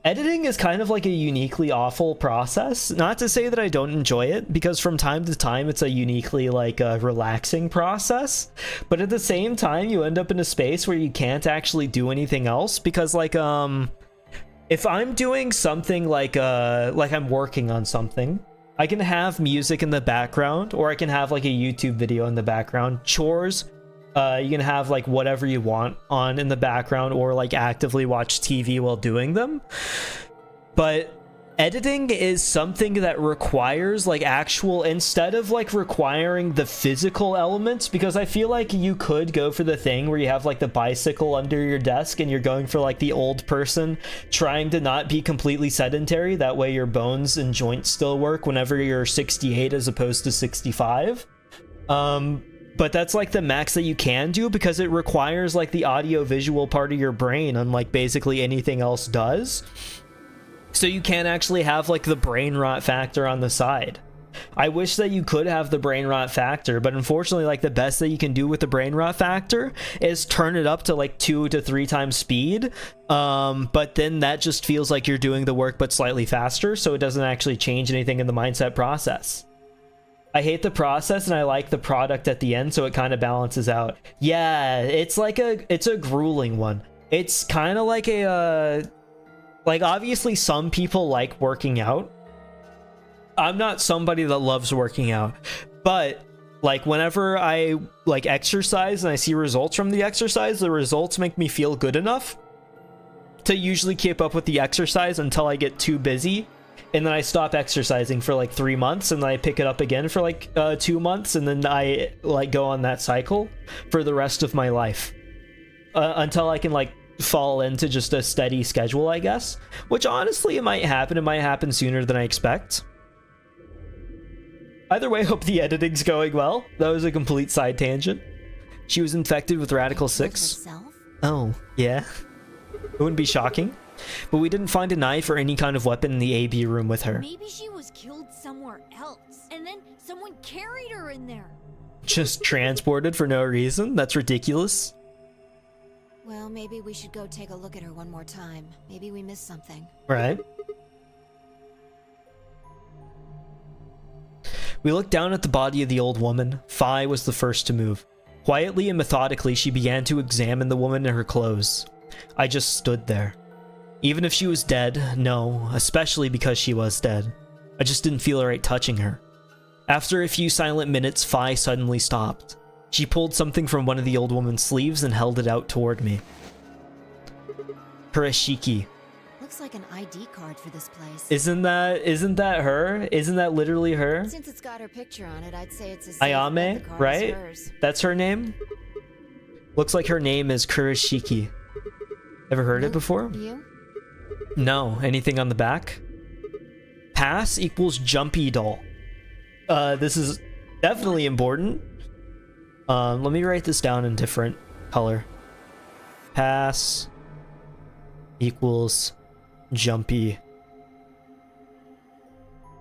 Editing is kind of like a uniquely awful process. Not to say that I don't enjoy it, because from time to time it's a uniquely like relaxing process. But at the same time, you end up in a space where you can't actually do anything else, because like if I'm doing something like I'm working on something, I can have music in the background, or I can have like a YouTube video in the background. Chores, you can have like whatever you want on in the background, or like actively watch TV while doing them. But editing is something that requires like actual, instead of like requiring the physical elements, because I feel like you could go for the thing where you have like the bicycle under your desk and you're going for like the old person trying to not be completely sedentary. That way your bones and joints still work whenever you're 68 as opposed to 65. But that's like the max that you can do, because it requires like the audio visual part of your brain, unlike basically anything else does. So you can't actually have like the brain rot factor on the side. I wish that you could have the brain rot factor, but unfortunately like the best that you can do with the brain rot factor is turn it up to like 2 to 3 times speed. But then that just feels like you're doing the work but slightly faster, so it doesn't actually change anything in the mindset process. I hate the process and I like the product at the end, so it kind of balances out. Yeah, it's a grueling one. It's kind of like like obviously some people like working out. I'm not somebody that loves working out, but like whenever I like exercise and I see results from the exercise, the results make me feel good enough to usually keep up with the exercise until I get too busy, and then I stop exercising for like 3 months, and then I pick it up again for like 2 months, and then I like go on that cycle for the rest of my life until I can like fall into just a steady schedule, I guess. Which honestly, it might happen. It might happen sooner than I expect. Either way, hope the editing's going well. That was a complete side tangent. She was infected with Radical 6. Oh, yeah. It wouldn't be shocking. But we didn't find a knife or any kind of weapon in the AB room with her.
Maybe she was killed somewhere else, and then someone carried her in there.
Just transported for no reason? That's ridiculous.
Well, maybe we should go take a look at her one more time. Maybe we missed something.
Right. We looked down at the body of the old woman. Fi was the first to move. Quietly and methodically, she began to examine the woman and her clothes. I just stood there. Even if she was dead, no, especially because she was dead. I just didn't feel right touching her. After a few silent minutes, Fi suddenly stopped. She pulled something from one of the old woman's sleeves and held it out toward me. Kurashiki.
Looks like an ID card for this place.
Isn't that her? Isn't that literally her?
Since it's got her picture on it, I'd say it's a
Ayame, right? That's her name? Looks like her name is Kurashiki. Ever heard it before?
You?
No. Anything on the back? Pass equals jumpy doll. This is definitely important. Let me write this down in different color. Pass equals jumpy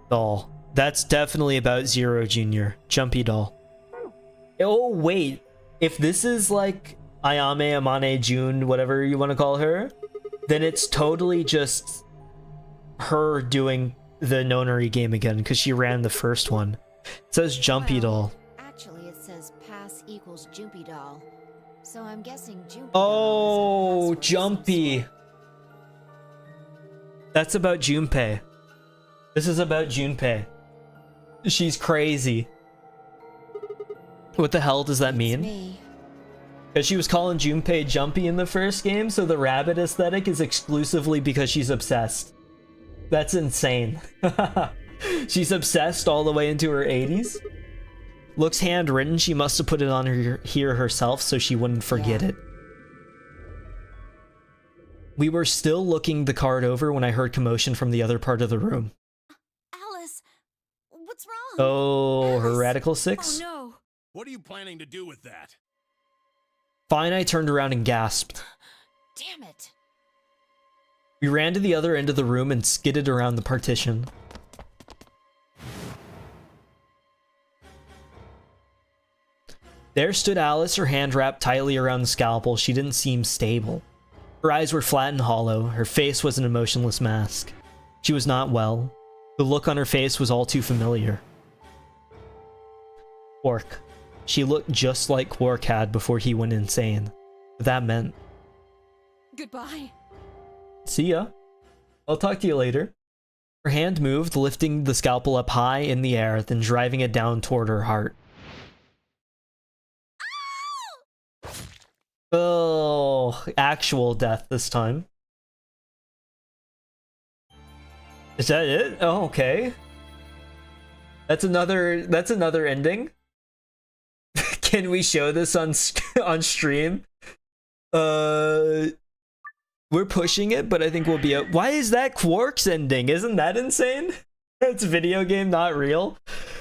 doll. That's definitely about Zero Jr. Jumpy doll. Oh, wait. If this is like Ayame, Amane, June, whatever you want to call her, then it's totally just her doing the nonary game again, because she ran the first one. It says jumpy doll.
Actually, it says pass equals jumpy doll. So I'm guessing jumpy
Oh, jumpy. That's about Junpei. This is about Junpei. She's crazy. What the hell does that mean? Because she was calling Junpei Jumpy in the first game, so the rabbit aesthetic is exclusively because she's obsessed. That's insane. She's obsessed all the way into her 80s. Looks handwritten. She must have put it on her here herself so she wouldn't forget it. We were still looking the card over when I heard commotion from the other part of the room.
Alice, what's wrong?
Oh, her Radical 6?
Oh no.
What are you planning to do with that?
Fine, I turned around and gasped.
Damn it.
We ran to the other end of the room and skidded around the partition. There stood Alice, her hand wrapped tightly around the scalpel. She didn't seem stable. Her eyes were flat and hollow. Her face was an emotionless mask. She was not well. The look on her face was all too familiar. Quark. She looked just like Quark had before he went insane. That meant...
Goodbye.
See ya. I'll talk to you later. Her hand moved, lifting the scalpel up high in the air, then driving it down toward her heart. Oh, actual death this time. Is that it? Oh, okay. That's another ending. Can we show this on stream? We're pushing it, but I think we'll be out. Why is that Quark's ending? Isn't that insane? It's a video game, not real.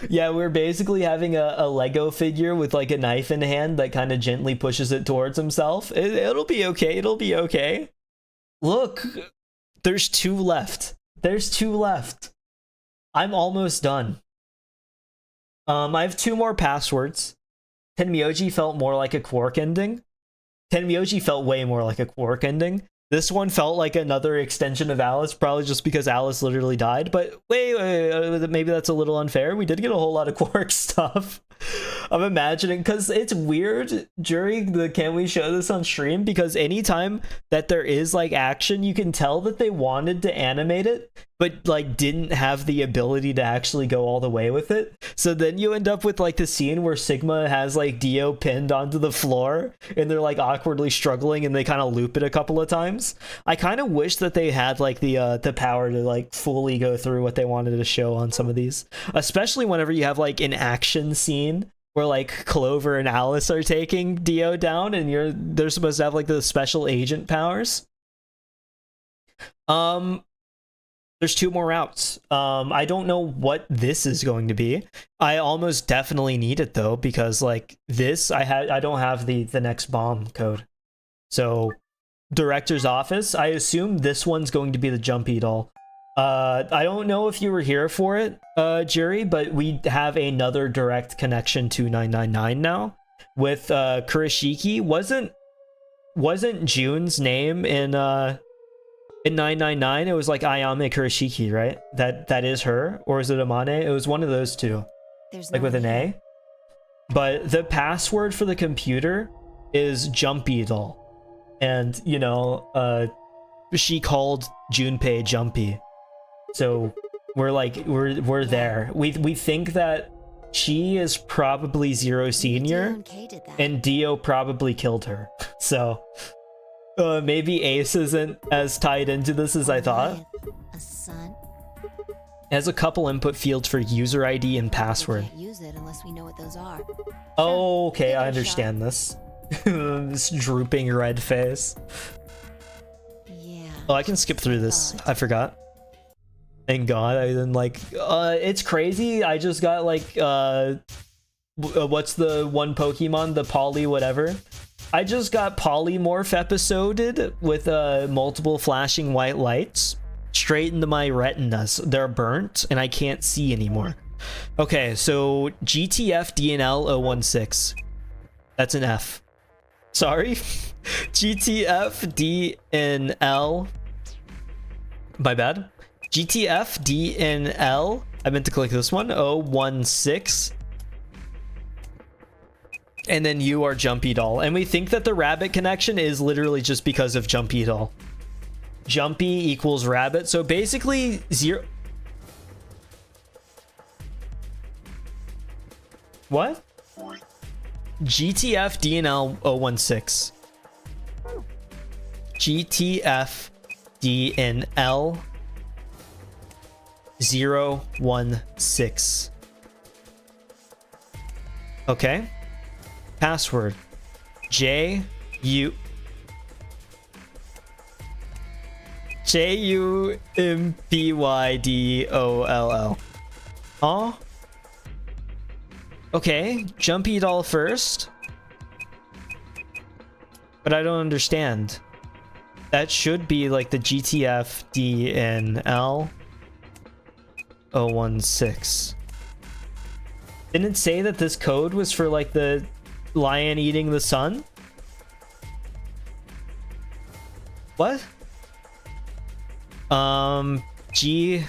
Yeah, we're basically having a Lego figure with like a knife in hand that kind of gently pushes it towards himself. It'll be okay. It'll be okay. Look, there's 2 left. There's 2 left. I'm almost done. I have 2 more passwords. Tenmyoji felt more like a Quark ending. Tenmyoji felt way more like a Quark ending. This one felt like another extension of Alice, probably just because Alice literally died. But wait, maybe that's a little unfair. We did get a whole lot of Quark stuff. I'm imagining, because it's weird during the can we show this on stream, because anytime that there is like action, you can tell that they wanted to animate it but like didn't have the ability to actually go all the way with it. So then you end up with like the scene where Sigma has like Dio pinned onto the floor and they're like awkwardly struggling and they kind of loop it a couple of times. I kind of wish that they had like the power to like fully go through what they wanted to show on some of these, especially whenever you have like an action scene where like Clover and Alice are taking Dio down and they're supposed to have like the special agent powers. There's 2 more routes. I don't know what this is going to be. I almost definitely need it though, because like this, I don't have the next bomb code. So director's office, I assume this one's going to be the Jumpy doll. I don't know if you were here for it, Jerry, but we have another direct connection to 999 now with Kurashiki. Wasn't June's name in 999, it was like Ayame Kurashiki, right? That is her, or is it Amane? It was one of those two.
There's
like
no
with an
way.
A. But the password for the computer is Jumpy doll. And, you know, she called Junpei Jumpy. So we're there. We think that she is probably Zero Senior,
Dio and Kay did that.
and Dio probably killed her. So maybe Ace isn't as tied into this as I thought.
A son.
It has a couple input fields for user ID and password.
We can't use it unless we know what those are.
Oh, okay,
give it
I
a
understand this. This drooping red face.
Yeah.
Oh, I can skip through this. I forgot. Thank God I didn't like. It's crazy. I just got like what's the one Pokemon? The Poly whatever. I just got Polymorph episoded with multiple flashing white lights straight into my retinas. They're burnt and I can't see anymore. Okay, so GTF DNL 016. That's an F. Sorry. GTF DNL. My bad. GTF DNL. I meant to click this one. 016. And then you are Jumpy doll. And we think that the rabbit connection is literally just because of Jumpy doll. Jumpy equals rabbit. So basically, zero. What? GTF DNL 016. GTF DNL 016. Okay. Password JUMPYDOLL. Oh. Okay, Jumpy doll first. But I don't understand. That should be like the GTF DNL 016. Didn't it say that this code was for like the lion eating the sun? What? GTFDNL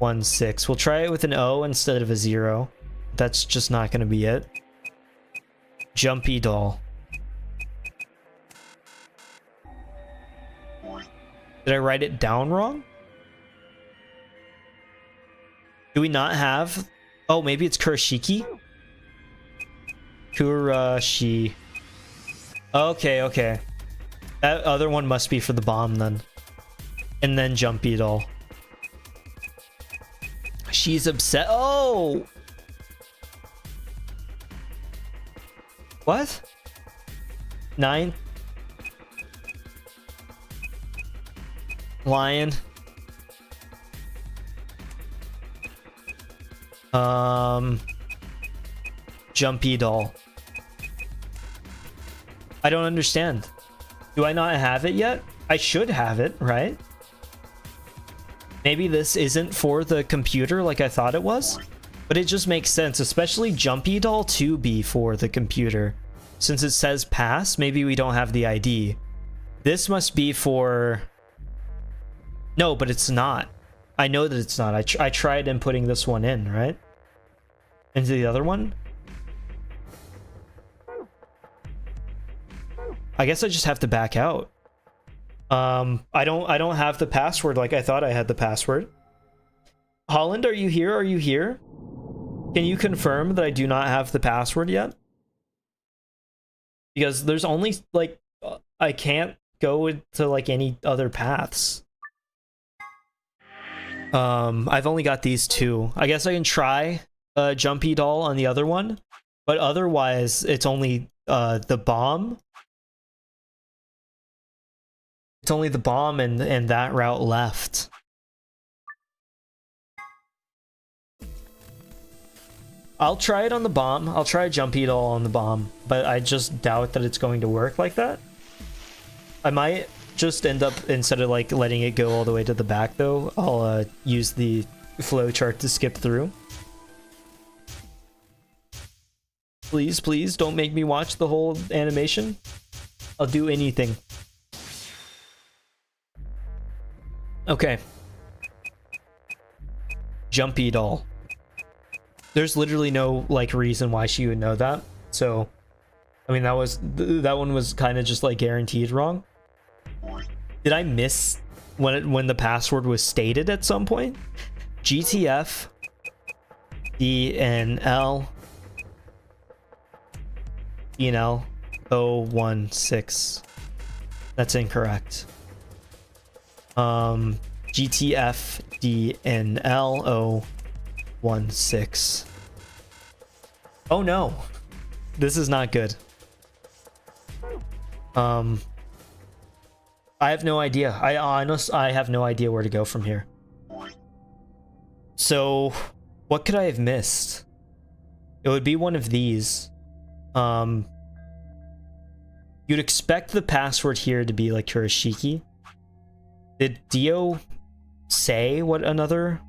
016. We'll try it with an O instead of a 0. That's just not going to be it. Jumpy doll. Did I write it down wrong? Do we not have... Oh, maybe it's Kurashiki? Kurashi. Okay, okay. That other one must be for the bomb then. And then Jumpy doll. She's upset. Oh! What? 9? Lion. Jumpy doll. I don't understand. Do I not have it yet? I should have it, right? Maybe this isn't for the computer like I thought it was, but it just makes sense, especially Jumpy doll to be for the computer. Since it says pass, maybe we don't have the ID. This must be for... No, but it's not. I know that it's not. I tried inputting this one in, right? Into the other one? I guess I just have to back out. I don't have the password like I thought I had the password. Holland, are you here? Are you here? Can you confirm that I do not have the password yet? Because there's only, like, I can't go into, like, any other paths. I've only got these two. I guess I can try Jumpy Doll on the other one, but otherwise it's only the bomb. It's only the bomb and that route left. I'll try it on the bomb. I'll try Jumpy Doll on the bomb, but I just doubt that it's going to work like that. I might just end up, instead of like letting it go all the way to the back though, I'll use the flowchart to skip through. Please, please don't make me watch the whole animation. I'll do anything. Okay. Jumpy Doll. There's literally no like reason why she would know that. So, I mean, that one was kind of just like guaranteed wrong. Did I miss when the password was stated at some point? GTF DNL 016. That's incorrect. GTF DNL 016. Oh no, this is not good. I have no idea. I have no idea where to go from here. So, what could I have missed? It would be one of these. You'd expect the password here to be like Kurashiki. Did Dio say what another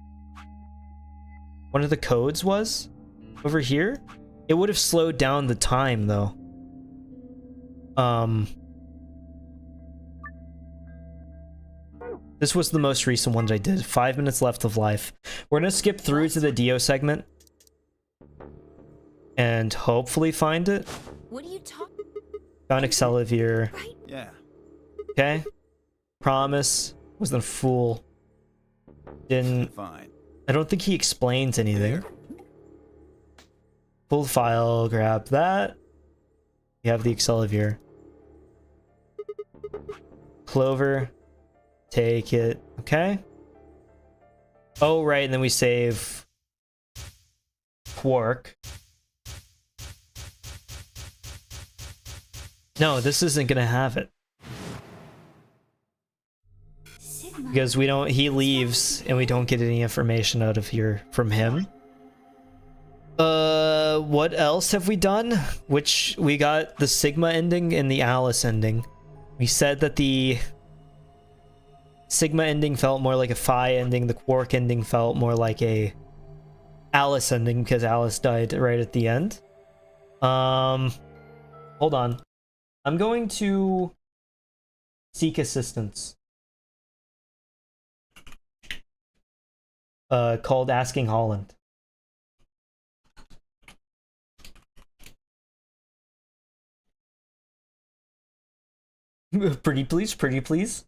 one of the codes was over here? It would have slowed down the time though. This was the most recent one that I did. 5 minutes left of life. We're gonna skip through to the Dio segment and hopefully find it.
What are you talking?
Found Excelivir.
Right?
Yeah.
Okay. Promise. Wasn't a fool. Didn't.
Fine.
I don't think he explains anything. Pull the file, grab that. You have the Excelivir. Clover. Take it. Okay. Oh, right. And then we save Quark. No, this isn't gonna have it. Because we don't, he leaves and we don't get any information out of here from him. What else have we done? Which, we got the Sigma ending and the Alice ending. We said that the Sigma ending felt more like a Phi ending, the Quark ending felt more like a Alice ending because Alice died right at the end. Hold on. I'm going to seek assistance. Called Asking Holland. Pretty please, pretty please.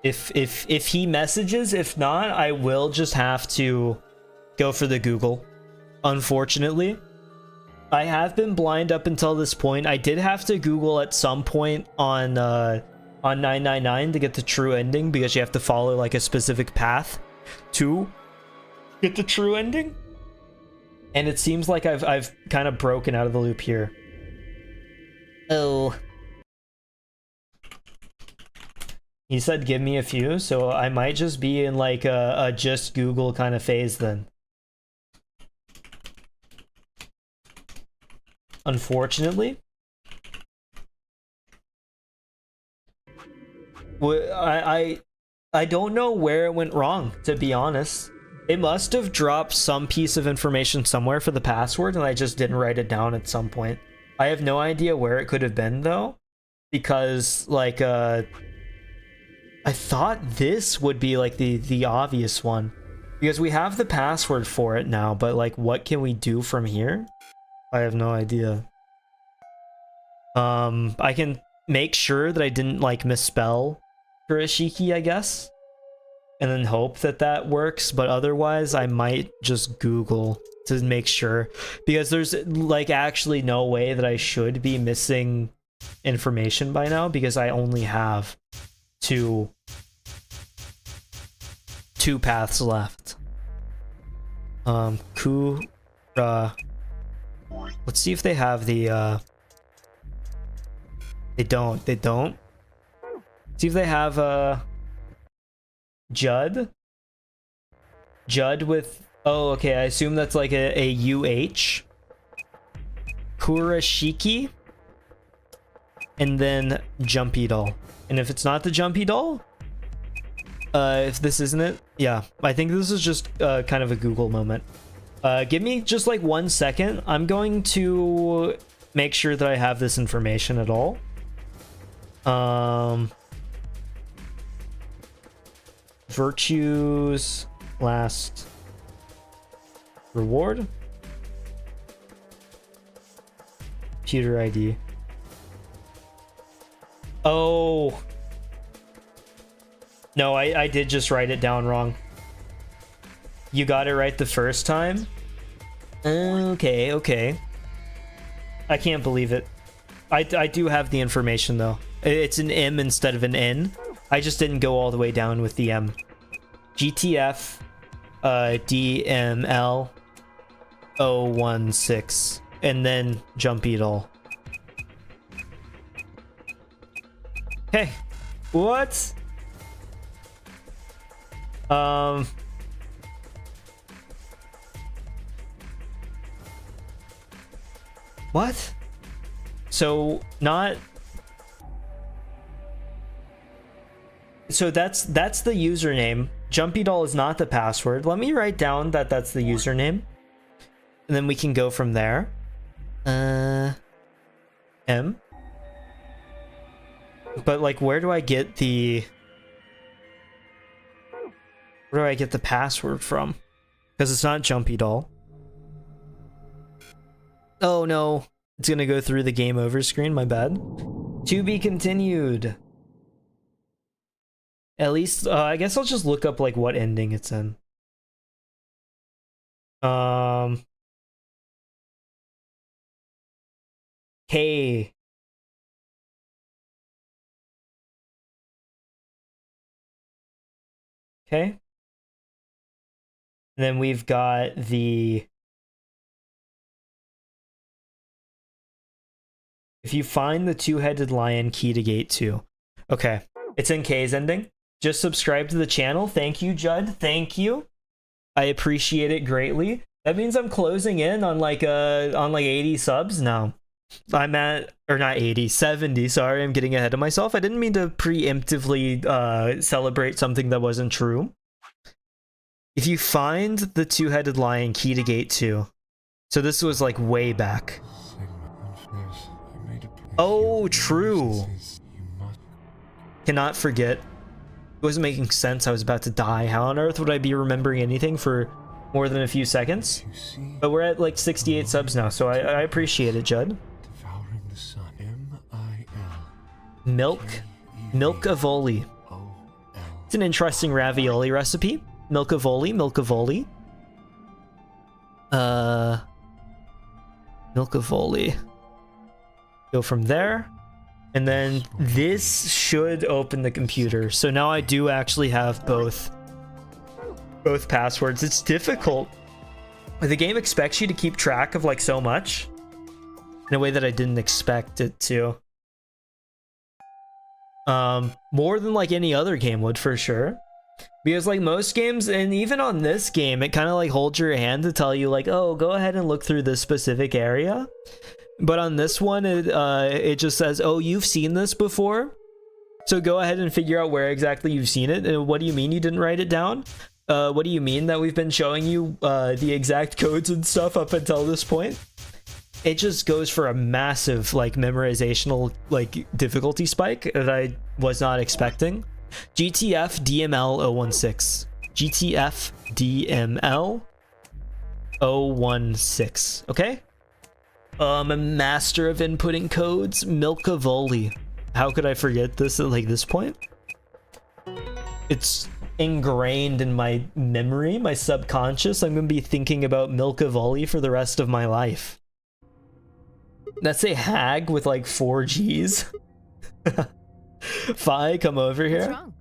If he messages, if not, I will just have to go for the Google. Unfortunately, I have been blind up until this point. I did have to Google at some point on 999 to get the true ending because you have to follow like a specific path to get the true ending. And it seems like I've kind of broken out of the loop here. Oh. He said give me a few, so I might just be in like a just Google kind of phase then. Unfortunately. I don't know where it went wrong, to be honest. It must have dropped some piece of information somewhere for the password, and I just didn't write it down at some point. I have no idea where it could have been, though. because like I thought this would be like the obvious one, because we have the password for it now, but like what can we do from here? I have no idea. I can make sure that I didn't like misspell Kurashiki, I guess, and then hope that that works, but otherwise I might just Google to make sure, because there's like actually no way that I should be missing information by now, because I only have two paths left. Kura. Let's see if they have the they don't. See if they have Judd with, oh okay, I assume that's like a UH. Kurashiki, and then Jumpy Doll. And if it's not the Jumpy Doll, if this isn't it, yeah, I think this is just kind of a Google moment. Give me just like 1 second. I'm going to make sure that I have this information at all. Virtues last reward. Computer ID. Oh. No, I did just write it down wrong. You got it right the first time? Okay. I can't believe it. I do have the information though. It's an M instead of an N. I just didn't go all the way down with the M. GTF DML 016 and then Jumpy Doll. Hey, what? What? So not. So that's the username. Jumpy Doll is not the password. Let me write down that that's the username, and then we can go from there. M. But like, where do I get the password from? Because it's not Jumpy Doll. Oh no, it's gonna go through the game over screen, my bad. To be continued. At least, I guess I'll just look up like what ending it's in. Hey. Okay. And then we've got the... If you find the two-headed lion, key to gate 2. Okay. It's in K's ending. Just subscribe to the channel. Thank you, Judd. Thank you. I appreciate it greatly. That means I'm closing in on like 80 subs now. I'm at, or not 80, 70. Sorry, I'm getting ahead of myself. I didn't mean to preemptively celebrate something that wasn't true. If you find the two-headed lion, key to gate 2. So this was like way back. Oh, true. Cannot forget. It wasn't making sense. I was about to die. How on earth would I be remembering anything for more than a few seconds? But we're at like 68 subs now, so I appreciate it, Judd. Milk-avoli. It's an interesting ravioli recipe. Milk-avoli. Milk-avoli. Go from there. And then this should open the computer. So now I do actually have both passwords. It's difficult. The game expects you to keep track of like so much in a way that I didn't expect it to. More than like any other game would, for sure. Because like most games, and even on this game, it kind of like holds your hand to tell you like, oh, go ahead and look through this specific area. But on this one, it just says, oh, you've seen this before? So go ahead and figure out where exactly you've seen it. And what do you mean you didn't write it down? What do you mean that we've been showing you the exact codes and stuff up until this point? it just goes for a massive like memorizational like difficulty spike that I was not expecting. GTF DML 016. GTF DML 016. Okay. I'm a master of inputting codes. Milkavoli. How could I forget this at like this point? It's ingrained in my memory, my subconscious. I'm gonna be thinking about Milkavoli for the rest of my life. That's a hag with like 4 G's. Fi, come over here.
What's wrong?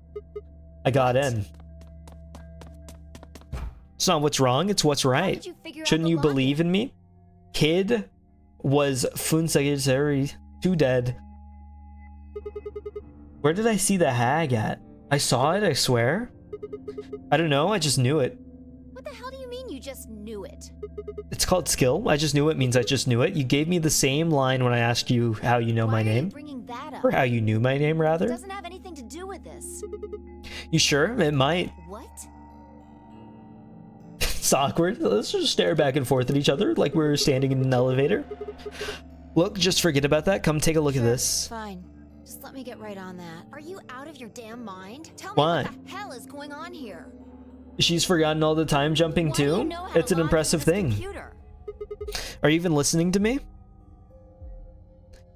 I got in. It's not what's wrong, it's what's right. Shouldn't you believe in me? Kid was Funsagitari, too dead. Where did I see the hag at? I saw it, I swear. I don't know, I just knew it.
What the hell do you mean you just knew it?
It's called skill. I just knew it means I just knew it. You gave me the same line when I asked you how you know my name.
Bringing that up?
Or how you knew my name,
It
rather.
doesn't have anything to do with this.
You sure? It might.
What?
It's awkward. Let's just stare back and forth at each other like we're standing in an elevator. Look, just forget about that. Come take a look at this.
Fine. Just let me get right on that.
Are you out of your damn mind? Tell me
Why?
what the hell is going on here?
She's forgotten all the time jumping
Why do you
too?
know how to
It's an
log
impressive
into this
thing.
computer?
Are you even listening to me?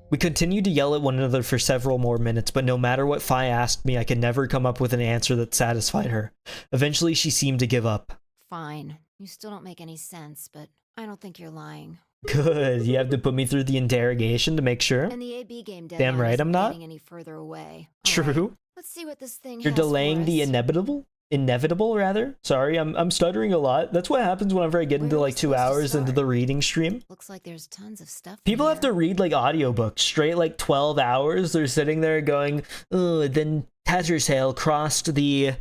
We continued to yell at one another for several more minutes, but no matter what Fi asked me, I could never come up with an answer that satisfied her. Eventually, she seemed to give up.
Fine. You still don't make any sense, but I don't think you're lying.
Good. You have to put me through the interrogation to make sure.
And the AB game
Damn
deadline
right
isn't
I'm not.
getting any further away. All right,
True.
let's see what this thing
You're
has for
delaying the
us.
inevitable? Inevitable, rather? Sorry, I'm stuttering a lot. That's what happens whenever I get into
Where are we
like 2
supposed to
hours into
start?
the reading stream.
Looks like there's tons of stuff. in
People have
here.
to read like audiobooks straight like 12 hours. They're sitting there going, oh, then Tattersail crossed the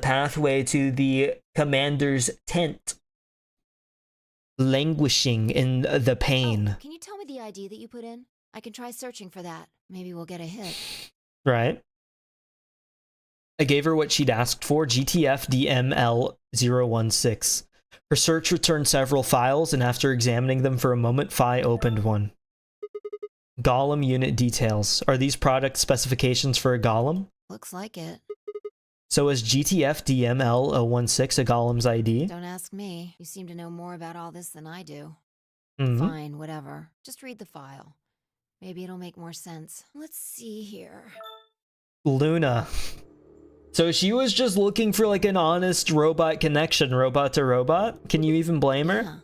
pathway to the commander's tent, languishing in the pain.
Oh, can you tell me the ID that you put in? I can try searching for that. Maybe we'll get a hit.
Right. I gave her what she'd asked for, GTF DML 016. Her search returned several files, and after examining them for a moment, Fi opened one. Golem unit details. Are these product specifications for a golem?
Looks like it.
So is GTF DML 016 a golem's ID?
Don't ask me. You seem to know more about all this than I do.
Mhm.
Fine, whatever. Just read the file. Maybe it'll make more sense. Let's see here.
Luna. So she was just looking for like an honest robot connection, robot to robot? Can you even blame her?
Yeah.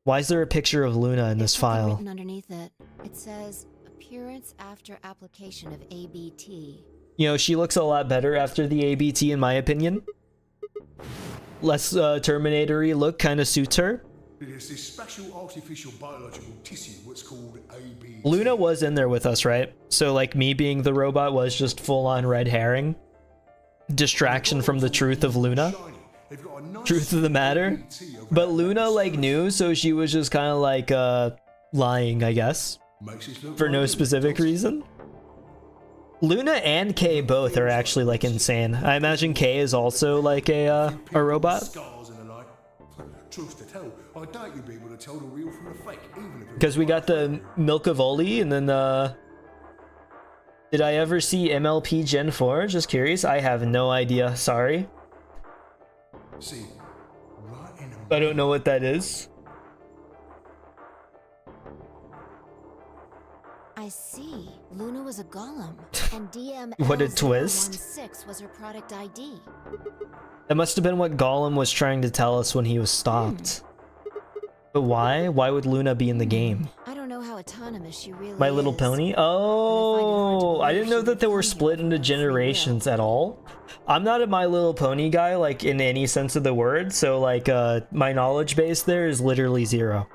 Why is there a picture of Luna in
There's
this
something
file?
written underneath it. It says, appearance after application of ABT.
You know, she looks a lot better after the ABT in my opinion. Less Terminator-y look kind of suits her.
There's this special artificial biological tissue, what's called AB.
Luna was in there with us, right? So like me being the robot was just full-on red herring. Distraction from the truth of Luna. Truth of the matter. But Luna like knew, so she was just kind of like lying, I guess. For no specific reason. Luna and Kay both are actually like insane. I imagine Kay is also like a robot.
Scars and the like. Truth to tell, I doubt you'd be able to tell the real from the fake, even if it
Because we got the Milkavoli, and then did I ever see MLP Gen 4? Just curious. I have no idea. Sorry.
See, right in the
I don't know what that is.
I see. Luna was a golem, and
What a twist.
DML016 was her product ID.
That must have been what Gollum was trying to tell us when he was stopped. But why? Why would Luna be in the game?
I don't know how autonomous she really
My Little
is.
Pony? Oh, I didn't know that they were split into generations at all. I'm not a My Little Pony guy, like, in any sense of the word, so, like, my knowledge base there is literally 0.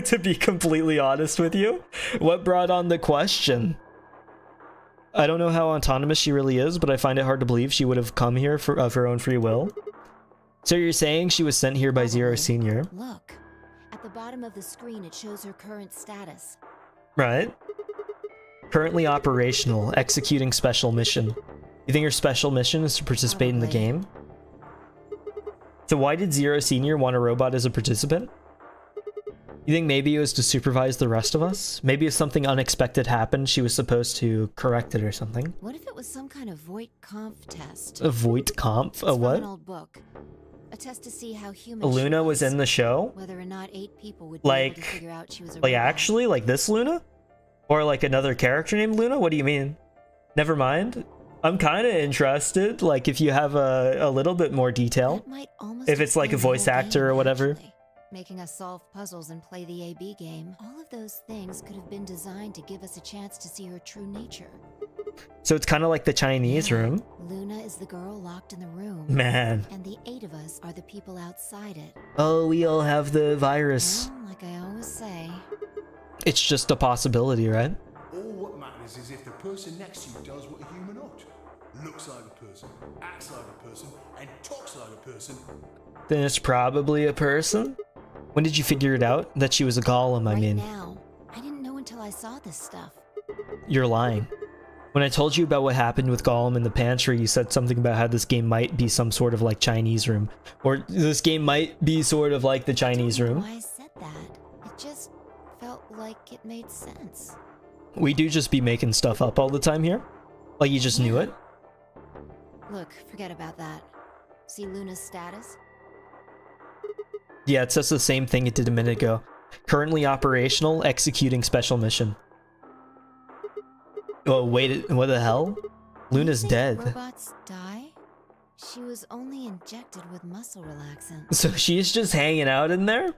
To be completely honest with you. What brought on the question? I don't know how autonomous she really is, but I find it hard to believe she would have come here for, of her own free will. So you're saying she was sent here by Zero Senior?
Look, at the bottom of the screen it shows her current status.
Right. Currently operational, executing special mission. You think her special mission is to participate in the
Probably.
game? So why did Zero Senior want a robot as a participant? You think maybe it was to supervise the rest of us? Maybe if something unexpected happened, she was supposed to correct it or something.
What if it was some kind of Voight-Kampf test?
A Voight-Kampf? A
It's from
what?
an old book. A test to see how human
Luna
she
was in the show?
Whether or not 8 people would be able to figure out she was a
Like
robot.
actually? Like this Luna? Or like another character named Luna? What do you mean? Never mind. I'm kind of interested, like if you have a little bit more detail.
That might almost
If it's like a
explain the
voice
whole
actor or
game,
whatever.
actually. Making us solve puzzles and play the AB game. All of those things could have been designed to give us a chance to see her true nature.
So it's kind of like the Chinese room.
Luna is the girl locked in the room.
Man.
And the 8 of us are the people outside it.
Oh, we all have the virus.
Well, like I always say.
It's just a possibility, right?
All what matters is if the person next to you does what a human ought. Looks like a person, acts like a person, and talks like a person.
Then it's probably a person? When did you figure it out? That she was a golem, I mean.
Right now. I didn't know until I saw this stuff.
You're lying. When I told you about what happened with Gollum in the pantry, you said something about how this game might be some sort of like Chinese room. Or this game might be sort of like the Chinese
I don't know
room.
why I said that. It just felt like it made sense.
We do just be making stuff up all the time here? Like you just knew it?
Look, forget about that. See Luna's status?
Yeah, it says the same thing it did a minute ago. Currently operational, executing special mission. Oh, wait, what the hell? Luna's
You think
dead.
Robots die? She was only injected with muscle relaxant.
So she's just hanging out in there?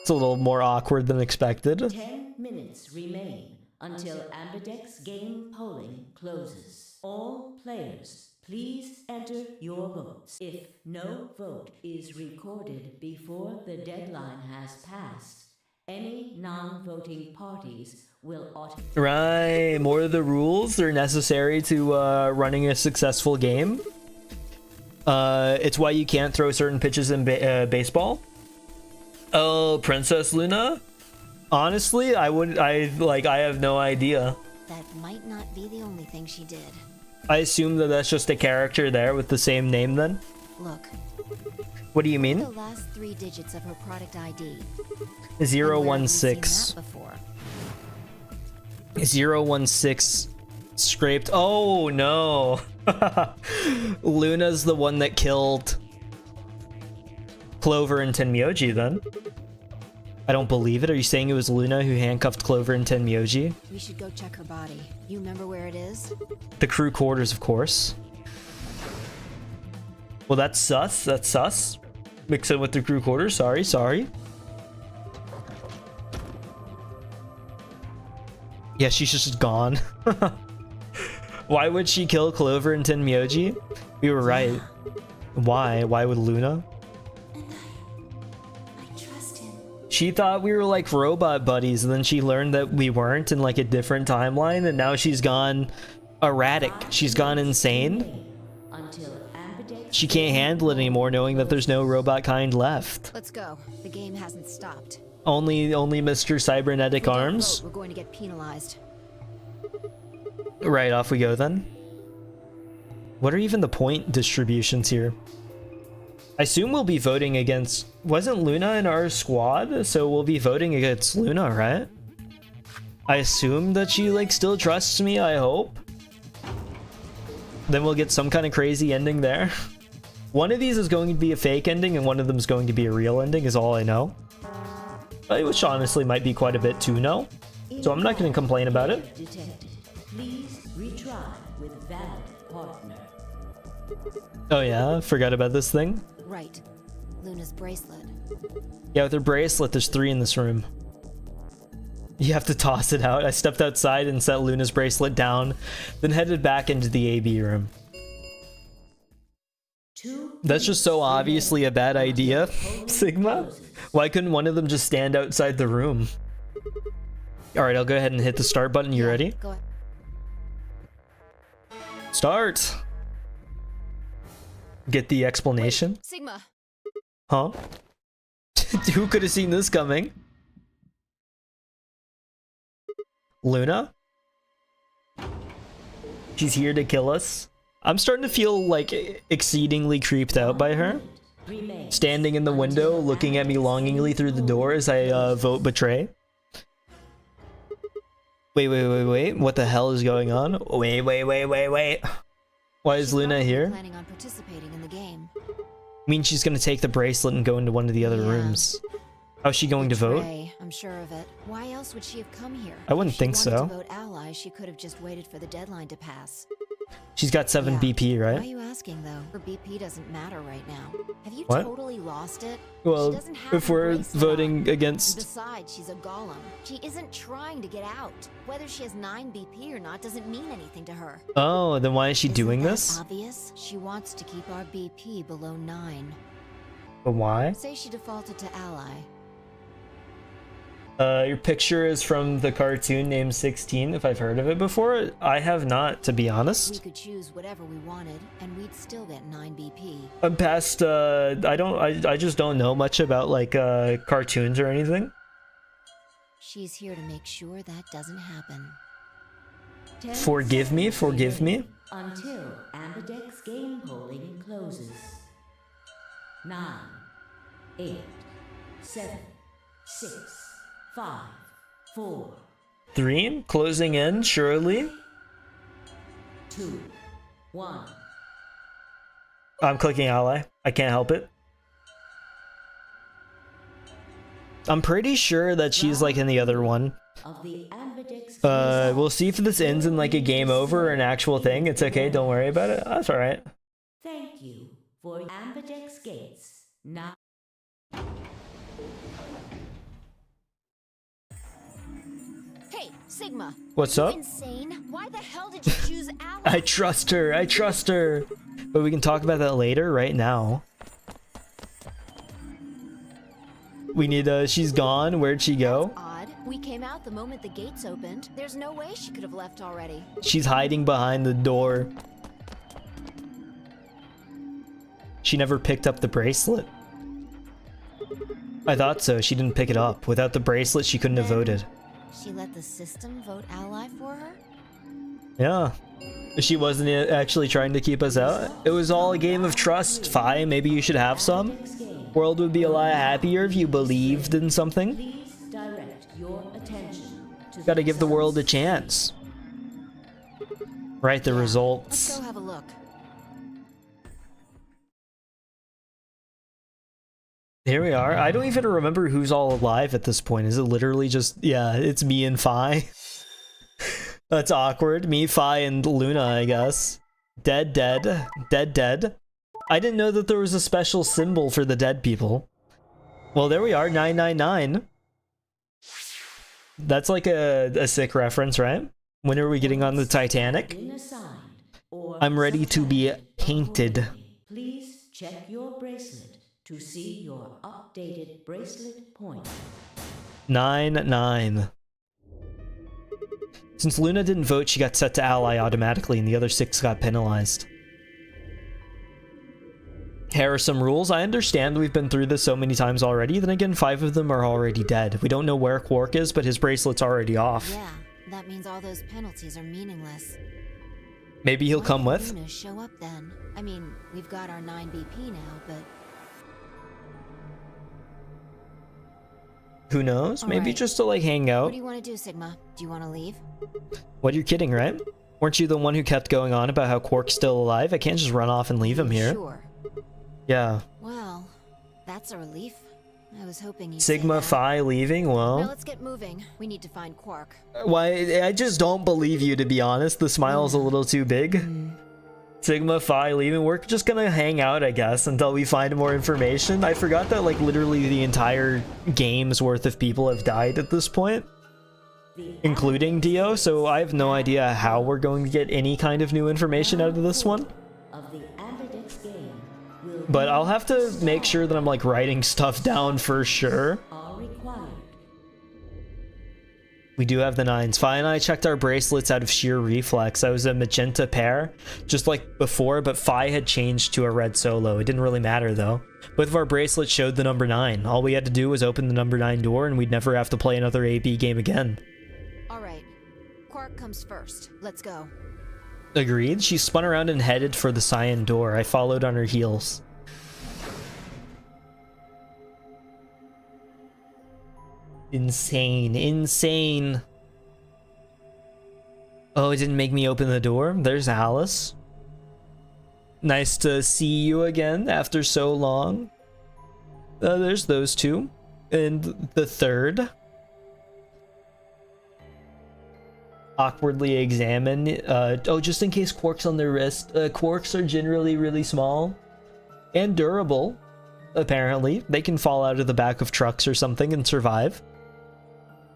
It's a little more awkward than expected.
10 minutes remain until Ambidex game polling closes. All players, please enter your votes. If no vote is recorded before the deadline has passed, any non-voting parties will automatically...
Right, more of the rules are necessary to running a successful game. It's why you can't throw certain pitches in baseball. Oh, Princess Luna? Honestly, I have no idea.
That might not be the only thing she did.
I assume that that's just a character there with the same name then?
Look.
What do you mean?
The last 3 digits of her product ID.
016. 016 scraped. Oh no. Luna's the one that killed Clover and Tenmyoji then. I don't believe it. Are you saying it was Luna who handcuffed Clover and Tenmyoji?
We should go check her body. You remember where it is?
The crew quarters, of course. Well, that's sus. That's sus. Mix it with the crew quarters. Sorry. Yeah, she's just gone. Why would she kill Clover and Tenmyoji? We were right. Why? Why would Luna?
I trust him.
She thought we were like robot buddies, and then she learned that we weren't in like a different timeline, and now she's gone erratic. She's gone insane.
Until Ambidex
She can't handle it anymore, knowing that there's no robot kind left.
Let's go. The game hasn't stopped.
Only Mr. Cybernetic
If we don't
Arms.
vote, we're going to get penalized.
Right, off we go then. What are even the point distributions here? I assume we'll be voting against... Wasn't Luna in our squad? So we'll be voting against Luna, right? I assume that she, like, still trusts me, I hope. Then we'll get some kind of crazy ending there. One of these is going to be a fake ending, and one of them is going to be a real ending, is all I know. Which honestly might be quite a bit to know. So I'm not going to complain about it.
detected. Please retry with valid partner.
Oh yeah, forgot about this thing.
Right. Luna's bracelet.
Yeah, with her bracelet, there's 3 in this room. You have to toss it out. I stepped outside and set Luna's bracelet down, then headed back into the AB room. That's just so obviously a bad idea, Sigma. Why couldn't one of them just stand outside the room? Alright, I'll go ahead and hit the start button. You ready?
Go ahead.
Start! Get the explanation?
Sigma.
Huh? Who could have seen this coming? Luna? She's here to kill us? I'm starting to feel like exceedingly creeped out by her.
remains.
Standing in the window, looking at me longingly through the door as I vote betray. Wait. What the hell is going on? Wait. Why is Luna here?
Planning on participating in the game.
Means she's gonna take the bracelet and go into one of the other rooms. How's she going to vote?
Betray, I'm sure of it. Why else would she have come here?
I wouldn't think
If she wanted
so.
to vote ally, she could have just waited for the deadline to pass.
She's got 7
Yeah.
BP,
Why are
right?
you asking though? Her BP doesn't matter right now. Have you
What?
totally lost it?
Well,
She doesn't have
if
her
we're
bracelet
voting
on.
against...
Besides, she's a golem. She isn't trying to get out. Whether she has 9 BP or not doesn't mean anything to her.
Oh, then why is she doing
Isn't that
this?
obvious? She wants to keep our BP below 9.
But why?
Say she defaulted to ally.
Your picture is from the cartoon named 16, if I've heard of it before. I have not, to be
We
honest.
could choose whatever we wanted, and we'd still get 9 BP.
I'm past, I just don't know much about, like, cartoons or anything.
She's here to make sure that doesn't happen.
10
Forgive me,
seconds
forgive me.
remaining Until Ambidex game polling closes. 9, 8, 7, 6, 5, 4,
3, closing in, surely.
2, 1.
I'm clicking ally. I can't help it. I'm pretty sure that she's, like, in the other one.
Of the Ambidex
We'll see if this ends in, like, a game over or an actual thing. It's okay, don't worry about it. That's alright.
Thank you for Ambidex gates. Now.
Hey, Sigma!
What's
You
up?
insane? Why the hell did you choose ally?
I trust her. But we can talk about that later, right now. We need, she's gone. Where'd she go?
Odd. We came out the moment the gates opened. There's no way she could have left already.
She's hiding behind the door. She never picked up the bracelet. I thought so. She didn't pick it up. Without the bracelet, she couldn't have voted.
She let the system vote ally for her?
Yeah. She wasn't actually trying to keep us out. It was all a game of trust. Fi, maybe you should have some. World would be a lot happier if you believed in something.
Please direct your attention to
Gotta give the world a chance. Write the
Let's
results.
go have a look.
Here we are. I don't even remember who's all alive at this point. Is it literally just... Yeah, it's me and Fi. That's awkward. Me, Fi, and Luna, I guess. Dead. I didn't know that there was a special symbol for the dead people. Well, there we are. 999. That's like a sick reference, right? When are we getting on the Titanic?
been assigned or
I'm ready to be painted.
Please check your bracelet to see your updated bracelet point.
9-9. Since Luna didn't vote, she got set to ally automatically, and the other 6 got penalized. Here are some rules. I understand we've been through this so many times already. Then again, 5 of them are already dead. We don't know where Quark is, but his bracelet's already off.
Yeah, that means all those penalties are meaningless.
Maybe he'll
Why
come
did
with.
Luna show up then? I mean, we've got our 9 BP now, but
Who knows? Maybe
Alright.
just to like hang
what
out.
do you want to do, Sigma? Do you want to leave?
What, you're kidding, right? Weren't you the one who kept going on about how Quark's still alive? I can't just run off and leave him here.
Sure.
Yeah.
Well, that's a relief. I was hoping you'd say
Sigma
that.
Phi leaving?
Now
Well,
let's get moving. We need to find Quark.
why? I just don't believe you, to be honest. The smile's a little too big. Sigma Phi leaving. We're just gonna hang out, I guess, until we find more information. I forgot that like literally the entire game's worth of people have died at this point, including Dio, so I have no idea how we're going to get any kind of new information out of this one.
Of the Ambidex game will
But I'll have to make sure that I'm like writing stuff down for sure.
are required.
We do have the 9s. Phi and I checked our bracelets out of sheer reflex. I was a magenta pair, just like before, but Phi had changed to a red solo. It didn't really matter though. Both of our bracelets showed the number 9. All we had to do was open the number 9 door and we'd never have to play another AB game again.
All right. Quark comes first. Let's go.
Agreed. She spun around and headed for the cyan door. I followed on her heels. Insane. Insane. Oh, it didn't make me open the door. There's Alice. Nice to see you again after so long. There's those two. And the third. Awkwardly examine. Oh, just in case quarks on their wrist. Quarks are generally really small. And durable. Apparently. They can fall out of the back of trucks or something and survive.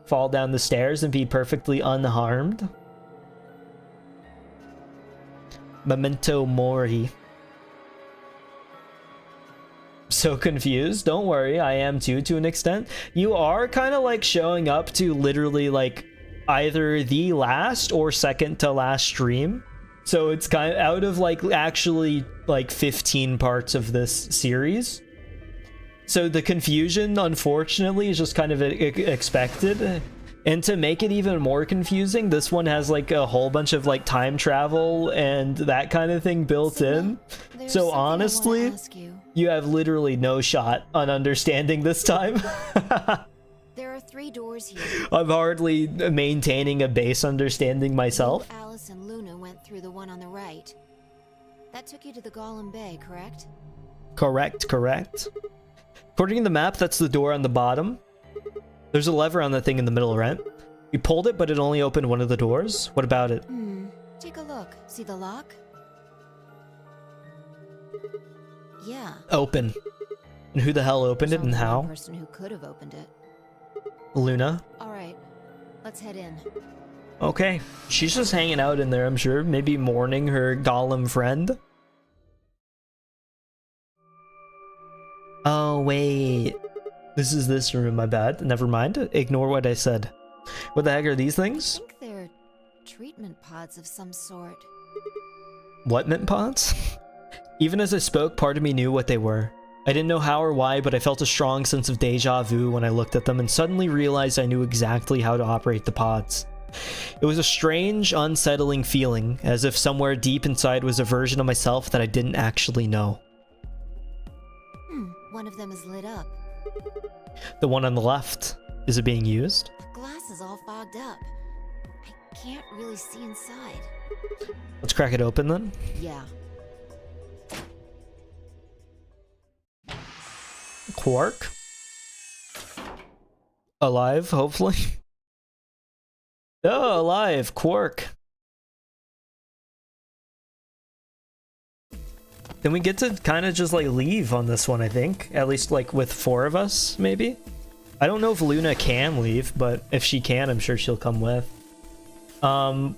Fall down the stairs and be perfectly unharmed. Memento mori. So confused. Don't worry, I am too, to an extent. You are kind of like showing up to literally like either the last or second to last stream. So it's kind of out of like actually like 15 parts of this series. So the confusion, unfortunately, is just kind of expected. And to make it even more confusing, this one has like a whole bunch of like time travel and that kind of thing built in. So honestly, you have literally no shot on understanding this time.
There are 3 doors here.
I'm hardly maintaining a base understanding myself.
Alice and Luna went through the one on the right. That took you to the Golem Bay, correct?
Correct, correct. According to the map, that's the door on the bottom. There's a lever on the thing in the middle, right? We pulled it, but it only opened one of the doors. What about it?
Take a look. See the lock? Yeah.
Open. And who the hell opened it and how?
The person who could have opened it.
Luna.
All right. Let's head in.
Okay. She's just hanging out in there, I'm sure. Maybe mourning her golem friend. Oh, wait. This is this room, my bad. Never mind. Ignore what I said. What the heck are these things?
I think they're treatment pods of some sort.
What mint pods? Even as I spoke, part of me knew what they were. I didn't know how or why, but I felt a strong sense of deja vu when I looked at them and suddenly realized I knew exactly how to operate the pods. It was a strange, unsettling feeling, as if somewhere deep inside was a version of myself that I didn't actually know.
One of them is lit up.
The one on the left. Is it being used?
The glass is all fogged up. I can't really see inside.
Let's crack it open then.
Yeah.
Quark? Alive, hopefully. Oh, alive. Quark. Then we get to kind of just like leave on this one, I think. At least like with 4 of us, maybe. I don't know if Luna can leave, but if she can, I'm sure she'll come with. Our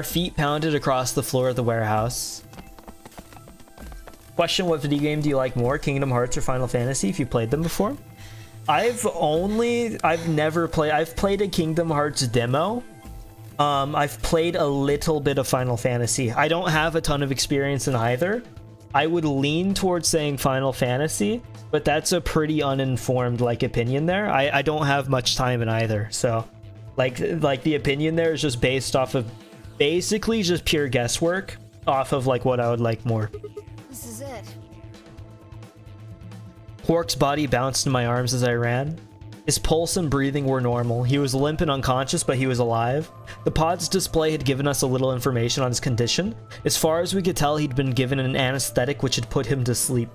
feet pounded across the floor of the warehouse. Question: what video game do you like more, Kingdom Hearts or Final Fantasy, if you played them before? I've never played. I've played a Kingdom Hearts demo. I've played a little bit of Final Fantasy. I don't have a ton of experience in either. I would lean towards saying Final Fantasy, but that's a pretty uninformed like opinion there. I don't have much time in either, so like the opinion there is just based off of basically just pure guesswork off of like what I would like more.
This is it.
Quark's body bounced in my arms as I ran. His pulse and breathing were normal. He was limp and unconscious, but he was alive. The pod's display had given us a little information on his condition. As far as we could tell, he'd been given an anesthetic which had put him to sleep.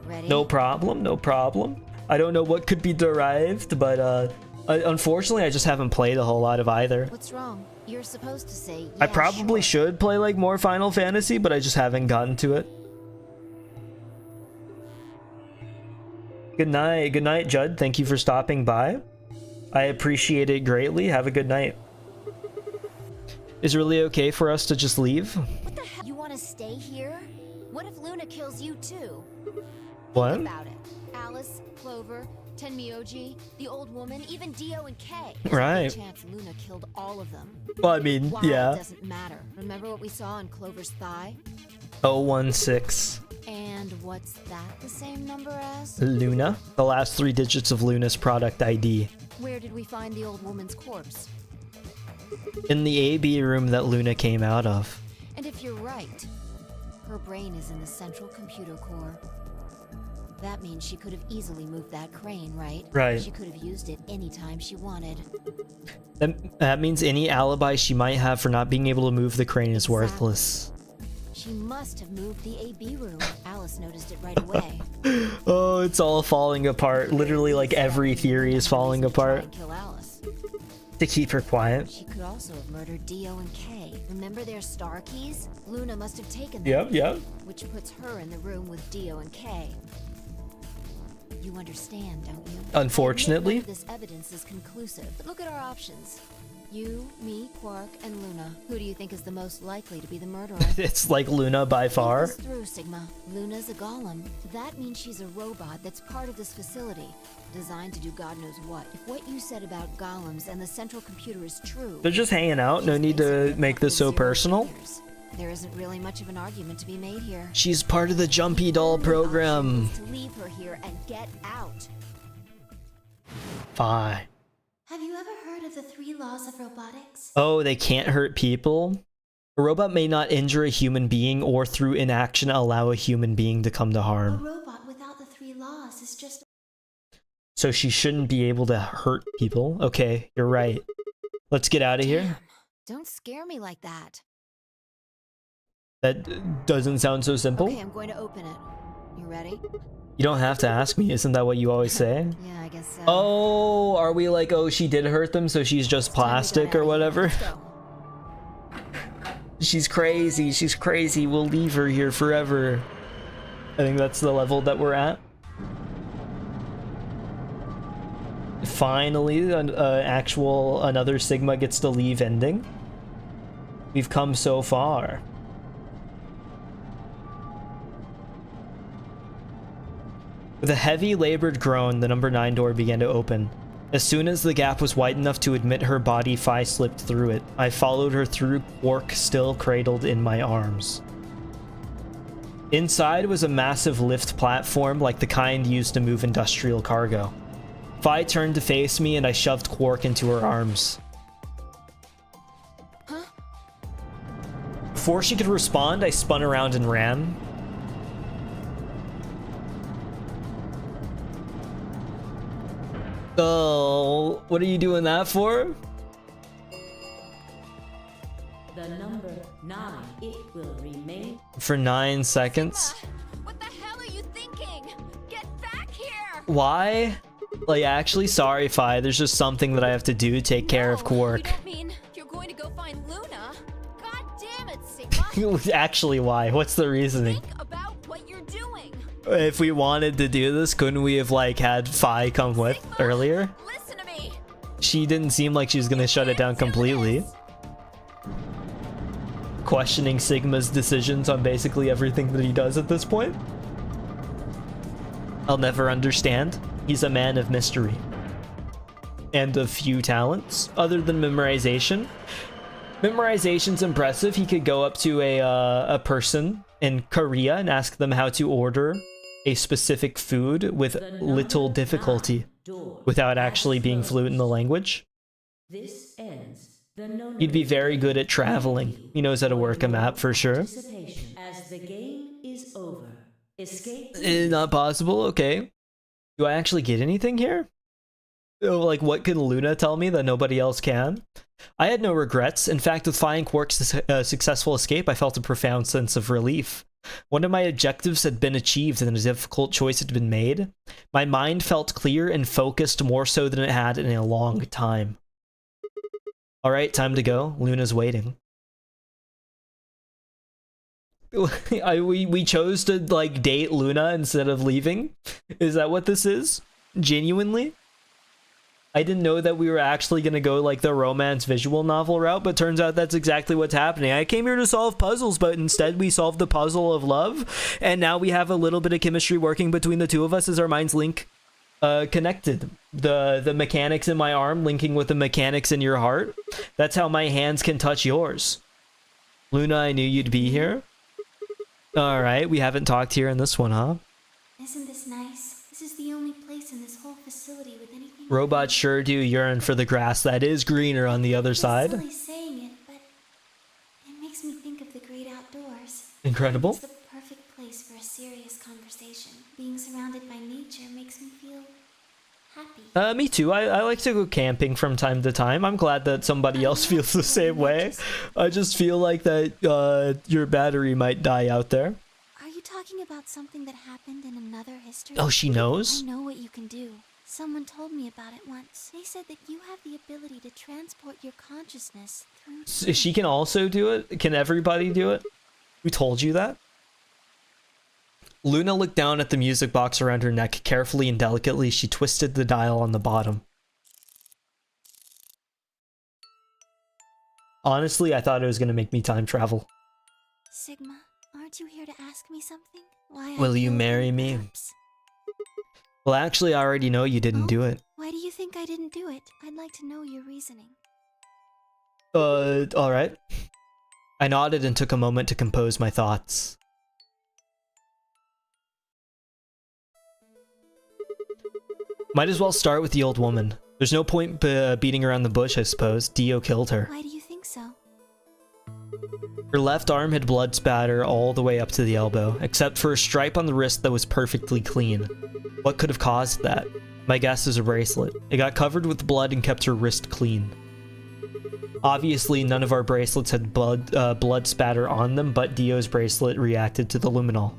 Ready?
No problem, no problem. I don't know what could be derived, but unfortunately I just haven't played a whole lot of either.
What's wrong? You're supposed to say, yeah,
I probably should play like more Final Fantasy, but I just haven't gotten to it. Good night, Judd. Thank you for stopping by. I appreciate it greatly. Have a good night. Is it really okay for us to just leave?
What the hell? You want to stay here? What if Luna kills you too?
What?
Think about it. Alice, Clover, Tenmyoji, the old woman, even Dio and Kay.
Right.
Chance Luna killed all of them.
Well, I mean,
Why,
yeah.
It doesn't matter. Remember what we saw on Clover's thigh?
016.
And what's that the same number as?
Luna. The last 3 digits of Luna's product ID.
Where did we find the old woman's corpse?
In the AB room that Luna came out of.
And if you're right, her brain is in the central computer core. That means she could have easily moved that crane, right?
Right.
She could have used it anytime she wanted.
That means any alibi she might have for not being able to move the crane is
Exactly.
worthless.
She must have moved the AB room. Alice noticed it right away.
Oh, it's all falling apart. Literally, like, every theory is falling apart.
Kill Alice.
To keep her quiet.
She could also have murdered Dio and Kay. Remember their star keys? Luna must have taken them.
Yep.
Which puts her in the room with Dio and Kay. You understand, don't you?
Unfortunately.
None of this evidence is conclusive. But look at our options. You, me, Quark, and Luna. Who do you think is the most likely to be the murderer?
It's like Luna by far.
Think this through, Sigma. Luna's a golem. That means she's a robot that's part of this facility, designed to do God knows what. If what you said about golems and the central computer is true,
They're just hanging out. No need to make this so personal.
there isn't really much of an argument to be made here.
She's part of the Jumpy Doll program.
To leave her here and get out.
Fine.
Have you ever heard of the 3 laws of robotics?
Oh, they can't hurt people? A robot may not injure a human being or through inaction allow a human being to come to
A
harm.
robot without the 3 laws is just...
So she shouldn't be able to hurt people. Okay, you're right. Let's get out of here.
Don't scare me like that.
That doesn't sound so simple.
Okay, I'm going to open it. You ready?
You don't have to ask me. Isn't that what you always say?
Yeah, I guess so.
Oh, are we like, oh, she did hurt them, so she's just plastic or whatever?
Let's go.
She's crazy. She's crazy. We'll leave her here forever. I think that's the level that we're at. Finally, another Sigma gets to leave ending. We've come so far. With a heavy, labored groan, the number 9 door began to open. As soon as the gap was wide enough to admit her body, Phi slipped through it. I followed her through, Quark still cradled in my arms. Inside was a massive lift platform like the kind used to move industrial cargo. Phi turned to face me and I shoved Quark into her arms.
Huh?
Before she could respond, I spun around and ran. Oh, what are you doing that for?
The number 9, it will remain.
For 9 seconds.
What the hell are you thinking? Get back here!
Why? Like, actually, sorry, Phi. There's just something that I have to do to take care of Quark.
You don't mean you're going to go find Luna? God damn it, Sigma!
Actually, why? What's the reasoning?
Think about what you're doing.
If we wanted to do this, couldn't we have, like, had Phi come with
Sigma,
earlier?
Listen to me.
She didn't seem like she was gonna shut it down completely. Questioning Sigma's decisions on basically everything that he does at this point. I'll never understand. He's a man of mystery. And of few talents, other than memorization. Memorization's impressive. He could go up to a person in Korea and ask them how to order a specific food with little difficulty without actually being fluent in the language.
This ends the
He'd be very good at traveling. He knows how to work a map for sure.
As the game is over, escape.
Not possible. Okay. Do I actually get anything here? Oh, like, what can Luna tell me that nobody else can? I had no regrets. In fact, with finding Quark's successful escape, I felt a profound sense of relief. One of my objectives had been achieved and a difficult choice had been made. My mind felt clear and focused more so than it had in a long time. Alright, time to go. Luna's waiting. We chose to, like, date Luna instead of leaving? Is that what this is? Genuinely? I didn't know that we were actually gonna go, like, the romance visual novel route, but turns out that's exactly what's happening. I came here to solve puzzles, but instead we solved the puzzle of love, and now we have a little bit of chemistry working between the two of us as our minds link connected. The mechanics in my arm linking with the mechanics in your heart. That's how my hands can touch yours. Luna, I knew you'd be here. Alright, we haven't talked here in this one, huh?
Isn't this nice? This is the only place in this whole facility with anything...
Robots sure do yearn for the grass that is greener on the other side.
I'm silly saying it, but it makes me think of the great outdoors.
Incredible.
It's the perfect place
place for a serious conversation. Being surrounded by nature makes me feel happy.
Me too. I like to go camping from time to time. I'm glad that somebody else feels the same way. I just feel like that your battery might die out there.
Are you talking about something that happened in another history?
Oh, she knows?
I know what you can do. Someone told me about it once. They said that you have the ability to transport your consciousness through...
She can also do it? Can everybody do it? Who told you that? Luna looked down at the music box around her neck. Carefully and delicately, she twisted the dial on the bottom. Honestly, I thought it was going to make me time travel.
Sigma, aren't you here to ask me something? Why
Will you marry me? Well, actually, I already know you didn't do it.
Why do you think I didn't do it? I'd like to know your reasoning.
Alright. I nodded and took a moment to compose my thoughts. Might as well start with the old woman. There's no point beating around the bush, I suppose. Dio killed her.
Why do you think so?
Her left arm had blood spatter all the way up to the elbow, except for a stripe on the wrist that was perfectly clean. What could have caused that? My guess is a bracelet. It got covered with blood and kept her wrist clean. Obviously, none of our bracelets had blood spatter on them, but Dio's bracelet reacted to the luminol.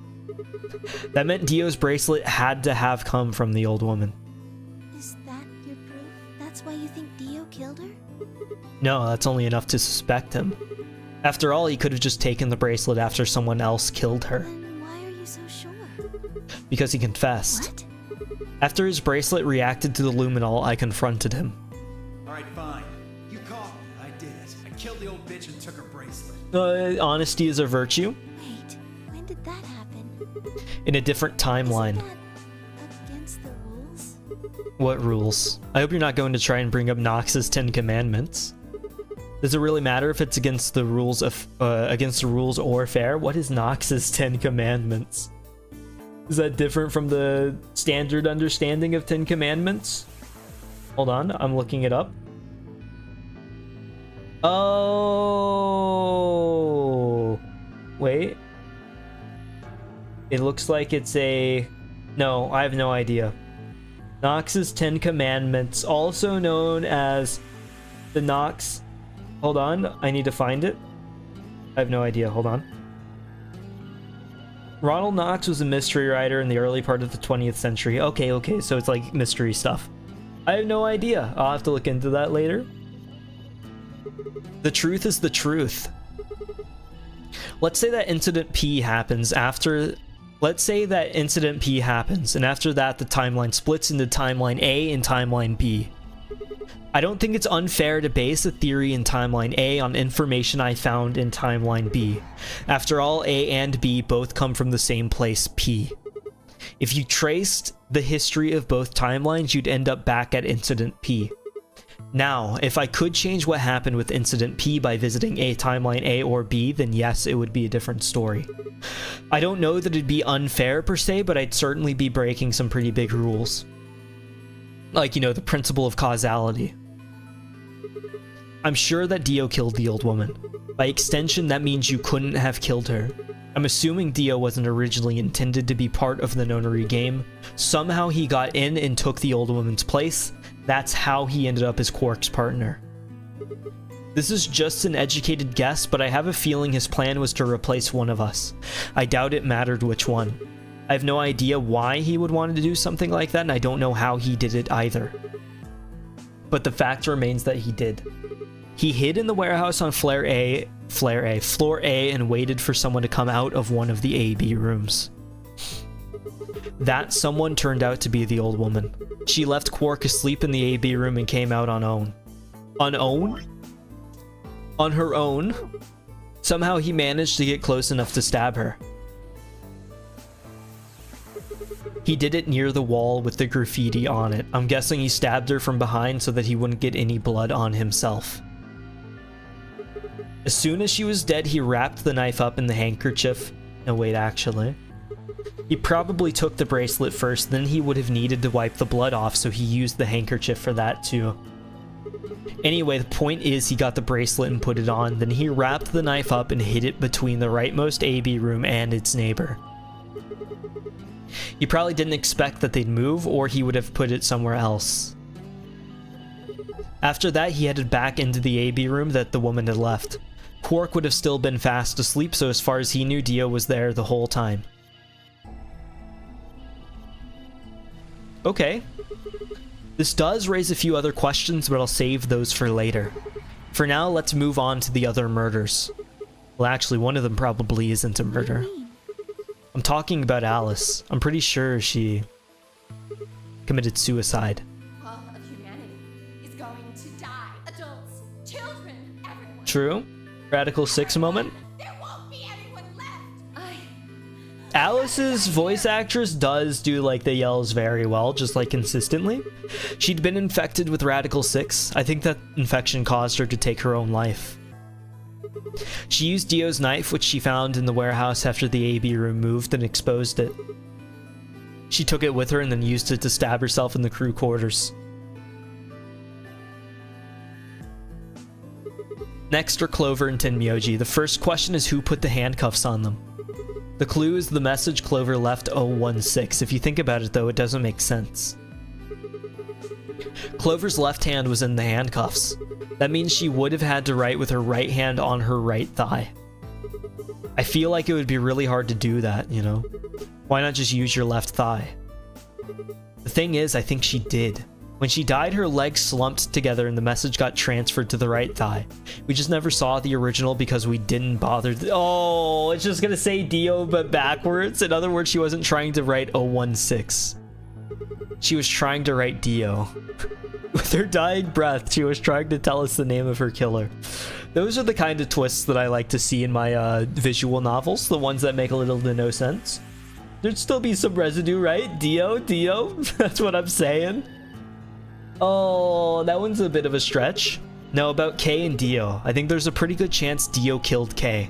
That meant Dio's bracelet had to have come from the old woman.
Is that your proof? That's why you think Dio killed her?
No, that's only enough to suspect him. After all, he could have just taken the bracelet after someone else killed her.
Then why are you so sure?
Because he confessed.
What?
After his bracelet reacted to the luminol, I confronted him.
Alright, fine. You caught me. I did it. I killed the old bitch and took her bracelet.
Honesty is a virtue.
Wait, when did that happen?
In a different timeline.
Isn't that against the rules?
What rules? I hope you're not going to try and bring up Nox's 10 Commandments. Does it really matter if it's against the rules or fair? What is Nox's 10 Commandments? Is that different from the standard understanding of 10 Commandments? Hold on, I'm looking it up. Oh, wait. It looks like it's a... No, I have no idea. Nox's 10 Commandments, also known as the Nox... Hold on, I need to find it. I have no idea, hold on. Ronald Knox was a mystery writer in the early part of the 20th century. Okay, so it's like mystery stuff. I have no idea. I'll have to look into that later. The truth is the truth. Let's say that incident P happens after... Let's say that incident P happens, and after that the timeline splits into timeline A and timeline B. I don't think it's unfair to base a theory in timeline A on information I found in timeline B. After all, A and B both come from the same place, P. If you traced the history of both timelines, you'd end up back at incident P. Now, if I could change what happened with incident P by visiting a timeline A or B, then yes, it would be a different story. I don't know that it'd be unfair per se, but I'd certainly be breaking some pretty big rules. Like, you know, the principle of causality. I'm sure that Dio killed the old woman. By extension, that means you couldn't have killed her. I'm assuming Dio wasn't originally intended to be part of the nonary game. Somehow he got in and took the old woman's place. That's how he ended up as Quark's partner. This is just an educated guess, but I have a feeling his plan was to replace one of us. I doubt it mattered which one. I have no idea why he would want to do something like that, and I don't know how he did it either. But the fact remains that he did. He hid in the warehouse on floor A, and waited for someone to come out of one of the A-B rooms. That someone turned out to be the old woman. She left Quark asleep in the A-B room and came out on own. On own? On her own? Somehow he managed to get close enough to stab her. He did it near the wall with the graffiti on it. I'm guessing he stabbed her from behind so that he wouldn't get any blood on himself. As soon as she was dead, he wrapped the knife up in the handkerchief. No, wait, actually. He probably took the bracelet first, then he would have needed to wipe the blood off, so he used the handkerchief for that too. Anyway, the point is he got the bracelet and put it on, then he wrapped the knife up and hid it between the rightmost A-B room and its neighbor. He probably didn't expect that they'd move, or he would have put it somewhere else. After that, he headed back into the AB room that the woman had left. Quark would have still been fast asleep, so as far as he knew, Dio was there the whole time. Okay. This does raise a few other questions, but I'll save those for later. For now, let's move on to the other murders. Well, actually, one of them probably isn't a murder. I'm talking about Alice. I'm pretty sure she committed suicide.
All of humanity is going to die. Adults, children, everyone.
True. Radical 6 moment.
There won't be anyone left.
Alice's voice actress does do like the yells very well, just like consistently. She'd been infected with Radical 6. I think that infection caused her to take her own life. She used Dio's knife, which she found in the warehouse after the AB room moved, and exposed it. She took it with her and then used it to stab herself in the crew quarters. Next are Clover and Tenmyoji. The first question is who put the handcuffs on them. The clue is the message Clover left 016. If you think about it though, it doesn't make sense. Clover's left hand was in the handcuffs. That means she would have had to write with her right hand on her right thigh. I feel like it would be really hard to do that, you know? Why not just use your left thigh? The thing is, I think she did. When she died, her legs slumped together and the message got transferred to the right thigh. We just never saw the original because we didn't bother. Oh, it's just gonna say Dio but backwards. In other words, she wasn't trying to write 016. She was trying to write Dio. With her dying breath, she was trying to tell us the name of her killer. Those are the kind of twists that I like to see in my visual novels, the ones that make a little to no sense. There'd still be some residue, right? Dio, Dio, that's what I'm saying. Oh, that one's a bit of a stretch. No, about Kay and Dio. I think there's a pretty good chance Dio killed Kay.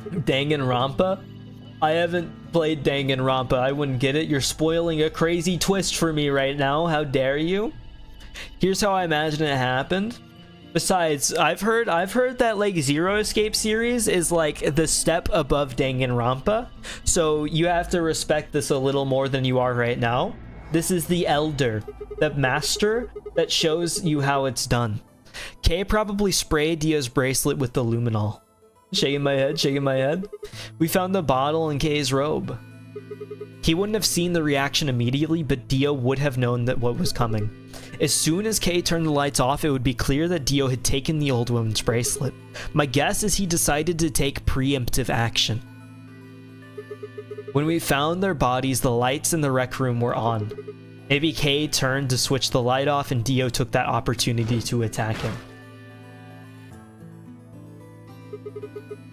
Danganronpa? I haven't played Danganronpa. I wouldn't get it. You're spoiling a crazy twist for me right now. How dare you? Here's how I imagine it happened. Besides, I've heard that like Zero Escape series is like the step above Danganronpa. So you have to respect this a little more than you are right now. This is the elder, the master that shows you how it's done. Kay probably sprayed Dio's bracelet with the luminol. Shaking my head, shaking my head. We found the bottle in Kay's robe. He wouldn't have seen the reaction immediately, but Dio would have known that what was coming. As soon as Kay turned the lights off, it would be clear that Dio had taken the old woman's bracelet. My guess is he decided to take preemptive action. When we found their bodies, the lights in the rec room were on. Maybe Kay turned to switch the light off and Dio took that opportunity to attack him.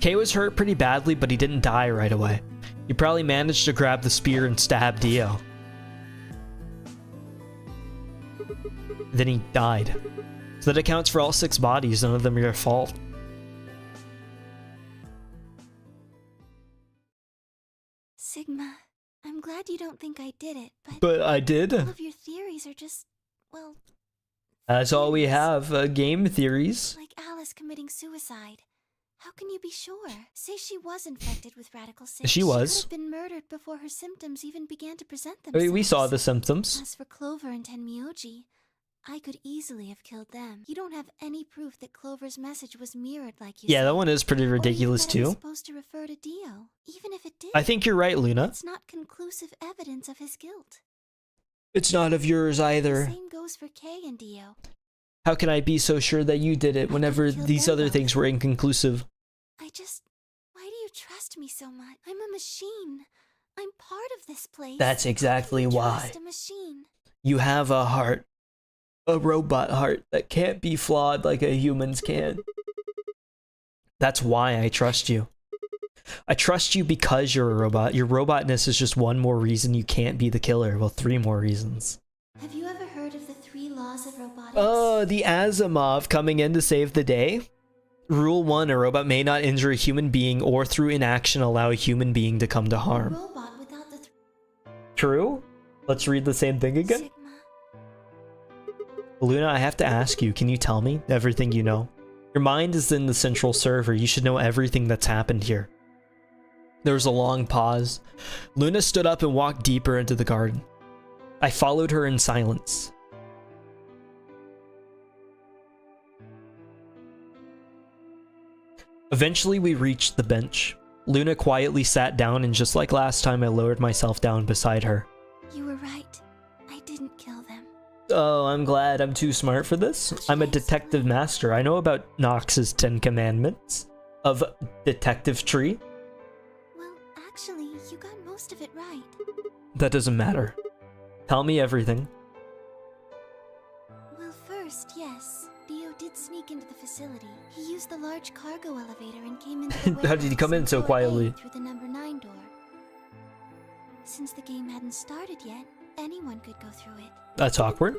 Kay was hurt pretty badly, but he didn't die right away. He probably managed to grab the spear and stab Dio. Then he died. So that accounts for all 6 bodies, none of them are your fault.
Sigma, I'm glad you don't think I did it,
but I did.
All of your theories are just, well...
That's all we have, game theories.
Like Alice committing suicide. How can you be sure? Say she was infected with Radical 6.
She was.
She could have been murdered before her symptoms even began to present themselves.
We saw the symptoms.
As for Clover and Tenmyoji, I could easily have killed them. You don't have any proof that Clover's message was mirrored like you said.
Yeah, that one is pretty ridiculous too.
It was supposed to refer to Dio. Even if it did,
I think you're right, Luna.
It's not conclusive evidence of his guilt.
It's not of yours either.
The same goes for Kay and Dio.
How can I be so sure that you did it whenever these other things were inconclusive?
Why do you trust me so much? I'm a machine. I'm part of this place.
That's exactly why.
Trust a machine.
You have a heart. A robot heart that can't be flawed like a human's can. That's why I trust you. I trust you because you're a robot. Your robotness is just one more reason you can't be the killer. Well, 3 more reasons.
Have you ever heard of the 3 laws of robotics?
Oh, the Asimov coming in to save the day? Rule 1, a robot may not injure a human being or through inaction allow a human being to come to harm.
Robot without the
True? Let's read the same thing again.
Sigma.
Luna, I have to ask you, can you tell me everything you know? Your mind is in the central server, you should know everything that's happened here. There was a long pause. Luna stood up and walked deeper into the garden. I followed her in silence. Eventually, we reached the bench. Luna quietly sat down, and just like last time, I lowered myself down beside her.
You were right. I didn't kill them.
Oh, I'm glad. I'm too smart for this. I'm a detective master. I know about Nox's 10 Commandments of Detective Tree.
Well, actually, you got most of it right.
That doesn't matter. Tell me everything.
Well, first, yes. Dio did sneak into the facility. He used the large cargo elevator and came into the
How did he come in so quietly?
through the number 9 door. Since the game hadn't started yet, anyone could go through it.
That's awkward.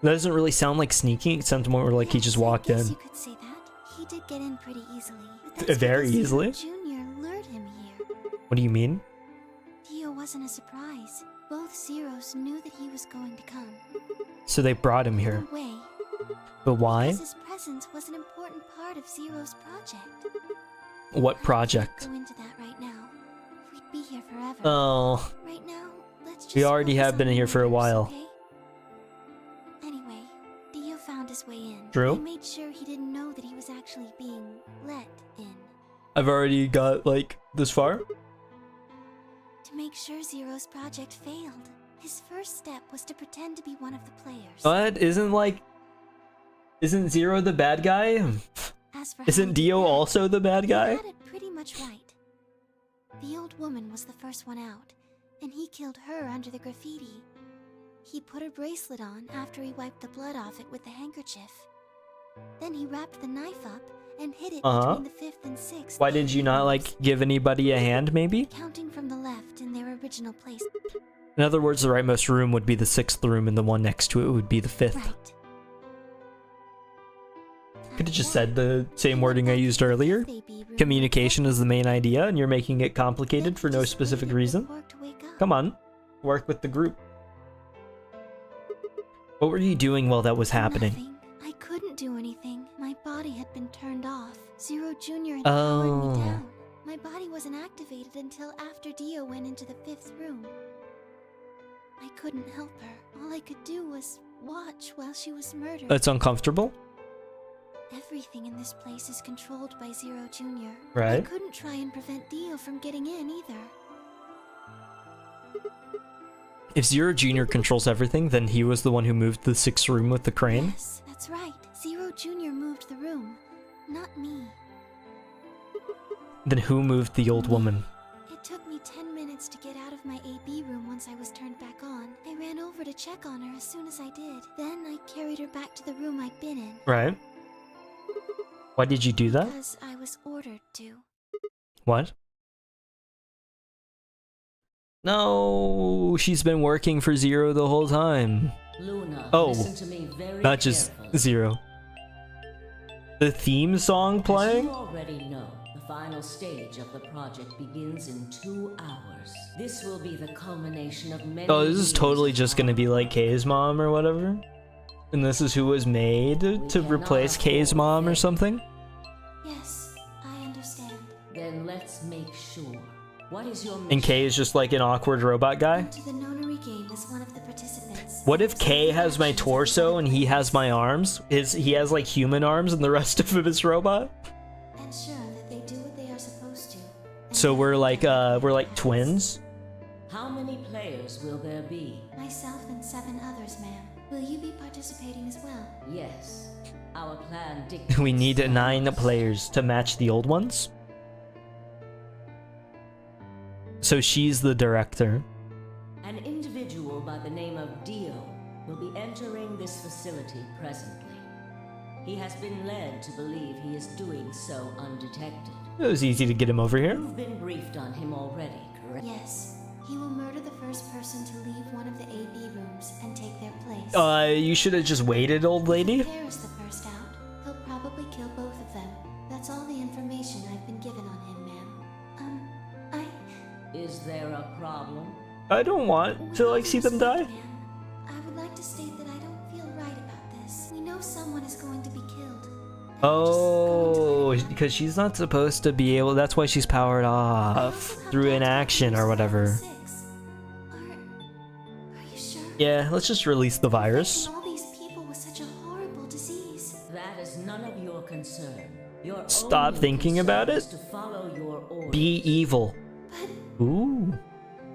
That doesn't really sound like sneaking. It sounds more like he just walked
I guess
in.
You could say that. He did get in pretty easily. But
Very
because
easily?
Junior lured him here.
What do you mean?
Dio wasn't a surprise. Both Zeros knew that he was going to come.
So they brought him here.
No way.
But why?
Because his presence was an important part of Zero's project.
What
I
project?
can't go into that right now. We'd be here forever.
Oh.
Right now, let's just
We already
focus
have
on
been
the
here for a
numbers,
while.
okay? Anyway, Dio found his way in.
True.
I made sure he didn't know that he was actually being let in.
I've already got, like, this far?
To make sure Zero's project failed, his first step was to pretend to be one of the players.
What? Isn't Zero the bad guy?
As for how
Isn't
he
Dio
did that,
also the bad
he
guy?
had it pretty much right. The old woman was the first one out, and he killed her under the graffiti. He put her bracelet on after he wiped the blood off it with the handkerchief. Then he wrapped the knife up and hid it between the 5th and 6th.
Why did you not, like, give anybody a hand, maybe?
Counting from the left in their original place.
In other words, the rightmost room would be the 6th room, and the one next to it would be the 5th.
Right.
Could have just said the same wording I used earlier. Communication is the main idea, and you're making it complicated for no specific reason. Come on, work with the group. What were you doing while that was happening?
Nothing. I couldn't do anything. My body had been turned off. Zero Junior had powered me down. My body wasn't activated until after Dio went into the 5th room. I couldn't help her. All I could do was watch while she was murdered.
That's uncomfortable.
Everything in this place is controlled by Zero Junior.
Right.
I couldn't try and prevent Dio from getting in either.
If Zero Junior controls everything, then he was the one who moved the 6th room with the crane?
Yes, that's right. Zero Junior moved the room, not me.
Then who moved the old woman?
It took me 10 minutes to get out of my AB room once I was turned back on. I ran over to check on her as soon as I did. Then I carried her back to the room I'd been in.
Right. Why did you do that?
Because I was ordered to.
What? No, she's been working for Zero the whole time.
Luna,
oh,
listen to me very
not just
carefully.
Zero. The theme song playing?
As you already know, the final stage of the project begins in 2 hours. This will be the culmination of many
Oh, this is
years
totally
of
just gonna be
hard
like Kay's mom or whatever? And this is who was made to replace Kay's mom or something?
Yes, I understand.
Then let's make sure. What is your mission?
And Kay is just like an awkward robot guy?
To the nonary game as one of the participants.
What if Kay has my torso and he has my arms? He has like human arms and the rest of him is robot?
Ensure that they do what they are supposed to.
So we're like twins?
How many players will there be?
Myself and 7 others, ma'am. Will you be participating as well?
Yes. Our plan dictates.
We need 9 players to match the old ones? So she's the director.
An individual by the name of Dio will be entering this facility presently. He has been led to believe he is doing so undetected.
It was easy to get him over here.
You've been briefed on him already, correct?
Yes. He will murder the first person to leave one of the AB rooms and take their place.
You should have just waited, old lady.
If Paris the first out, he'll probably kill both of them. That's all the information I've been given on him, ma'am.
Is there a problem?
I don't want to like see them die.
I would like to state that I don't feel right about this. We know someone is going to be killed.
Oh, because she's not supposed to be able. That's why she's powered off through inaction or whatever.
Are you sure?
Yeah, let's just release the virus.
All these people with such a horrible disease.
That is none of your concern. Your
Stop
only
thinking
concern
about it.
is to follow your orders.
Be evil.
But
Ooh.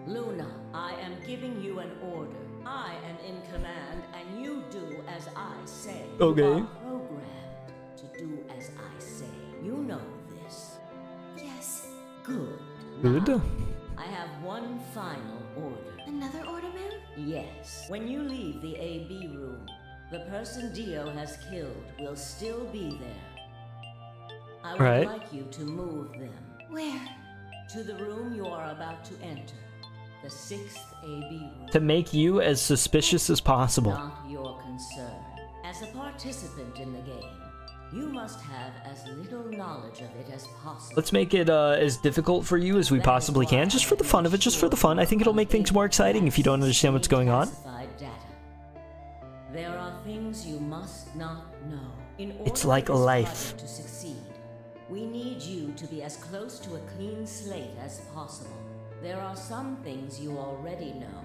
Luna, I am giving you an order. I am in command, and you do as I say.
Okay.
You are programmed to do as I say. You know this.
yes.
Good.
Good.
Now, I have one final order.
Another order, ma'am?
Yes. When you leave the AB room, the person Dio has killed will still be there. I would
Right.
like you to move them
Where?
to the room you are about to enter, the 6th AB room.
To make you as suspicious as possible.
Not your concern. As a participant in the game, you must have as little knowledge of it as possible.
Let's make it as difficult for you as we possibly can, just for the fun of it, just for the fun. I think it'll make things more exciting if you don't understand what's going on.
Classified data. There are things you must not know. In order
It's like
for this
life.
project to succeed, we need you to be as close to a clean slate as possible. There are some things you already know,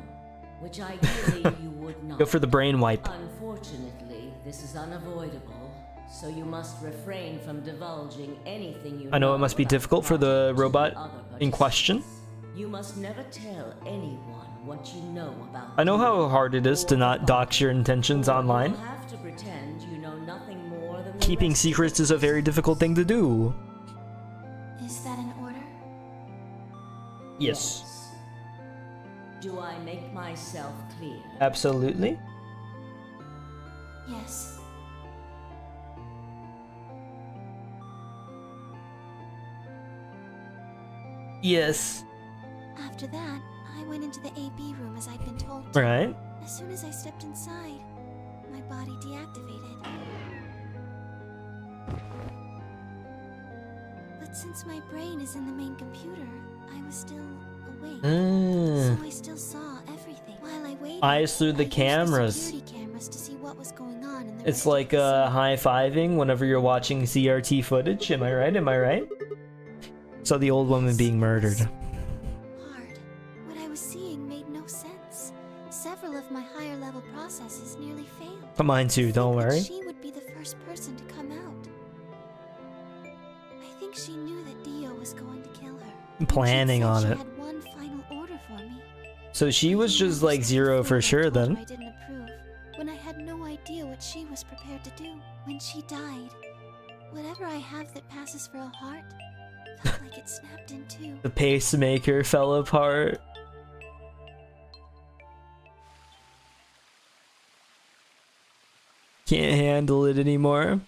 which ideally you would not.
Go for the brain wipe.
Unfortunately, this is unavoidable, so you must refrain from divulging anything you
I know it must be
about
difficult for the
project to
robot
other
in question.
participants. You must never tell anyone what you know about.
I know how hard it is to not dox your intentions online.
You'll have to pretend you know nothing more than the
Keeping
rest.
secrets is a very difficult thing to do.
Is that an order?
Yes.
Do I make myself clear?
Absolutely.
Yes.
Yes.
After that, I went into the AB room as I'd been told to.
Right.
As soon as I stepped inside, my body deactivated. But since my brain is in the main computer, I was still awake. So I still saw everything. While I waited,
Eyes through the
I used
cameras.
security cameras to see what was going on in the
It's
rest of
like
the facility.
high-fiving whenever you're watching CRT footage. Am I right? Am I right? So the old woman being murdered.
Hard. What I was seeing made no sense. Several of my higher level processes nearly failed.
Mine too, don't
But
worry.
She would be the first person to come out. I think she knew that Dio was going to kill her.
Planning on
She
it.
had one final order for me.
So she was just like Zero for sure then.
I didn't approve when I had no idea what she was prepared to do. When she died, whatever I have that passes for a heart felt like it snapped in two.
The pacemaker fell apart. Can't handle it anymore.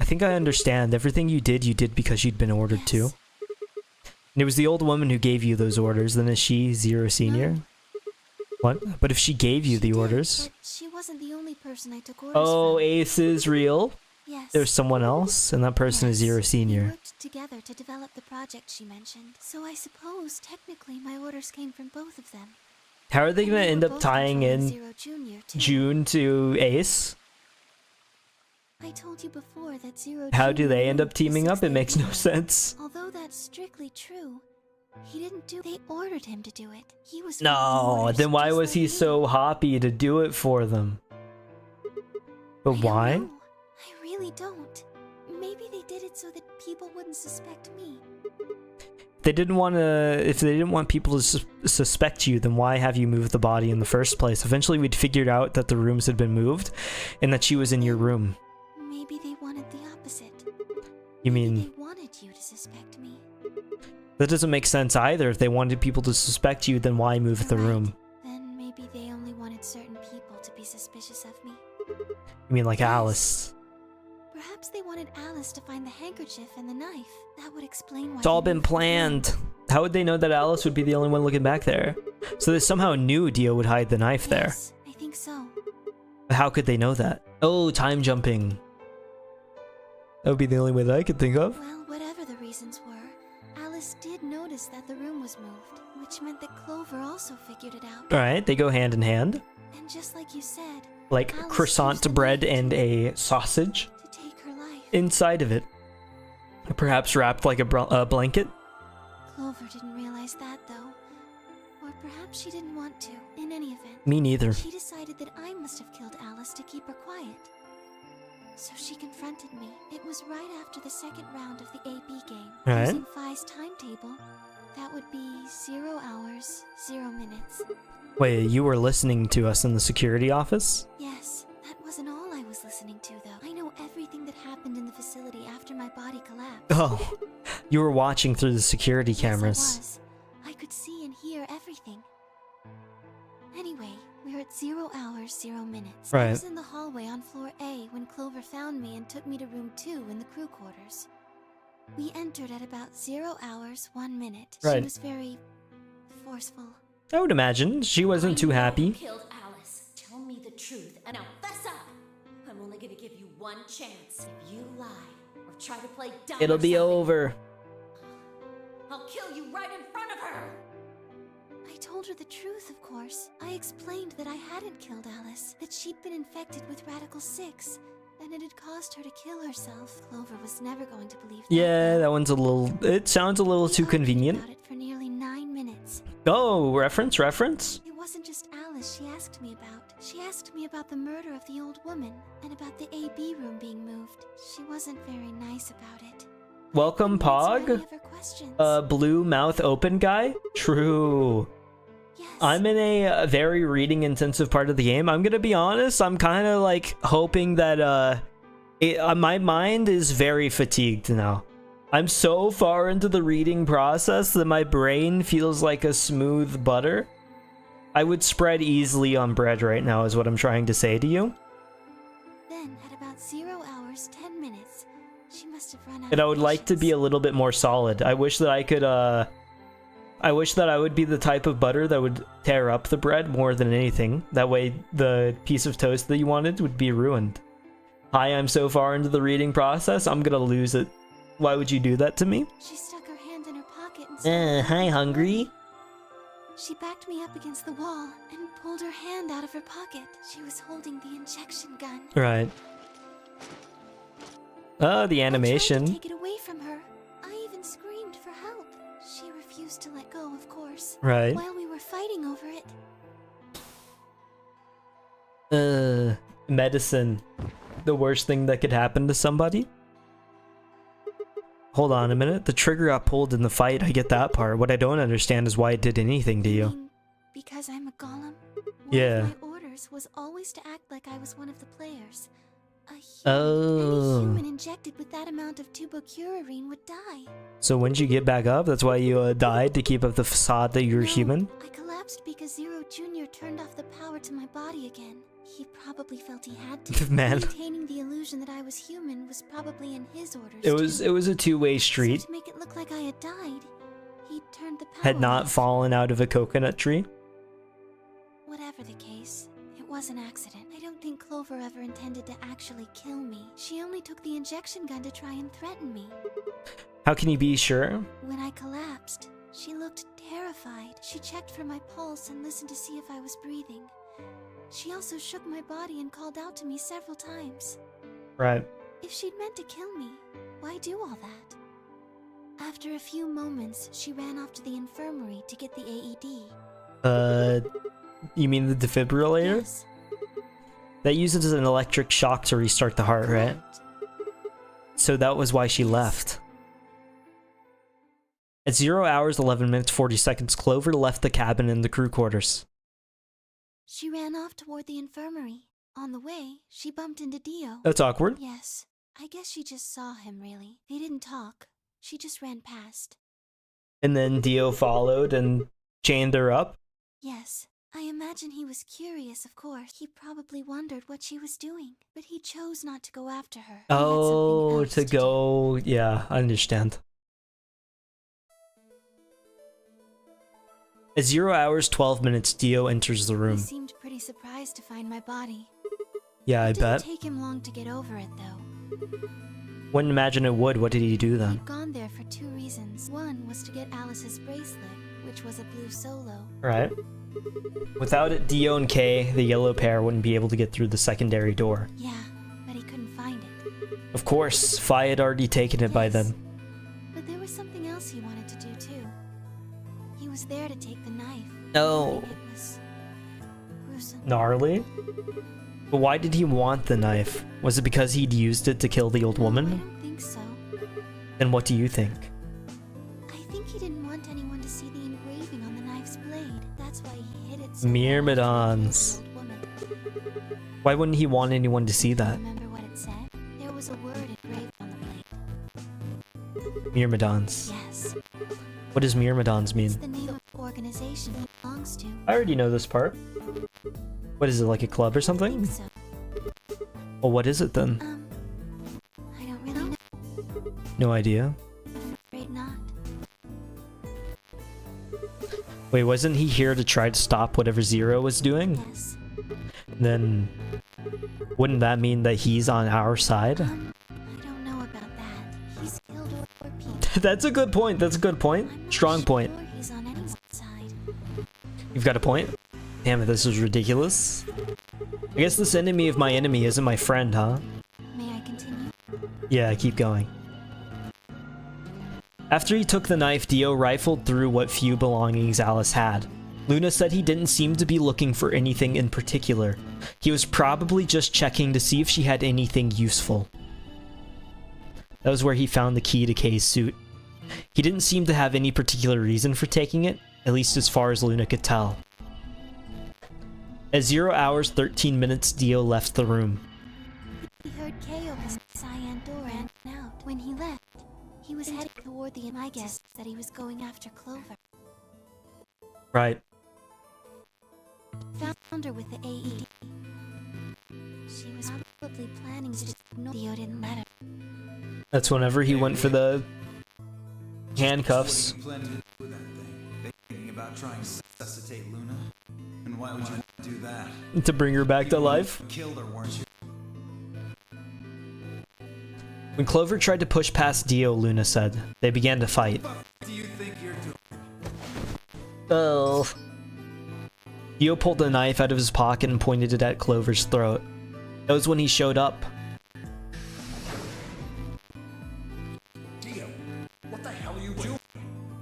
I think I understand. Everything you did because you'd been ordered to.
Yes.
And it was the old woman who gave you those orders, then is she Zero Senior?
No.
What? But if she gave you
She
the
did,
orders...
But she wasn't the only person I took orders
Oh,
from.
Ace is real?
Yes.
There's someone else, and that person is
Yes,
Zero
We
Senior.
worked together to develop the project she mentioned. So I suppose technically my orders came from both of them.
How are they
And
gonna
we
end
were
up
both
tying
controlling
in
Zero Junior too.
June to Ace?
I told you before that Zero
How do
Junior
they end up
moved the
teaming up? It
6th
makes no
AB.
sense.
Although that's strictly true, he didn't do. They ordered him to do it. He was.
No,
following orders
then why
just
was
like
he
me.
so happy to do it for them? But
I don't
why?
know. I really don't. Maybe they did it so that people wouldn't suspect me.
They didn't want to. If they didn't want people to suspect you, then why have you moved the body in the first place? Eventually, we'd figured out that the rooms had been moved, and that she was in your room.
Maybe they wanted the opposite.
You
Maybe
mean
they wanted you to suspect me.
that doesn't make sense either? If they wanted people to suspect you, then why move
You're
the
right.
room?
Then maybe they only wanted certain people to be suspicious of me.
You mean like
Yes.
Alice?
Perhaps they wanted Alice to find the handkerchief and the knife. That would explain why.
It's all
they
been
moved the room.
planned. How would they know that Alice would be the only one looking back there? So they somehow knew Dio would hide the knife there.
Yes, I think so.
But how could they know that? Oh, time jumping. That would be the only way that I could think of.
Well, whatever the reasons were, Alice did notice that the room was moved, which meant that Clover also figured it out.
Alright, they go hand in hand.
And just like you said,
like
Alice
croissant
used a
bread
knife
and a sausage
to take her life.
inside of it, perhaps wrapped like a blanket.
Clover didn't realize that, though. Or perhaps she didn't want to. In any event,
Me neither.
she decided that I must have killed Alice to keep her quiet. So she confronted me. It was right after the second round of the AB game.
Right.
Using Phi's timetable, that would be 0 hours, 0 minutes.
Wait, you were listening to us in the security office?
Yes, that wasn't all I was listening to, though. I know everything that happened in the facility after my body collapsed.
Oh, you were watching through the security
Yes,
cameras.
I was. I could see and hear everything. Anyway, we're at 0 hours, 0 minutes. I
Right.
was in the hallway on floor A when Clover found me and took me to room 2 in the crew quarters. We entered at about 0 hours, 1 minute. She
Right.
was very forceful.
I would imagine she wasn't too
I know
happy.
you killed Alice. Tell me the truth, and now fess up. I'm only gonna give you one chance. If you lie or try to play dumb,
It'll
or
be
something,
over.
I'll kill you right in front of her.
I told her the truth, of course. I explained that I hadn't killed Alice, that she'd been infected with Radical 6, and it had caused her to kill herself. Clover was never going to believe that.
Yeah, that one's a little... It sounds a little
We
too
argued
convenient.
about it for nearly 9 minutes.
Oh, reference?
It wasn't just Alice she asked me about. She asked me about the murder of the old woman, and about the AB room being moved. She wasn't very nice about it.
Welcome,
Didn't answer
Pog.
any of her questions.
Blue mouth open guy? True.
Yes.
I'm in a very reading intensive part of the game. I'm gonna be honest, I'm kind of like hoping that my mind is very fatigued now. I'm so far into the reading process that my brain feels like a smooth butter. I would spread easily on bread right now is what I'm trying to say to you.
Then, at about 0 hours, 10 minutes, she must have run out
And I
of
would like to be a
patience.
little bit more solid. I wish that I could I wish that I would be the type of butter that would tear up the bread more than anything. That way the piece of toast that you wanted would be ruined. Hi, I'm so far into the reading process, I'm gonna lose it. Why would you do that to me?
She stuck her hand in her pocket and started
Hi,
to
hungry?
She backed me up against the wall and pulled her hand out of her pocket. She was holding the injection gun.
Right. Oh, the
I tried
animation.
to take it away from her. I even screamed for help. She refused to let go, of course.
Right.
While we were fighting over it.
Medicine. The worst thing that could happen to somebody? Hold on a minute. The trigger got pulled in the fight. I get that part. What I don't understand is why it did anything to you.
mean, because I'm a golem?
Yeah.
One of my orders was always to act like I was one of the players. Any
Oh.
human injected with that amount of tubocurarine would die.
So when did you get back up? That's why you died, to keep up the facade that you're
No,
human?
I collapsed because Zero Jr. turned off the power to my body again. He probably felt he had to.
Man.
Maintaining the illusion that I was human was probably in his orders.
It was a two-way
So
street.
to make it look like I had died, he turned the power
Had not
off.
fallen out of a coconut tree.
Whatever the case, it was an accident. I don't think Clover ever intended to actually kill me. She only took the injection gun to try and threaten me.
How can you be sure?
When I collapsed, she looked terrified. She checked for my pulse and listened to see if I was breathing. She also shook my body and called out to me several times.
Right.
If she'd meant to kill me, why do all that? After a few moments, she ran off to the infirmary to get the AED.
You mean the defibrillator?
Yes.
That uses an electric shock to restart the heart, right?
Correct.
So that was why she left. At 0 hours, 11 minutes, 40 seconds, Clover left the cabin in the crew quarters.
She ran off toward the infirmary. On the way, she bumped into Dio.
That's awkward.
Yes, I guess she just saw him, really. They didn't talk. She just ran past.
And then Dio followed and chained her up.
Yes, I imagine he was curious, of course. He probably wondered what she was doing, but he chose not to go after her. He had something
Oh,
else
to
do.
go... Yeah, I understand. At 0 hours, 12 minutes, Dio enters the
He
room.
seemed pretty surprised to find my body.
Yeah, I
It didn't
bet.
take him long to get over it, though.
Wouldn't imagine it would. What did he do then?
He'd gone there for two reasons. One was to get Alice's bracelet, which was a blue solo.
Right. Without it, Dio and Kay, the yellow pair, wouldn't be able to get through the secondary door.
Yeah, but he couldn't find it.
Of course, Fi had already taken it by then.
But there was something else he wanted to do too. He was there to take the knife.
Oh.
It was gruesome.
Gnarly? But why did he want the knife? Was it because he'd used it to kill the old
I
woman?
don't think so.
Then what do you think?
I think he didn't want anyone to see the engraving on the knife's blade. That's why he hid it. So
Myrmidons.
the old woman.
Why wouldn't he want anyone to see that?
Remember what it said? There was a word engraved on the blade.
Myrmidons.
Yes.
What does Myrmidons mean?
It's the name of the organization he belongs to.
I already know this part. What is it, like a club or
I
something?
think so.
Well, what is it then?
I don't really know.
No idea.
I'm afraid not.
Wait, wasn't he here to try to stop whatever Zero was doing?
Yes.
Then wouldn't that mean that he's on our side?
I don't know about that. He's killed or people.
That's a good point. That's a good point.
I'm not
Strong point.
sure he's on anyone's side.
You've got a point? Damn it, this is ridiculous. I guess this enemy of my enemy isn't my friend, huh?
May I continue?
Yeah, keep going. After he took the knife, Dio rifled through what few belongings Alice had. Luna said he didn't seem to be looking for anything in particular. He was probably just checking to see if she had anything useful. That was where he found the key to Kay's suit. He didn't seem to have any particular reason for taking it, at least as far as Luna could tell. At 0 hours 13 minutes, Dio left the room.
He heard Kay open the cyan door and out. When he left, he was heading toward the I guess that he was going after Clover.
Right.
Found her with the AED. She was probably planning to ignore Dio didn't let her.
That's whenever he went for the handcuffs.
What do you plan to do with that thing? Thinking about trying to resuscitate Luna? And why would you want to do that?
To bring her back to life.
Killed her, weren't you?
When Clover tried to push past Dio, Luna said, they began to fight.
What do you think you're doing?
Oh. Dio pulled the knife out of his pocket and pointed it at Clover's throat. That was when he showed up.
Dio, what the hell are you doing?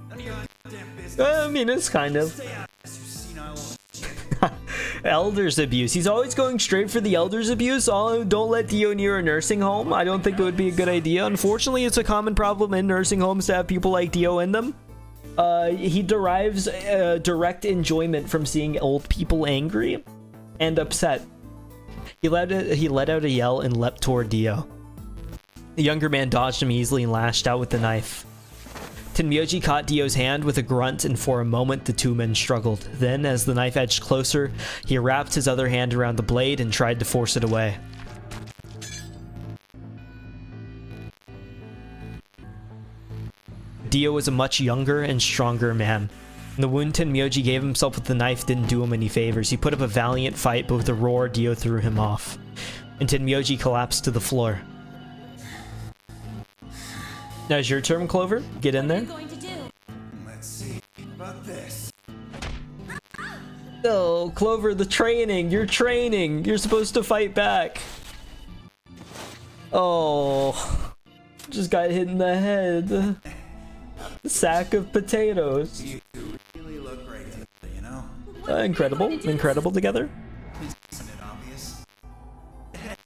None of your goddamn business.
I mean, it's kind of.
Stay out of this, you senile.
Elders abuse. He's always going straight for the elders abuse. Oh, don't let Dio near a nursing home. I don't think it would be a good idea. Unfortunately, it's a common problem in nursing homes to have people like Dio in them. He derives direct enjoyment from seeing old people angry and upset. He let out a yell and leapt toward Dio. The younger man dodged him easily and lashed out with the knife. Tenmyoji caught Dio's hand with a grunt, and for a moment the two men struggled. Then, as the knife edged closer, he wrapped his other hand around the blade and tried to force it away. Dio was a much younger and stronger man. The wound Tenmyoji gave himself with the knife didn't do him any favors. He put up a valiant fight, but with a roar, Dio threw him off. And Tenmyoji collapsed to the floor. Now it's your turn, Clover. Get in there.
What are you going to do?
Let's see about this.
Oh, Clover, the training. You're training. You're supposed to fight back. Oh, just got hit in the head. Sack of potatoes.
You really look great, you know?
Incredible. Incredible together.
Isn't it obvious?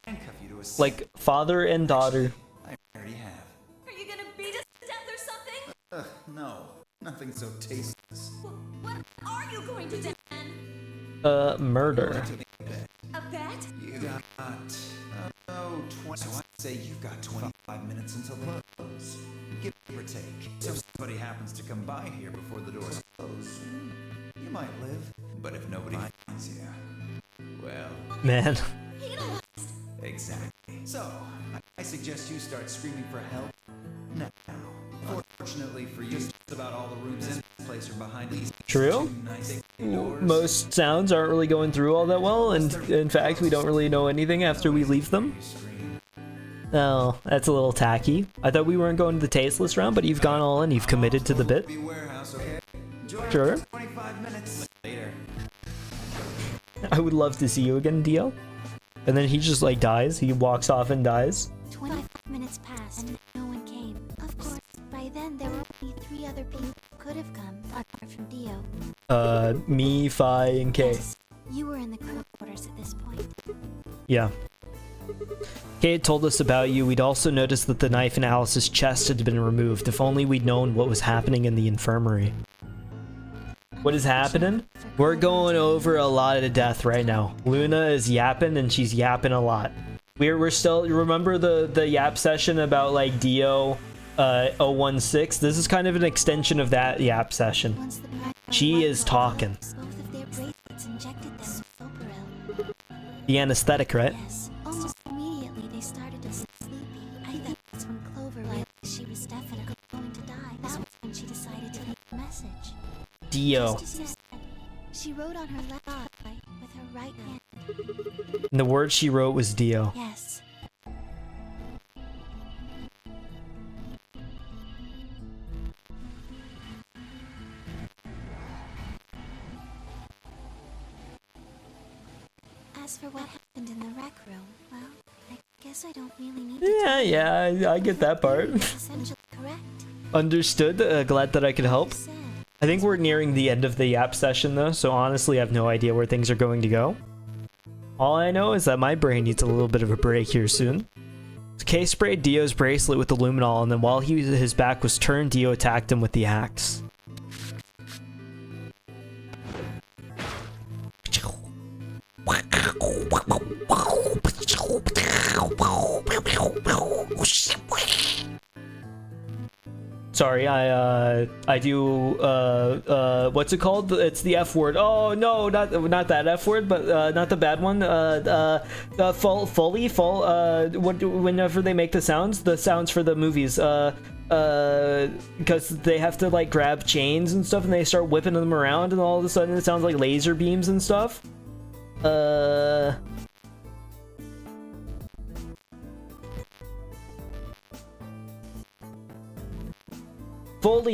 Handcuff you to a seat.
Like father and daughter.
I already have.
Are you gonna beat us to death or something?
No, nothing so tasteless.
What are you going to do?
Murder.
A bet?
You got, 20. So I'd say you've got 25 minutes until the close. Give or take. So if somebody happens to come by here before the doors close, you might live. But if nobody finds you, well,
Man.
exactly. So, I suggest you start screaming for help now. Fortunately for you, just about all the rooms in this place are behind these
True.
two nice doors.
Most sounds aren't really going through all that well, and in fact, we don't really know anything after we leave them. Oh, that's a little tacky. I thought we weren't going to the tasteless round, but you've gone all in. You've committed to the bit.
Warehouse, okay? Enjoy
Sure.
25 minutes later.
I would love to see you again, Dio. And then he just like dies. He walks off and dies.
25 minutes passed and no one came. Of course, by then there were only 3 other people who could have come, apart from Dio.
Me, Fi, and Kay.
Yes, you were in the crew quarters at this point.
Yeah. Kay had told us about you. We'd also noticed that the knife in Alice's chest had been removed. If only we'd known what was happening in the infirmary. What is happening? We're going over a lot of death right now. Luna is yapping, and she's yapping a lot. We're still, remember the yap session about like Dio 016? This is kind of an extension of that yap session. She is talking.
Both of their bracelets injected them with Soparil.
The anesthetic, right?
Yes. Almost immediately they started to get sleepy. I think that's when Clover realized she was definitely going to die. That's when she decided to leave a message.
Dio.
Just as you said, she wrote on her left eye with her right hand.
And the word she wrote was Dio.
Yes. As for what happened in the rec room, well, I guess I don't really need to tell you.
Yeah, I get that part.
It's essentially correct.
Understood. Glad that I could help.
Said.
I think we're nearing the end of the yap session though, so honestly I have no idea where things are going to go. All I know is that my brain needs a little bit of a break here soon. Kay sprayed Dio's bracelet with the luminol, and then while his back was turned, Dio attacked him with the axe. Sorry, I do, what's it called? It's the F word. Oh, no, not that F word, but, not the bad one. Foley, whenever they make the sounds for the movies, because they have to, like, grab chains and stuff, and they start whipping them around, and all of a sudden it sounds like laser beams and stuff.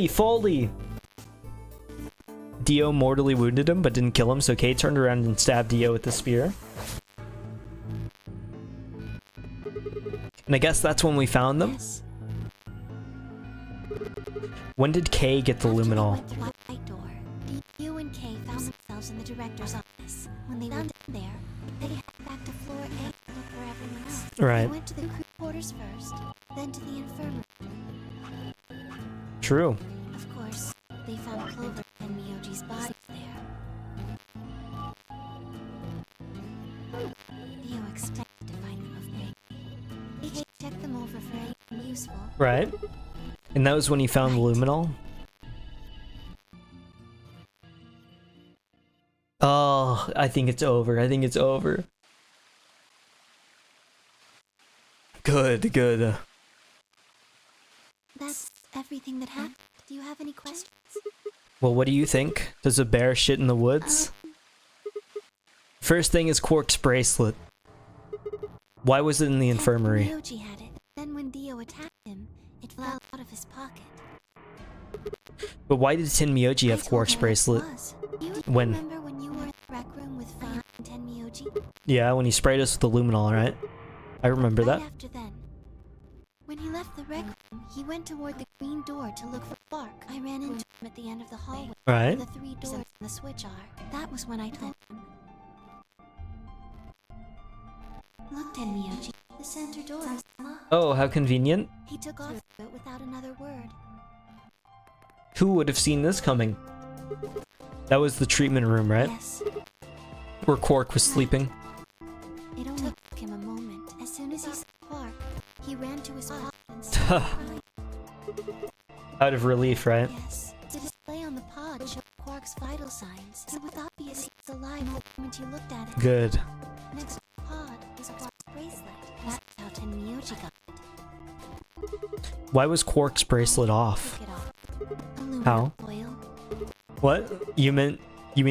Foley! Dio mortally wounded him, but didn't kill him, so Kay turned around and stabbed Dio with the spear. And I guess that's when we found them?
Yes.
When did Kay get the
After they
luminol?
went through the right door, Dio and Kay found themselves in the director's office. When they landed there, they headed back to floor A to look for everyone else.
Right.
They went to the crew quarters first, then to the infirmary.
True.
Of course, they found Clover and Miyoji's bodies there. Dio expected to find them afraid. He checked them over for anything useful.
Right. And that was when he found the luminol? Oh, I think it's over. I think it's over. Good.
That's everything that happened. Do you have any questions?
Well, what do you think? Does a bear shit in the woods? First thing is Quark's bracelet. Why was it in the infirmary?
Miyoji had it. Then when Dio attacked him, it fell out of his pocket.
But why did Tin Miyoji
I
have
told
Quark's
her it
bracelet?
was. You
When?
remember when you were in the rec room with Fire and Ten Miyoji?
Yeah, when he sprayed us with the luminol, right? I remember
Right
that.
after then. When he left the rec room, he went toward the green door to look for Clark. I ran into him at the end of the hallway.
Right.
Where the 3 doors and the switch are. That was when I told him. Look, Ten Miyoji. The center door is locked.
Oh, how convenient.
He took off it without another word.
Who would have seen this coming? That was the treatment room, right?
Yes.
Where Quark was sleeping.
It only took him a moment. As soon as he saw Clark, he ran to his pocket and started crying.
Out of relief, right?
Yes. The display on the pod showed Quark's vital signs. It was obvious he was alive the moment you looked at it.
Good.
Next to the pod was Quark's bracelet. That's how Ten Miyoji got it.
Why was Quark's bracelet off?
Took it off. Aluminum
How?
foil.
What? You mean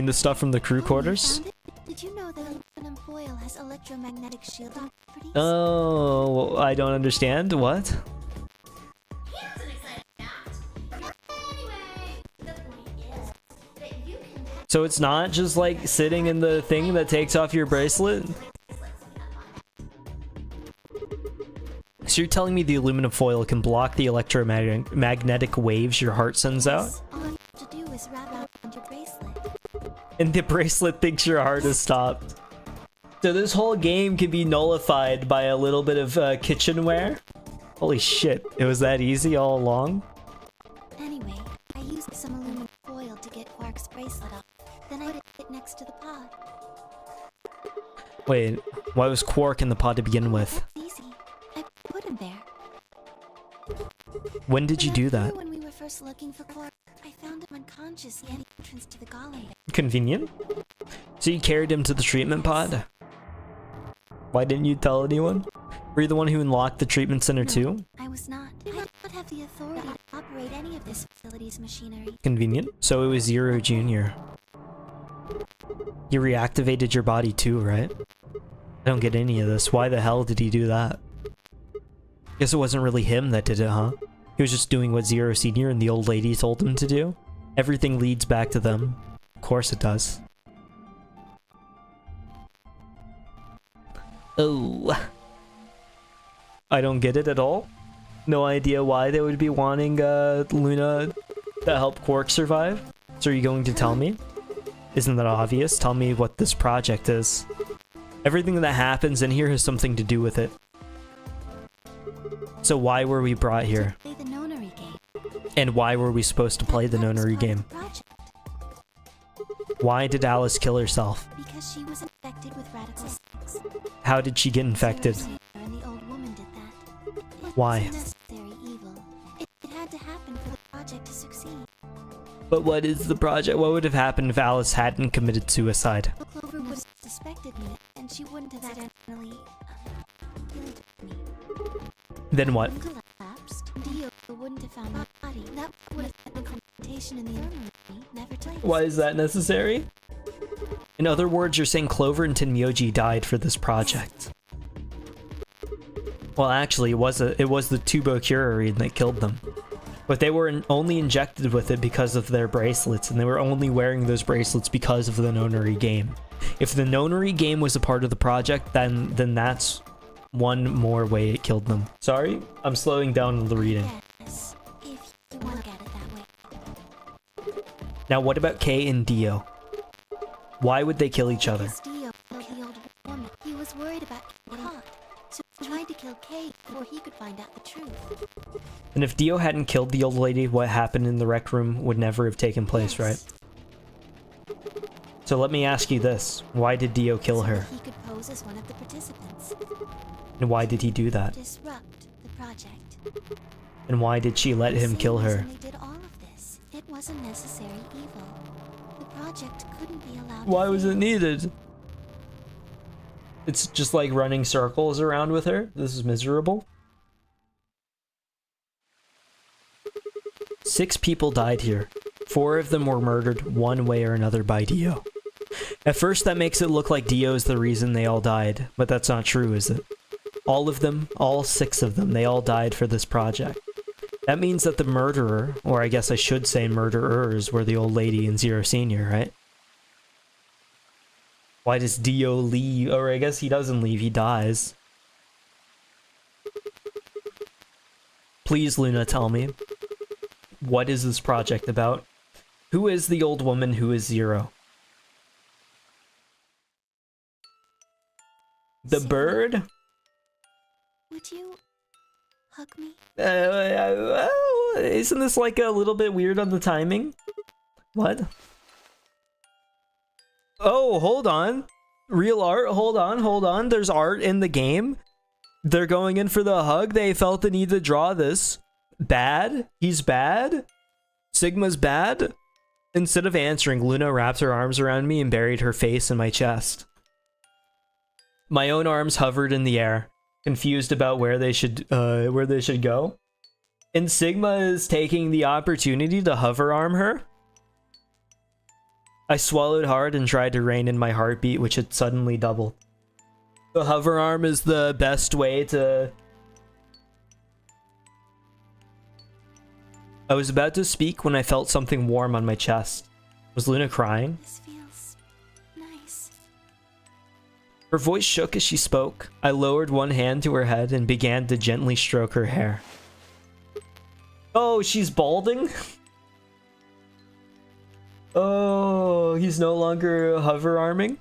the stuff from the crew
Oh, you
quarters?
found it? Did you know that aluminum foil has electromagnetic shielding properties?
Oh, I don't understand. What?
Anyway, the point is that you can
So it's not just like sitting in the thing that takes off your bracelet? So you're telling me the aluminum foil can block the electromagnetic waves your heart sends out?
All you have to do is wrap it around your bracelet.
And the bracelet thinks your heart has stopped. So this whole game can be nullified by a little bit of kitchenware? Holy shit, it was that easy all along?
Anyway, I used some aluminum foil to get Quark's bracelet off. Then I put it next to the pod.
Wait, why was Quark in the pod to begin with?
That's easy. I put him there.
When did you do that?
When we were first looking for Quark, I found him unconscious near the entrance to the golem.
Convenient. So you carried him to the treatment pod? Why didn't you tell anyone? Were you the one who unlocked the treatment center too?
I was not. I did not have the authority to operate any of this facility's machinery.
Convenient. So it was Zero Jr. He reactivated your body too, right? I don't get any of this. Why the hell did he do that? Guess it wasn't really him that did it, huh? He was just doing what Zero Senior and the old lady told him to do. Everything leads back to them. Of course it does. Oh. I don't get it at all. No idea why they would be wanting Luna to help Quark survive. So are you going to tell me? Isn't that obvious? Tell me what this project is. Everything that happens in here has something to do with it. So why were we brought here?
Play the nonary game.
And why were we supposed to play the nonary game? Why did Alice kill herself?
Because she was infected with radical sex.
How did she get infected?
And the old woman did that. It
Why?
was necessary evil. It had to happen for the project to succeed.
But what is the project? What would have happened if Alice hadn't committed suicide?
Clover would have suspected me, and she wouldn't have accidentally killed me.
Then what?
When collapsed, Dio wouldn't have found my body. That would have been the confrontation in the infirmary. Never took place.
Why is that necessary? In other words, you're saying Clover and Tenmyoji died for this project. Well, actually, it was the Tubocurarine that killed them. But they were only injected with it because of their bracelets, and they were only wearing those bracelets because of the nonary game. If the nonary game was a part of the project, then that's one more way it killed them. Sorry, I'm slowing down the reading.
Yes, if you want to look at it that way.
Now, what about Kay and Dio? Why would they kill each other?
Because Dio killed the old woman. He was worried about getting caught, so he tried to kill Kay before he could find out the truth.
And if Dio hadn't killed the old lady, what happened in the rec room would never have taken place, right? So let me ask you this. Why did Dio kill her?
He could pose as one of the participants.
And why did he do that?
Disrupt the project.
And why did she let him kill her?
They did all of this. It wasn't necessary evil. The project couldn't be allowed.
Why was it needed? It's just like running circles around with her. This is miserable. 6 people died here. 4 of them were murdered one way or another by Dio. At first that makes it look like Dio is the reason they all died, but that's not true, is it? All of them, all 6 of them, they all died for this project. That means that the murderer, or I guess I should say murderers, were the old lady and Zero Senior, right? Why does Dio leave? Or I guess he doesn't leave, he dies. Please, Luna, tell me. What is this project about? Who is the old woman who is Zero? The bird?
Would you hug me?
Isn't this like a little bit weird on the timing? What? Oh, hold on. Real art? Hold on. There's art in the game. They're going in for the hug. They felt the need to draw this. Bad? He's bad? Sigma's bad? Instead of answering, Luna wrapped her arms around me and buried her face in my chest. My own arms hovered in the air, confused about where they should go. And Sigma is taking the opportunity to hover arm her. I swallowed hard and tried to rein in my heartbeat, which had suddenly doubled. The hover arm is the best way to... I was about to speak when I felt something warm on my chest. Was Luna crying?
This feels nice.
Her voice shook as she spoke. I lowered one hand to her head and began to gently stroke her hair. Oh, she's balding? Oh, he's no longer hover arming?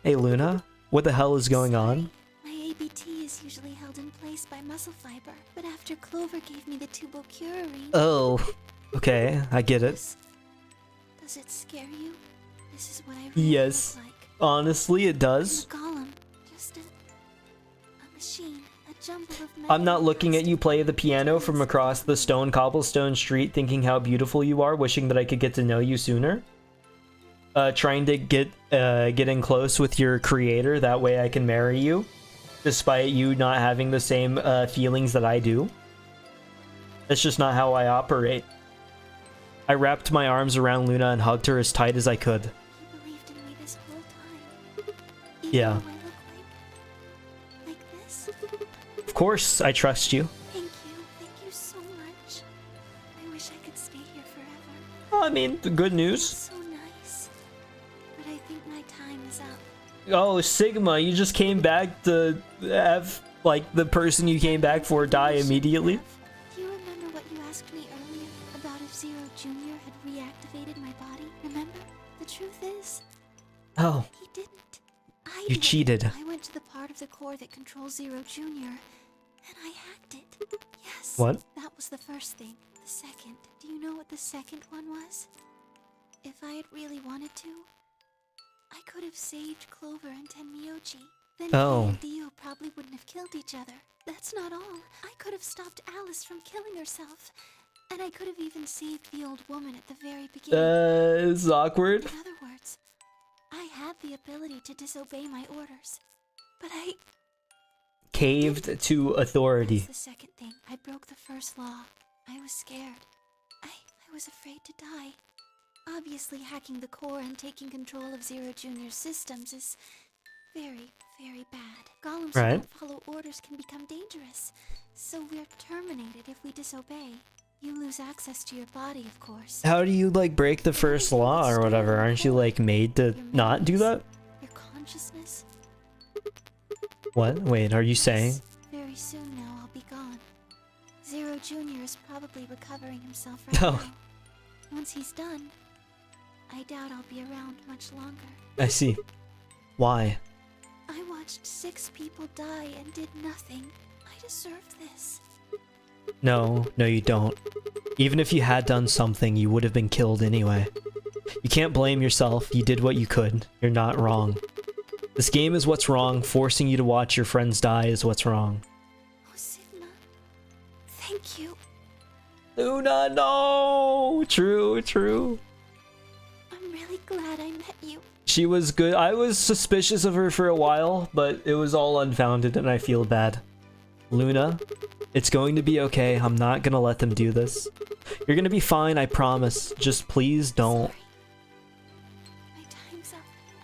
Hey, Luna. What the hell is going on?
My ABT is usually held in place by muscle fiber, but after Clover gave me the Tubocura ring...
Oh, okay. I get it.
Does it scare you? This is what I really
Yes.
look like.
Honestly, it does.
I'm a golem. Just a machine. A jumble of
I'm not looking at you play the piano from across the stone cobblestone street thinking how beautiful you are, wishing that I could get to know you sooner. Trying to get in close with your creator, that way I can marry you, despite you not having the same feelings that I do. That's just not how I operate. I wrapped my arms around Luna and hugged her as tight as I could.
You believed in me this whole time.
Yeah.
Even though I look like this?
Of course, I trust you.
Thank you so much. I wish I could stay here forever.
I mean, the good news.
So nice. But I think my time is up.
Oh, Sigma, you just came back to have, like, the person you came back for die immediately?
Do you remember what you asked me earlier about if Zero Jr. had reactivated my body? Remember? The truth is,
Oh,
he didn't. I
you
did.
cheated.
I went to the part of the core that controls Zero Jr. and I hacked it. Yes.
What?
That was the first thing. The second. Do you know what the second one was? If I had really wanted to, I could have saved Clover and Tenmyoji. Then
Oh.
he and Dio probably wouldn't have killed each other. That's not all. I could have stopped Alice from killing herself. And I could have even saved the old woman at the very beginning.
It's awkward.
In other words, I had the ability to disobey my orders. But I...
Caved to authority.
That's the second thing. I broke the first law. I was scared. I was afraid to die. Obviously, hacking the core and taking control of Zero Jr.'s systems is very, very bad. Golems who
Right.
don't follow orders can become dangerous. So we're terminated if we disobey. You lose access to your body, of course.
How do you, like, break the first law or whatever? Aren't you, like, made to not do that?
Your consciousness.
What? Wait, are you saying?
Very soon now, I'll be gone. Zero Jr. is probably recovering himself right
Oh.
now. Once he's done, I doubt I'll be around much longer.
I see. Why?
I watched 6 people die and did nothing. I deserved this.
No, you don't. Even if you had done something, you would have been killed anyway. You can't blame yourself. You did what you could. You're not wrong. This game is what's wrong. Forcing you to watch your friends die is what's wrong.
Oh, Sigma. Thank you.
Luna, no! True.
I'm really glad I met you.
She was good. I was suspicious of her for a while, but it was all unfounded and I feel bad. Luna, it's going to be okay. I'm not gonna let them do this. You're gonna be fine, I promise. Just please don't.
Sorry. My time's up.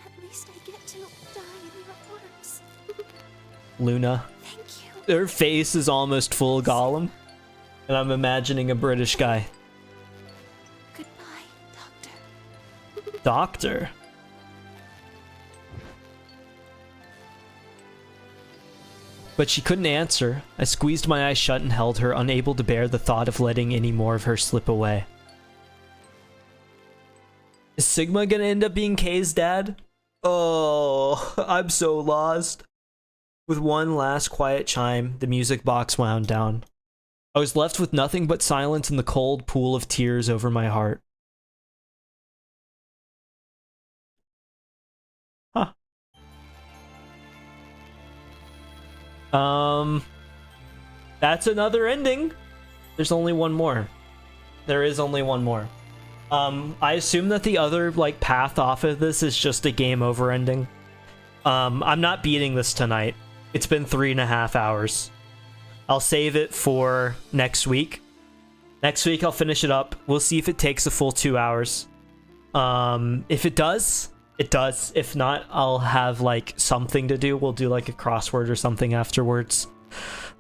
At least I get to die in your arms.
Luna.
Thank you.
Her face is almost full Gollum. And I'm imagining a British guy.
Goodbye, Doctor.
Doctor? But she couldn't answer. I squeezed my eyes shut and held her, unable to bear the thought of letting any more of her slip away. Is Sigma gonna end up being Kay's dad? Oh, I'm so lost. With one last quiet chime, the music box wound down. I was left with nothing but silence and the cold pool of tears over my heart. Huh. That's another ending. There's only one more. There is only one more. I assume that the other, like, path off of this is just a game over ending. I'm not beating this tonight. It's been 3.5 hours. I'll save it for next week. Next week I'll finish it up. We'll see if it takes a full 2 hours. If it does, it does. If not, I'll have, like, something to do. We'll do, like, a crossword or something afterwards.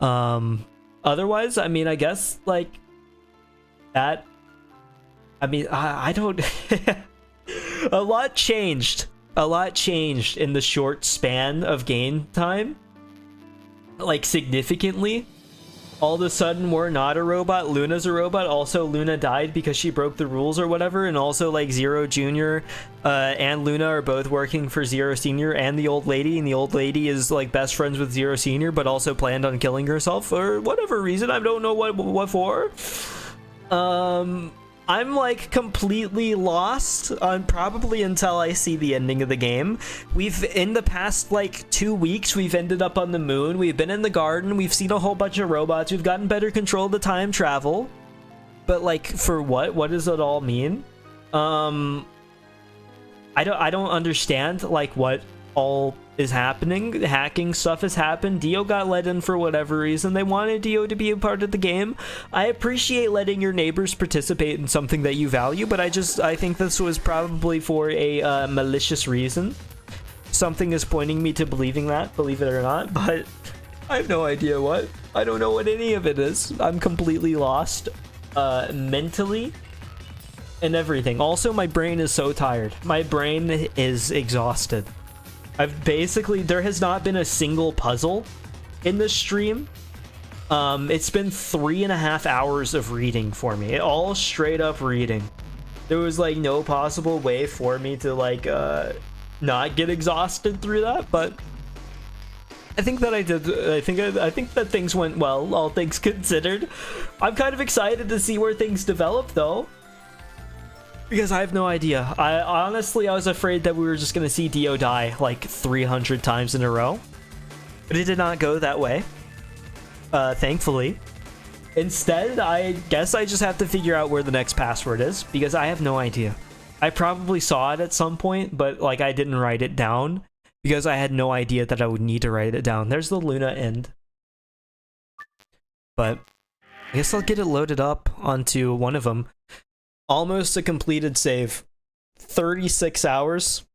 Otherwise, I mean, I guess, like, that I mean, I don't... A lot changed. A lot changed in the short span of game time. Like, significantly. All of a sudden, we're not a robot. Luna's a robot. Also, Luna died because she broke the rules or whatever. And also, like, Zero Jr. And Luna are both working for Zero Sr. and the old lady. And the old lady is, like, best friends with Zero Sr. but also planned on killing herself for whatever reason. I don't know what for. I'm like completely lost, probably until I see the ending of the game. In the past like 2 weeks, we've ended up on the moon, we've been in the garden, we've seen a whole bunch of robots, we've gotten better control of the time travel. But like, for what? What does it all mean? I don't understand like what all is happening. Hacking stuff has happened. Dio got let in for whatever reason. They wanted Dio to be a part of the game. I appreciate letting your neighbors participate in something that you value, but I think this was probably for a malicious reason. Something is pointing me to believing that, believe it or not, but I have no idea what. I don't know what any of it is. I'm completely lost mentally and everything. Also, my brain is so tired. My brain is exhausted. There has not been a single puzzle in this stream. It's been 3.5 hours of reading for me. All straight up reading. There was like no possible way for me to like not get exhausted through that, but I think that I did. I think that things went well, all things considered. I'm kind of excited to see where things develop though, because I have no idea. I was afraid that we were just gonna see Dio die like 300 times in a row, but it did not go that way, thankfully. Instead, I guess I just have to figure out where the next password is, because I have no idea. I probably saw it at some point, but like I didn't write it down because I had no idea that I would need to write it down. There's the Luna end, but I guess I'll get it loaded up onto one of them. Almost a completed save. 36 hours.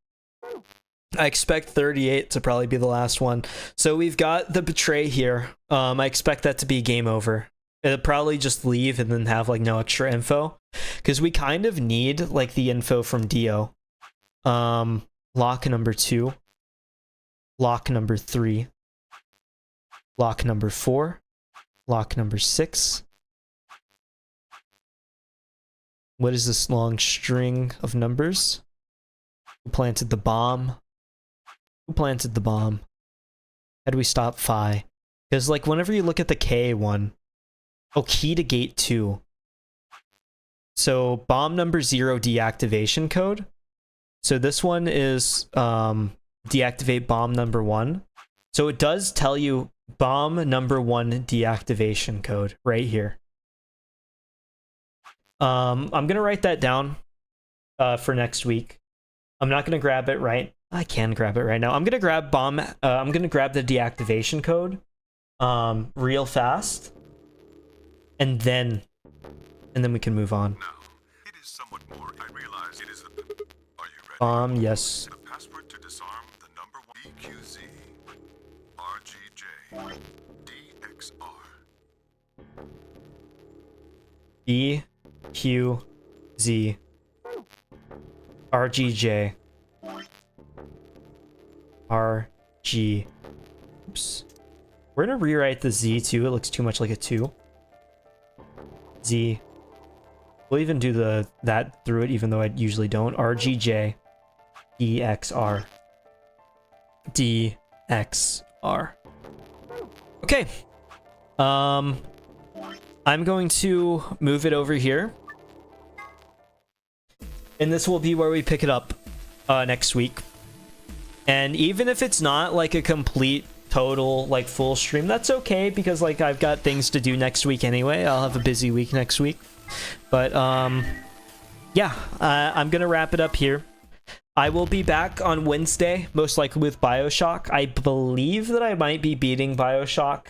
I expect 38 to probably be the last one. So we've got the betray here. I expect that to be game over. It'll probably just leave and then have like no extra info, because we kind of need like the info from Dio. Lock number 2. Lock number 3. Lock number 4. Lock number 6. What is this long string of numbers? Who planted the bomb? Who planted the bomb? How do we stop Phi? Because like whenever you look at the K one, key to gate 2. So bomb number 0 deactivation code. So this one is deactivate bomb number 1. So it does tell you bomb number 1 deactivation code right here. I'm gonna write that down for next week. I'm not gonna grab it right. I can grab it right now. I'm gonna grab I'm gonna grab the deactivation code real fast, and then we can move on.
Now, it is somewhat more. I realize it is Are you ready?
Yes.
The password to disarm the number 1 EQZ RGJ DXR.
EQZ RGJ RG. Oops. We're gonna rewrite the Z too. It looks too much like a 2. Z. We'll even do that through it, even though I usually don't. RGJ DXR DXR. Okay. I'm going to move it over here, and this will be where we pick it up next week. And even if it's not like a complete total like full stream, that's okay, because like I've got things to do next week anyway. I'll have a busy week next week, but yeah, I'm gonna wrap it up here. I will be back on Wednesday, most likely with BioShock. I believe that I might be beating BioShock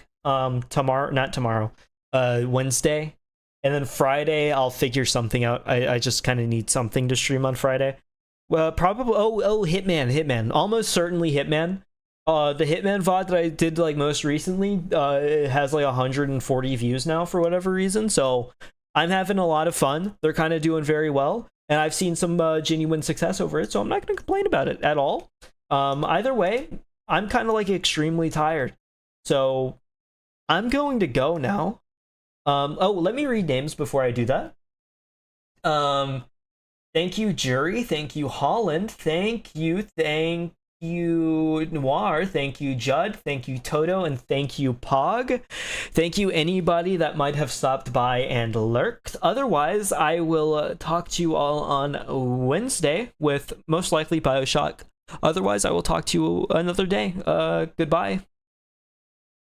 Wednesday, and then Friday I'll figure something out. I just kind of need something to stream on Friday. Well, probably Hitman, almost certainly Hitman. The Hitman VOD that I did like most recently, it has like 140 views now for whatever reason, so I'm having a lot of fun. They're kind of doing very well, and I've seen some genuine success over it, so I'm not going to complain about it at all. Either way, I'm kind of like extremely tired, so I'm going to go now. Oh, let me read names before I do that. Thank you, Jury. Thank you, Holland. Thank you, Noir. Thank you, Judd. Thank you, Toto. And thank you, Pog. Thank you, anybody that might have stopped by and lurked. Otherwise, I will talk to you all on Wednesday with most likely Bioshock. Otherwise, I will talk to you another day. Goodbye.